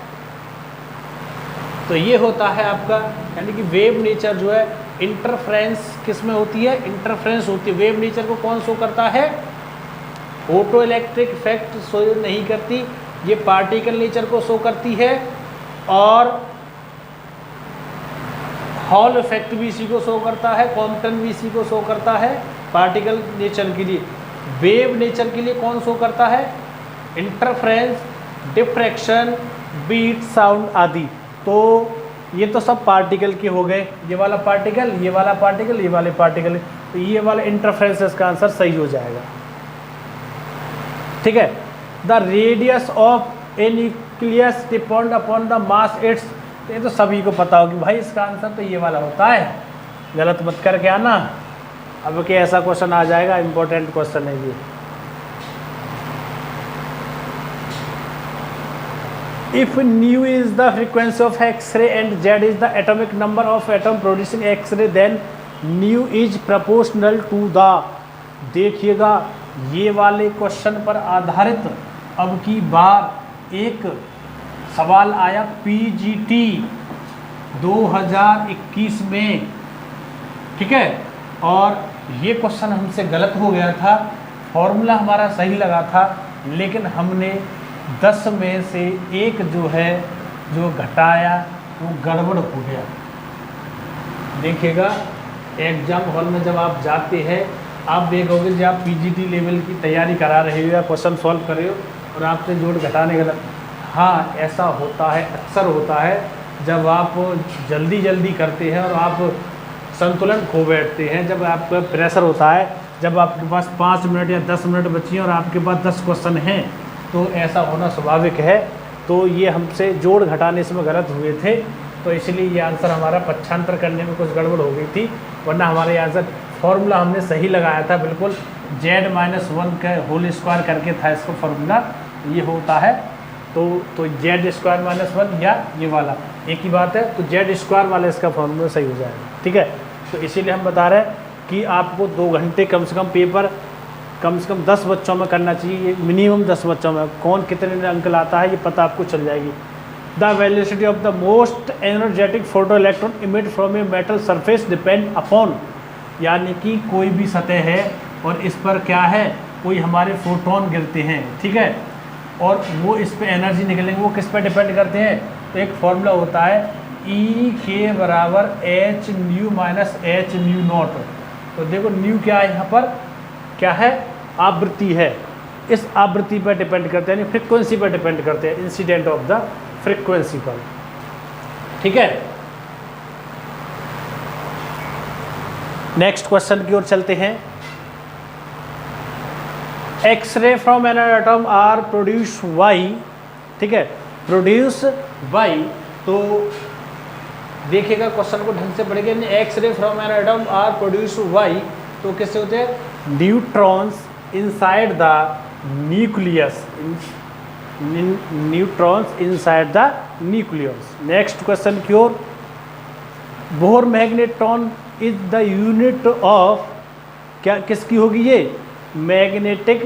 तो ये होता है आपका, यानी कि वेव नेचर जो है इंटरफेरेंस किस में होती है, इंटरफेरेंस होती है। वेव नेचर को कौन शो करता है, फोटो इलेक्ट्रिक इफेक्ट शो नहीं करती, ये पार्टिकल नेचर को शो करती है, और हॉल इफेक्ट भी इसी को शो करता है, कॉम्पटन भी इसी को शो करता है पार्टिकल नेचर के लिए। वेव नेचर के लिए कौन शो करता है, इंटरफेरेंस, डिफ्रैक्शन, बीट, साउंड आदि। तो ये तो सब पार्टिकल के हो गए, ये वाला पार्टिकल, ये वाला पार्टिकल, ये वाले पार्टिकल। तो ये वाला इंटरफेरेंस इसका आंसर सही हो जाएगा, ठीक है। The radius of A nucleus depend upon the mass it's, ये तो सभी को पता होगी भाई, इसका आंसर तो ये वाला होता है, गलत मत करके आना। अब क्या ऐसा क्वेश्चन आ जाएगा, इंपॉर्टेंट क्वेश्चन है ये। If nu is the frequency of X ray and Z is the atomic number of atom producing X ray, then nu is proportional to the. देखिएगा ये वाले क्वेश्चन पर आधारित अब की बार एक सवाल आया पीजीटी 2021 में, ठीक है। और ये क्वेश्चन हमसे गलत हो गया था, फॉर्मूला हमारा सही लगा था, लेकिन हमने 10 में से एक जो है जो घटाया वो गड़बड़ हो गया। देखिएगा एग्जाम हॉल में जब आप जाते हैं, आप देखोगे जब आप पीजीटी लेवल की तैयारी करा रहे हो या क्वेश्चन सॉल्व कर रहे हो और आपसे जोड़ घटाने गलत, हाँ ऐसा होता है, अक्सर होता है जब आप जल्दी करते हैं और आप संतुलन खो बैठते हैं जब आपका प्रेशर होता है, जब आपके पास 5 मिनट या 10 मिनट बची हैं और आपके पास 10 क्वेश्चन हैं, तो ऐसा होना स्वाभाविक है। तो ये हमसे जोड़ घटाने इसमें गलत हुए थे, तो इसलिए ये आंसर हमारा पक्षांतर करने में कुछ गड़बड़ हो गई थी, वरना हमारे आंसर फॉर्मूला हमने सही लगाया था बिल्कुल, z-1 का होल स्क्वायर करके था इसका फॉर्मूला, ये होता है तो z² -1 या ये वाला एक ही बात है, तो z² वाला इसका फॉर्मूला सही हो जाएगा। ठीक है, तो इसीलिए हम बता रहे हैं कि आपको 2 घंटे कम से कम पेपर कम से कम 10 बच्चों में करना चाहिए, मिनिमम 10 बच्चों में। कौन कितने अंक लाता है ये पता आपको चल जाएगी। The velocity of the most energetic photo electron emit from a metal surface depend upon, यानी कि कोई भी सतह है और इस पर क्या है, कोई हमारे फोटोन गिरते हैं, ठीक है, और वो इस पर एनर्जी निकलेंगे, वो किस पर डिपेंड करते हैं। तो एक फॉर्मूला होता है E के बराबर h new minus h new not. तो देखो न्यू क्या है, यहाँ पर क्या है, आवृत्ति है, इस आवृत्ति पर डिपेंड करते हैं, यानी फ्रीक्वेंसी पर डिपेंड करते हैं, इंसिडेंट ऑफ द फ्रीक्वेंसी पर। ठीक है, नेक्स्ट क्वेश्चन की ओर चलते हैं। X ray from an atom are produce by, ठीक है, प्रोड्यूस बाई, तो देखिएगा क्वेश्चन को ढंग से पढ़ेंगे। X-ray from an atom are produce by, तो किससे होते हैं, neutrons inside the nucleus, neutrons inside the nucleus. Next question की ओर, Bohr magnetron is the unit of, क्या किसकी होगी ये, मैग्नेटिक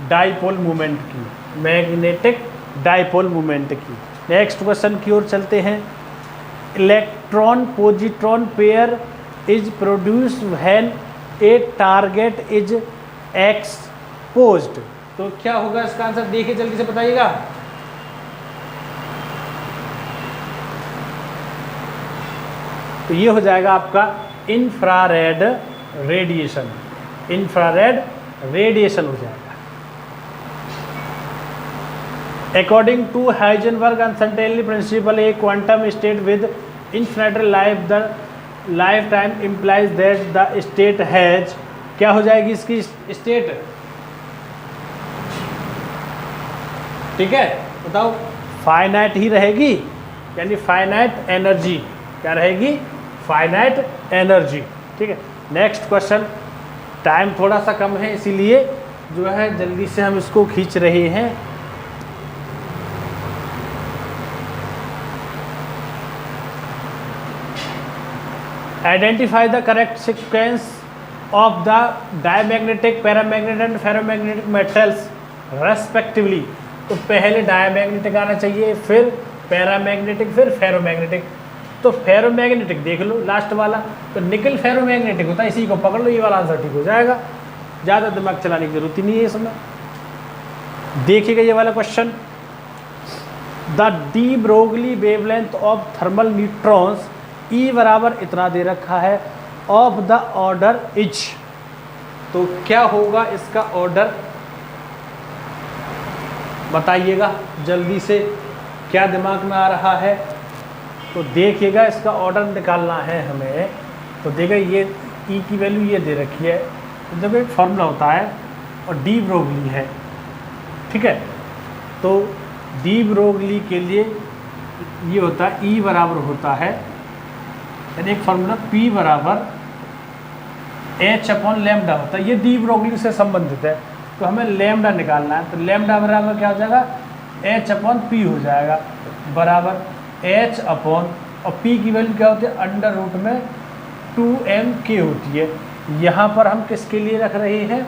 डाइपोल मोमेंट की, मैग्नेटिक डाइपोल मोमेंट की। नेक्स्ट क्वेश्चन की ओर चलते हैं। Electron positron pair is produce when a target is exposed, तो क्या होगा इसका आंसर, देखिए जल्दी से बताइएगा। तो ये हो जाएगा आपका इंफ्रारेड रेडिएशन, इंफ्रारेड रेडिएशन हो जाएगा। According to Heisenberg uncertainty principle, a quantum state with infinite life, the life time implies that the state has, क्या हो जाएगी इसकी स्टेट, ठीक है, बताओ, फाइनाइट ही रहेगी, यानी फाइनाइट एनर्जी, क्या रहेगी, फाइनाइट एनर्जी। ठीक है, नेक्स्ट क्वेश्चन, टाइम थोड़ा सा कम है इसीलिए जो है जल्दी से हम इसको खींच रहे हैं। Identify the correct sequence of the diamagnetic, paramagnetic and ferromagnetic metals respectively. तो पहले डायमैग्नेटिक आना चाहिए, फिर पैरामैग्नेटिक, फिर फेरोमैग्नेटिक। तो फेरोमैग्नेटिक देख लो लास्ट वाला, तो निकल फेरोमैग्नेटिक होता है, इसी को पकड़ लो, ये वाला आंसर ठीक हो जाएगा, ज़्यादा दिमाग चलाने की जरूरत ही नहीं है इसमें। देखिएगा ये वाला question, the de Broglie wavelength of thermal neutrons, E बराबर इतना दे रखा है, ऑफ द ऑर्डर इज, तो क्या होगा इसका ऑर्डर, बताइएगा जल्दी से, क्या दिमाग में आ रहा है। तो देखिएगा इसका ऑर्डर निकालना है हमें। तो देखिए ये ई की वैल्यू ये दे रखी है, तो जब एक फॉर्मूला होता है और डी ब्रोगली है, ठीक है, तो डी ब्रोगली के लिए ये होता है ई बराबर होता है, यानी एक फॉर्मूला पी बराबर एच अपॉन लैम्डा होता है, ये डी ब्रोगली से संबंधित है, तो हमें लैम्डा निकालना है। तो लैम्डा बराबर क्या हो जाएगा, एच अपॉन पी हो जाएगा, बराबर एच अपॉन, और पी की वैल्यू क्या होती है, अंडर रूट में 2m होती है। यहाँ पर हम किसके लिए रख रहे हैं,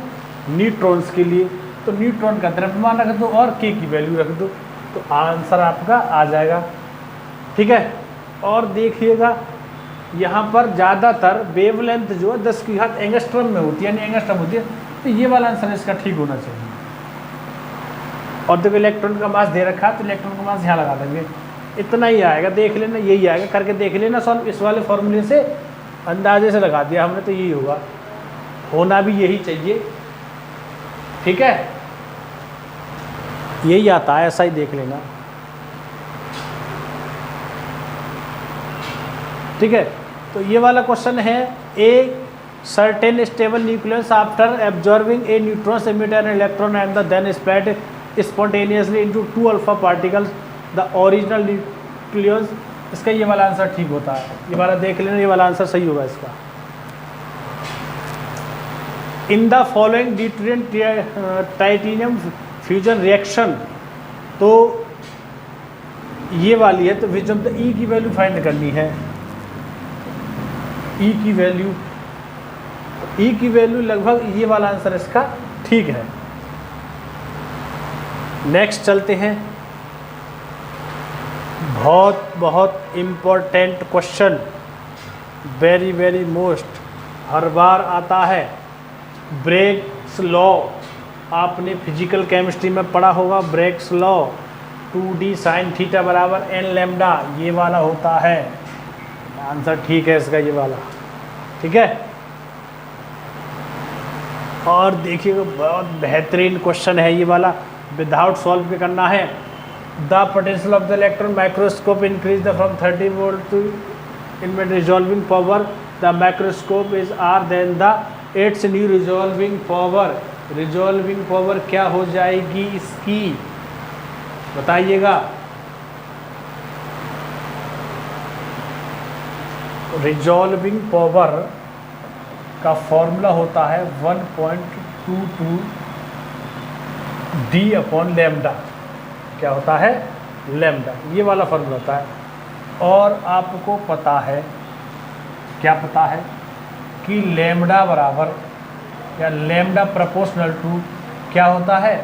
न्यूट्रॉन्स के लिए, तो न्यूट्रॉन का द्रव्यमान रख दो और k की वैल्यू रख दो, तो आंसर आपका आ जाएगा। ठीक है, और देखिएगा यहाँ पर ज़्यादातर वेवलेंथ जो है 10 की घात एंगस्ट्रम में होती है, यानी एंगस्ट्रम होती है, तो ये वाला आंसर इसका ठीक होना चाहिए। और देखो इलेक्ट्रॉन का मास दे रखा है, तो इलेक्ट्रॉन का मास यहाँ लगा देंगे, इतना ही आएगा, देख लेना यही आएगा, करके देख लेना सॉल्व, इस वाले फॉर्मूले से अंदाजे से लगा दिया हमने, तो यही होगा, होना भी यही चाहिए। ठीक है, यही आता है, ऐसा ही देख लेना। ठीक है, तो ये वाला क्वेश्चन है a certain stable nucleus after absorbing a neutron emitter and electron and then spread spontaneously into 2 alpha particles the original nucleus. इसका ये वाला आंसर ठीक होता है, ये वाला देख लेना, ये वाला आंसर सही होगा इसका। In the following deuterium titanium fusion reaction, तो ये वाली है, तो विच ऑफ द ई की वैल्यू फाइंड करनी है। ई की वैल्यू, ई की वैल्यू लगभग ये वाला आंसर इसका ठीक है। नेक्स्ट चलते हैं, बहुत important question, very very most, हर बार आता है। ब्रेग्स लॉ आपने फिजिकल केमिस्ट्री में पढ़ा होगा। Bragg's law 2d sine theta बराबर n लैम्डा, ये वाला होता है। आंसर ठीक है इसका ये वाला, ठीक है। और देखिएगा बहुत बेहतरीन क्वेश्चन है ये वाला, विदाउट सॉल्व के करना है। The potential of the electron microscope increase the from 30 volt to in resolving power the microscope is R then the its new resolving power. Resolving power क्या हो जाएगी इसकी, बताइएगा। रिजॉल्विंग पावर का फॉर्मूला होता है 1.22 d अपॉन लैम्डा। क्या होता है, लैम्डा, ये वाला फॉर्मूला होता है। और आपको पता है, क्या पता है कि लैम्डा बराबर या लैम्डा प्रोपोर्शनल टू क्या होता है,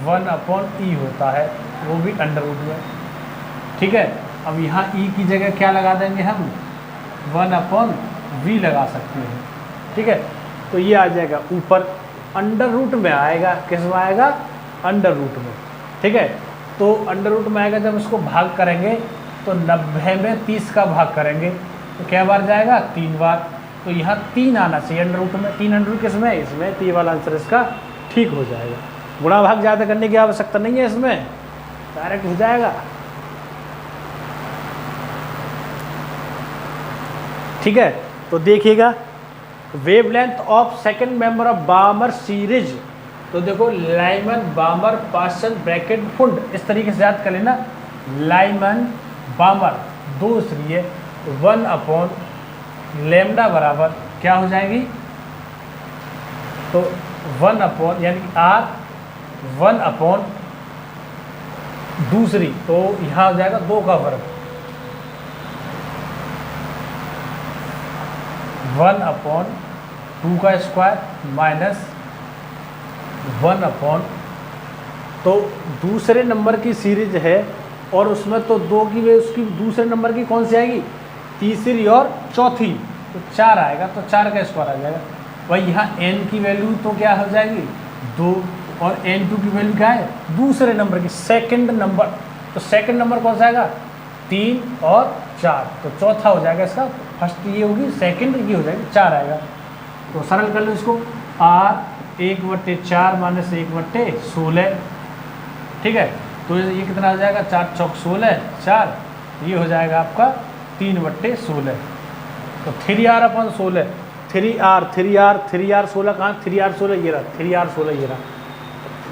1 अपॉन ई होता है, वो भी अंडर रूट में, ठीक है। अब यहाँ ई की जगह क्या लगा देंगे हम, 1 अपॉन वी लगा सकते हैं, ठीक है। तो ये आ जाएगा ऊपर अंडर रूट में आएगा, किस में आएगा, अंडर रूट में, ठीक है। तो अंडर रूट में आएगा, जब इसको भाग करेंगे तो 90 में 30 का भाग करेंगे तो क्या बार जाएगा, 3 बार। तो यहाँ 3 आना चाहिए अंडर रूट में, 3 अंडर रूट किस में, इसमें। तो ये वाला आंसर इसका ठीक हो जाएगा। गुणा भाग ज़्यादा करने की आवश्यकता नहीं है, इसमें डायरेक्ट हो जाएगा, ठीक है। तो देखिएगा wavelength of second member of बामर series, तो देखो लाइमन बामर पार्सन ब्रैकेट फुंड, इस तरीके से याद कर लेना। लाइमन बामर दो इसलिए 1 अपॉन लैम्डा बराबर क्या हो जाएगी, तो 1 अपॉन यानी आर 1 अपॉन दूसरी, तो यहाँ हो जाएगा 2 का वर्ग, 1 अपॉन 2 का स्क्वायर माइनस 1 अपॉन, तो दूसरे नंबर की सीरीज है और उसमें तो 2 की वे उसकी दूसरे नंबर की कौन सी आएगी, तीसरी और चौथी, तो 4 आएगा, तो 4 का स्क्वायर आ जाएगा। वही यहाँ n की वैल्यू तो क्या हो जाएगी 2 और n2 की वैल्यू क्या है, दूसरे नंबर की, सेकंड नंबर, तो सेकंड नंबर कौन सा आएगा 3 और 4, तो चौथा हो जाएगा इसका, फर्स्ट ये होगी, सेकंड ये हो जाएगी, 4 आएगा। तो सरल कर लो इसको, r 1/4 माइनस 1/16, ठीक है। तो ये कितना आ जाएगा, 4 चौक 16, 4, ये हो जाएगा आपका 3/16, तो 3r अपन 16, 3r 16 कहाँ, 3r 16 ये रहा, 3r 16 ये रहा।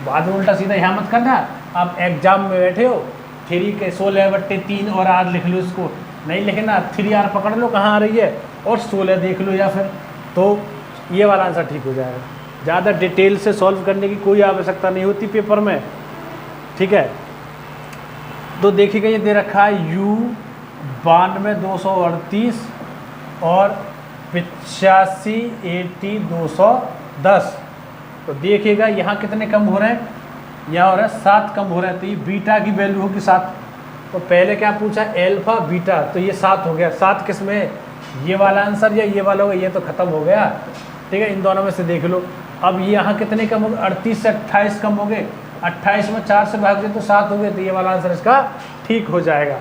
बाद में उल्टा सीधा यहाँ मत करना, आप एग्जाम में बैठे हो 3 के 16/3 और r लिख लो, इसको नहीं लिखना, 3r पकड़ लो कहाँ आ रही है और 16 देख लो, या फिर तो ये वाला आंसर ठीक हो जाएगा। ज़्यादा डिटेल से सॉल्व करने की कोई आवश्यकता नहीं होती पेपर में, ठीक है। तो देखिएगा ये दे रखा है U 92,238 और 85 80 210, तो देखिएगा यहाँ कितने कम हो रहे हैं, यहाँ हो रहा है 7 कम हो रहा है, तो ये बीटा की वैल्यू होगी 7। तो पहले क्या पूछा, एल्फा बीटा, तो ये 7 हो गया, 7 किस में है, ये वाला आंसर या ये वाला होगा, ये तो खत्म हो गया, ठीक है। इन दोनों में से देख लो। अब यहाँ कितने कम हो गए, 38 से 28 कम हो गए, 28 में 4 से भाग दे तो 7 हो गए, तो ये वाला आंसर इसका ठीक हो जाएगा।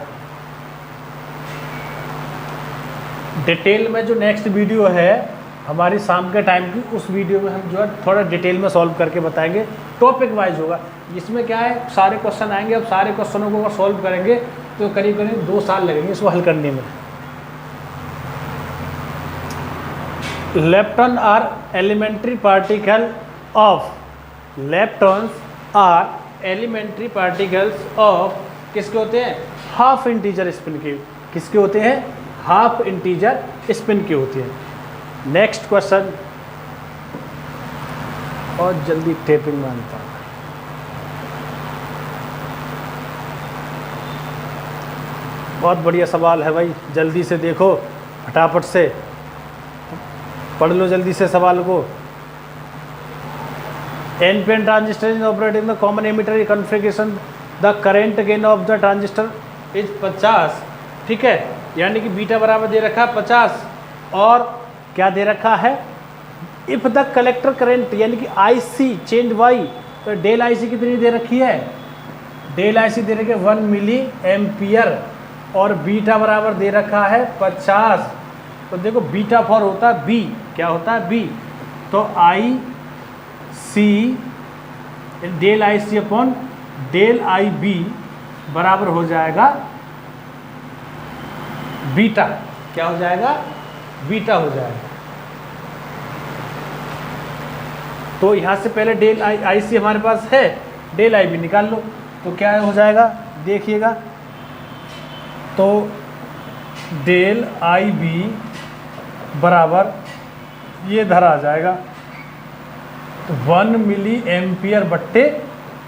डिटेल में जो नेक्स्ट वीडियो है हमारी शाम के टाइम की, उस वीडियो में हम जो है थोड़ा डिटेल में सॉल्व करके बताएंगे, टॉपिक वाइज होगा। इसमें क्या है, सारे क्वेश्चन आएंगे, अब सारे क्वेश्चनों को अगर सॉल्व करेंगे तो करीब करीब 2 साल लगेंगे इसको हल करने में। lepton are elementary particle of leptons are elementary particles of किसके होते हैं? हाफ इंटीजर स्पिन के। किसके होते हैं? हाफ इंटीजर स्पिन के होते हैं। नेक्स्ट क्वेश्चन, और जल्दी टेपिंग मानता हूँ। बहुत बढ़िया सवाल है भाई, जल्दी से देखो, फटाफट से पढ़ लो जल्दी से सवाल को। NPN transistor is operating the common emitter configuration, the current gain of the transistor is 50। ठीक है, यानी कि बीटा बराबर दे रखा है 50, और क्या दे रखा है? इफ द कलेक्टर करेंट यानी कि IC चेंज वाई, तो डेल IC कितनी दे रखी है? डेल IC दे रखी है 1 मिली एम्पियर, और बीटा बराबर दे रखा है 50। तो देखो बीटा फॉर होता है B, क्या होता है B, तो IC del IC upon del IB बराबर हो जाएगा बीटा। क्या हो जाएगा? बीटा हो जाएगा। तो यहाँ से पहले डेल IC हमारे पास है, डेल IB निकाल लो, तो क्या हो जाएगा देखिएगा, तो डेल IB बराबर ये धरा आ जाएगा, तो 1 मिली एम्पियर बट्टे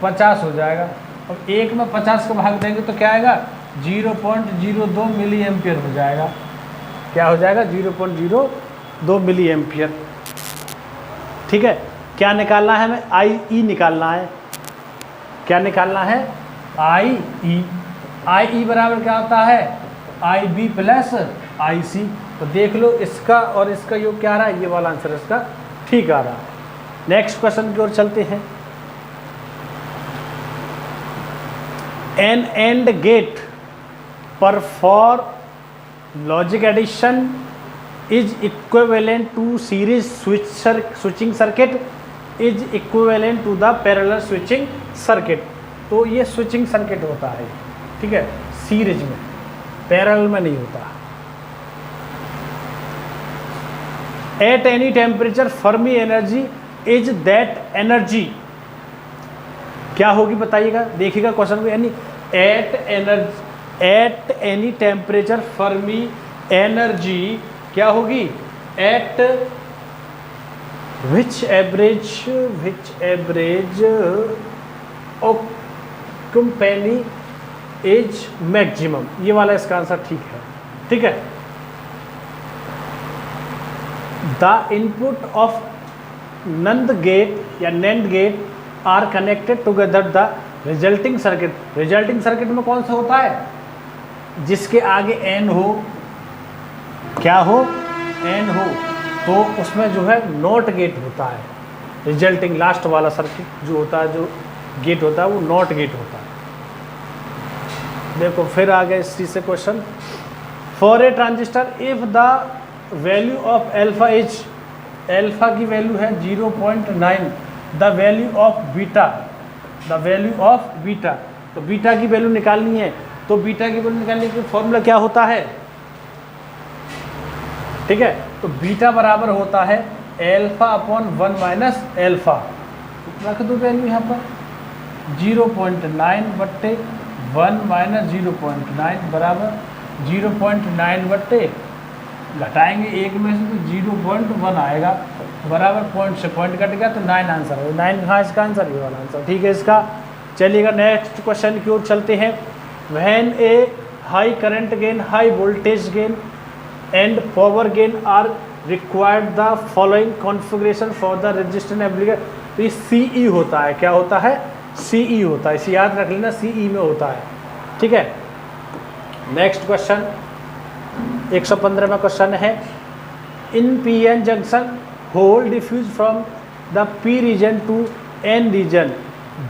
50 हो जाएगा। अब एक में 50 को भाग देंगे तो क्या आएगा? 0.02 मिली एम्पियर हो जाएगा। क्या हो जाएगा? 0.02 मिली एम्पियर। ठीक है, क्या निकालना है हमें? IE निकालना है। क्या निकालना है? IE। IE बराबर क्या होता है? IB plus IC। तो देख लो इसका और इसका योग क्या आ रहा है, ये वाला आंसर इसका ठीक आ रहा है। नेक्स्ट क्वेश्चन की ओर चलते हैं। एन एंड गेट पर for logic addition is equivalent to series switching circuit is equivalent to the parallel switching circuit. तो ये स्विचिंग सर्किट होता है, ठीक है, सीरीज में, पैरेलल में नहीं होता। At any temperature Fermi energy is that energy, क्या होगी बताइएगा, देखिएगा क्वेश्चन को, यानी at any temperature Fermi energy क्या होगी? At which average company is maximum, ये वाला इसका आंसर ठीक है। ठीक है, the input of NAND gate या NAND gate are connected together the resulting circuit. Resulting circuit में कौन सा होता है? जिसके आगे एन हो, क्या हो? एन हो, तो उसमें जो है नॉट गेट होता है। रिजल्टिंग लास्ट वाला सर्किट जो होता है, जो गेट होता है, वो नॉट गेट होता है। देखो फिर आ गया इस चीज से question. For a transistor if the value of alpha is, alpha की वैल्यू है 0.9, the value of beta, the value of beta, तो बीटा की वैल्यू निकालनी है। तो बीटा की वैल्यू निकालने के फॉर्मूला क्या होता है? ठीक है, तो बीटा बराबर होता है एल्फा अपॉन 1 माइनस एल्फा। रख दो वैल्यू यहाँ पर 0.9 बट्टे 1 माइनस 0.9 बराबर 0.9 बट्टे, घटाएंगे एक में से तो 0.1 आएगा, बराबर पॉइंट से पॉइंट कट गया तो 9 आंसर है। 9 कहाँ इसका आंसर? ये वाला आंसर ठीक है इसका। चलिएगा नेक्स्ट क्वेश्चन की ओर चलते हैं। When a high current gain, high voltage gain and power gain are required the following configuration for the resistance amplifier. तो ये CE होता है, क्या होता है? CE होता है, इसे याद रख लेना, CE में होता है। ठीक है, नेक्स्ट क्वेश्चन 115 में क्वेश्चन है। In PN junction hole diffuse from the P region to N region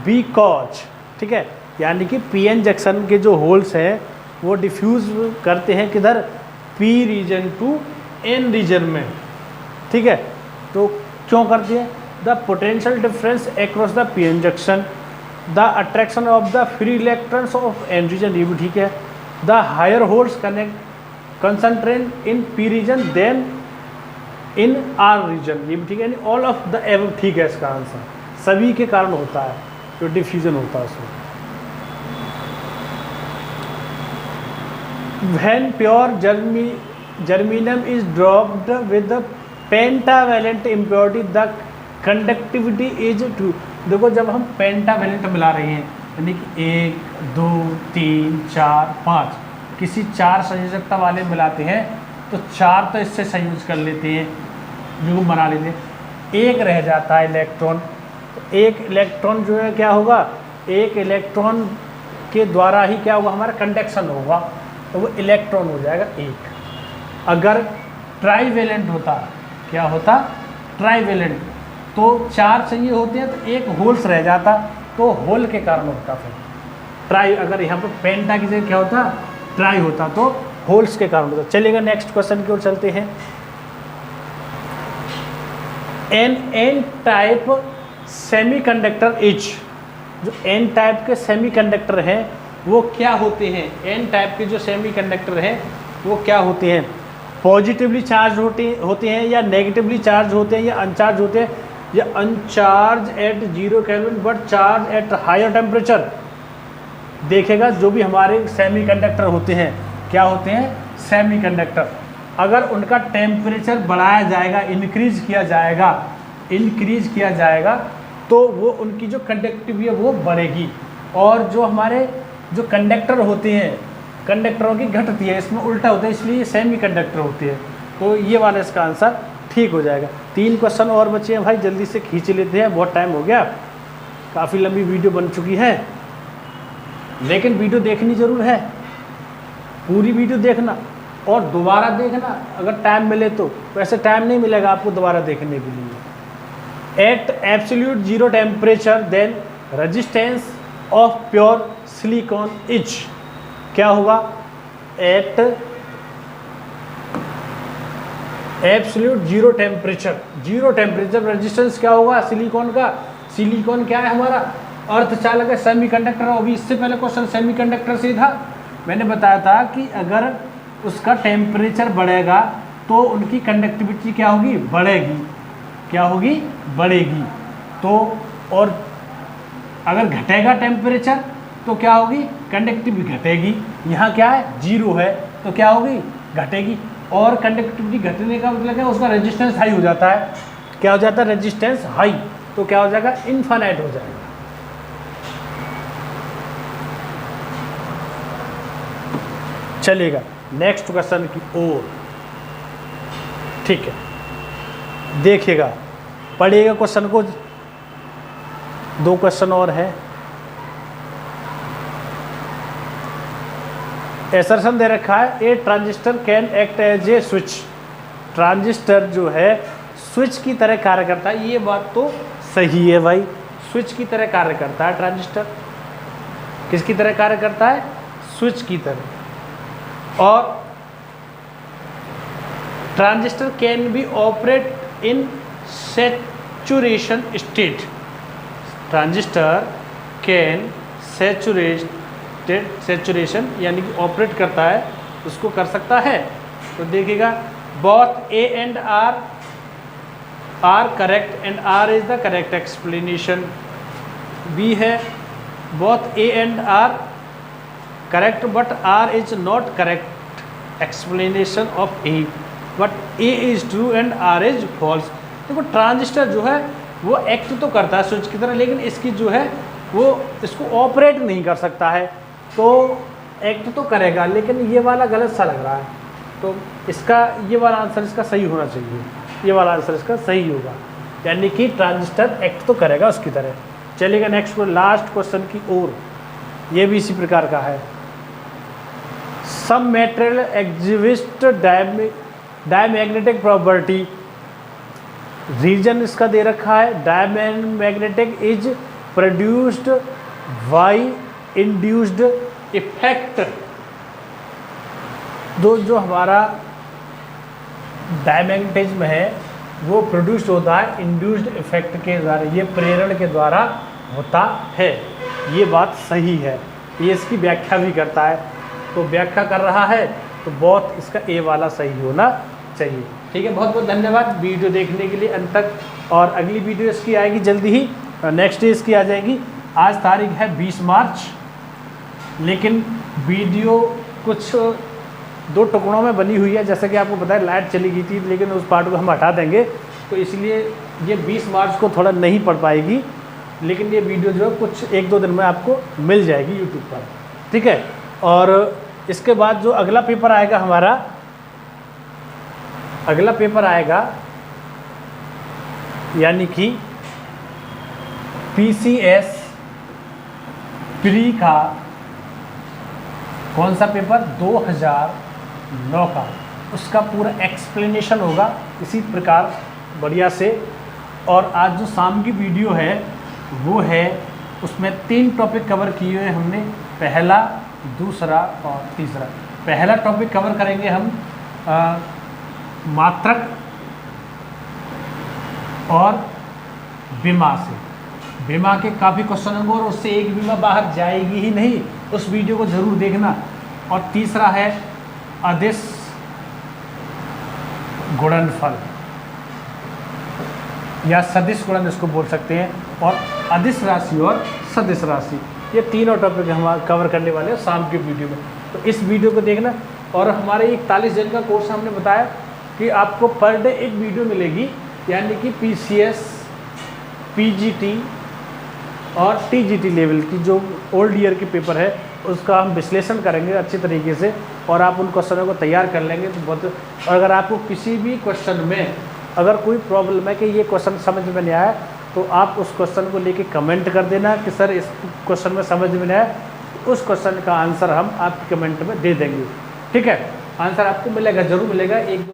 because, ठीक है, यानी कि PN जंक्शन के जो होल्स हैं वो डिफ्यूज करते हैं किधर? P region to N region में। ठीक है, तो क्यों करते हैं? The potential difference across the PN junction, the attraction of the free electrons of N region, ये भी ठीक है। The higher holes connect concentrate in P region than in R region, ये भी ठीक है, यानी ऑल ऑफ द एबव ठीक है इसका आंसर, सभी के कारण होता है जो डिफ्यूजन होता है उसमें। When pure germanium is dropped with pentavalent impurity the conductivity is 2। देखो जब हम पेंटावेलेंट मिला रहे हैं यानी कि 1 2 3 4 5 किसी 4 संयोजकता वाले मिलाते हैं तो 4 तो इससे संयोज कर लेते हैं, युग्म बना लेते हैं, एक रह जाता है इलेक्ट्रॉन। तो एक इलेक्ट्रॉन जो है क्या होगा, एक इलेक्ट्रॉन के द्वारा ही क्या होगा, हमारा कंडक्शन होगा, तो वो इलेक्ट्रॉन हो जाएगा एक। अगर ट्राईवेलेंट होता, क्या होता, ट्राईवेलेंट, तो 4 चाहिए होते हैं तो एक होल्स रह जाता, तो होल के कारण होता फिर ट्राई। अगर यहाँ पर पेंटा की जगह क्या होता, ट्राई होता, तो होल्स के कारण होता। चलिएगा नेक्स्ट क्वेश्चन की ओर चलते हैं। एन टाइप सेमीकंडक्टर इज, जो एन टाइप के सेमीकंडक्टर हैं वो क्या होते हैं, एन टाइप के जो सेमीकंडक्टर हैं वो क्या होते हैं, पॉजिटिवली चार्ज होते हैं या नेगेटिवली चार्ज होते हैं या अनचार्ज होते हैं, या uncharged at 0 kelvin but charge at higher temperature. देखेगा जो भी हमारे सेमीकंडक्टर होते हैं क्या होते हैं, सेमीकंडक्टर, अगर उनका टेम्परेचर बढ़ाया जाएगा, इंक्रीज किया जाएगा तो वो उनकी जो कंडक्टिविटी है वो बढ़ेगी, और जो हमारे जो कंडक्टर होते हैं कंडक्टरों की घटती है, इसमें उल्टा होता है, इसलिए सेमी कंडक्टर होती है। तो ये वाला इसका आंसर ठीक हो जाएगा। 3 क्वेश्चन और बचे हैं भाई, जल्दी से खींच लेते हैं, बहुत टाइम हो गया, काफ़ी लंबी वीडियो बन चुकी है, लेकिन वीडियो देखनी ज़रूर है, पूरी वीडियो देखना और दोबारा देखना अगर टाइम मिले तो, वैसे टाइम नहीं मिलेगा आपको दोबारा देखने के लिए। At absolute 0 temperature then resistance of pure silicon is, क्या होगा, एट एब्सोल्यूट 0 टेम्परेचर रेजिस्टेंस क्या होगा सिलिकॉन का, सिलिकॉन क्या है हमारा अर्धचालक है, सेमीकंडक्टर। अभी इससे पहले क्वेश्चन सेमीकंडक्टर से था, मैंने बताया था कि अगर उसका टेम्परेचर बढ़ेगा तो उनकी कंडक्टिविटी क्या होगी, बढ़ेगी, क्या होगी, बढ़ेगी। तो और अगर घटेगा टेम्परेचर तो क्या होगी, कंडक्टिविटी घटेगी। यहाँ क्या है, 0 है तो क्या होगी, घटेगी, और कंडक्टिविटी घटने का मतलब क्या, उसका रेजिस्टेंस हाई हो जाता है, क्या हो जाता है, रेजिस्टेंस हाई, तो क्या हो जाएगा, इनफाइनाइट हो जाएगा। चलिएगा नेक्स्ट क्वेश्चन की ओर, ठीक है, देखिएगा, पढ़िएगा क्वेश्चन को, 2 क्वेश्चन और है। एसर्शन दे रखा है, a transistor can act as a switch, transistor जो है स्विच की तरह कार्य करता है। ये बात तो सही है भाई, स्विच की तरह कार्य करता है ट्रांजिस्टर। किसकी तरह कार्य करता है, स्विच की तरह। और transistor can be operate in saturation state, transistor can saturation यानी कि ऑपरेट करता है, उसको कर सकता है। तो देखिएगा, both A and R correct and R is the correct explanation. B है, both A and R correct but R is not correct explanation of A, but A is true and R is false. देखो transistor जो है वो act तो करता है switch की तरह, लेकिन इसकी जो है वो इसको ऑपरेट नहीं कर सकता है, तो एक्ट तो करेगा, लेकिन ये वाला गलत सा लग रहा है, तो इसका ये वाला आंसर इसका सही होना चाहिए, ये वाला आंसर इसका सही होगा, यानी कि ट्रांजिस्टर एक्ट तो करेगा उसकी तरह। चलिएगा नेक्स्ट लास्ट क्वेश्चन की ओर, ये भी इसी प्रकार का है। Some material exhibit diamagnetic property, reason इसका दे रखा है, diamagnetic is produced by induced effect. जो हमारा डायमैग्नेटिज्म है वो प्रोड्यूस्ड होता है इंड्यूस्ड इफेक्ट के द्वारा, ये प्रेरण के द्वारा होता है, ये बात सही है, ये इसकी व्याख्या भी करता है। तो व्याख्या कर रहा है तो बहुत इसका ए वाला सही होना चाहिए। ठीक है, बहुत बहुत धन्यवाद वीडियो देखने के लिए अंत तक। और अगली वीडियो इसकी आएगी जल्दी ही, नेक्स्ट डे इसकी आ जाएगी। आज तारीख है 20 मार्च, लेकिन वीडियो कुछ 2 टुकड़ों में बनी हुई है। जैसा कि आपको पता है लाइट चली गई थी, लेकिन उस पार्ट को हम हटा देंगे, तो इसलिए ये 20 मार्च को थोड़ा नहीं पड़ पाएगी। लेकिन ये वीडियो जो है कुछ 1-2 दिन में आपको मिल जाएगी यूट्यूब पर। ठीक है, और इसके बाद जो अगला पेपर आएगा हमारा, अगला पेपर आएगा यानी कि PCS प्री का कौन सा पेपर 2009 का, उसका पूरा एक्सप्लेनेशन होगा इसी प्रकार बढ़िया से। और आज जो शाम की वीडियो है वो है, उसमें 3 टॉपिक कवर किए हुए हमने, पहला, दूसरा और तीसरा। पहला टॉपिक कवर करेंगे हम मात्रक और बीमा से। बीमा के काफ़ी क्वेश्चन होंगे और उससे एक बीमा बाहर जाएगी ही नहीं, उस वीडियो को ज़रूर देखना। और तीसरा है अदिश गुणनफल या सदिश गुणन इसको बोल सकते हैं, और अदिश राशि और सदिश राशि, ये तीनों टॉपिक हम कवर करने वाले हैं शाम की वीडियो में। तो इस वीडियो को देखना। और हमारे 41 दिन का कोर्स हमने बताया कि आपको पर डे एक वीडियो मिलेगी, यानी कि PCS, PGT और TGT लेवल की जो ओल्ड ईयर के पेपर है उसका हम विश्लेषण करेंगे अच्छी तरीके से, और आप उन क्वेश्चनों को तैयार कर लेंगे तो बहुत। और अगर आपको किसी भी क्वेश्चन में अगर कोई प्रॉब्लम है कि ये क्वेश्चन समझ में नहीं आया, तो आप उस क्वेश्चन को लेके कमेंट कर देना कि सर इस क्वेश्चन में समझ में नहीं आया, उस क्वेश्चन का आंसर हम आपके कमेंट में दे देंगे। ठीक है, आंसर आपको मिलेगा, ज़रूर मिलेगा। एक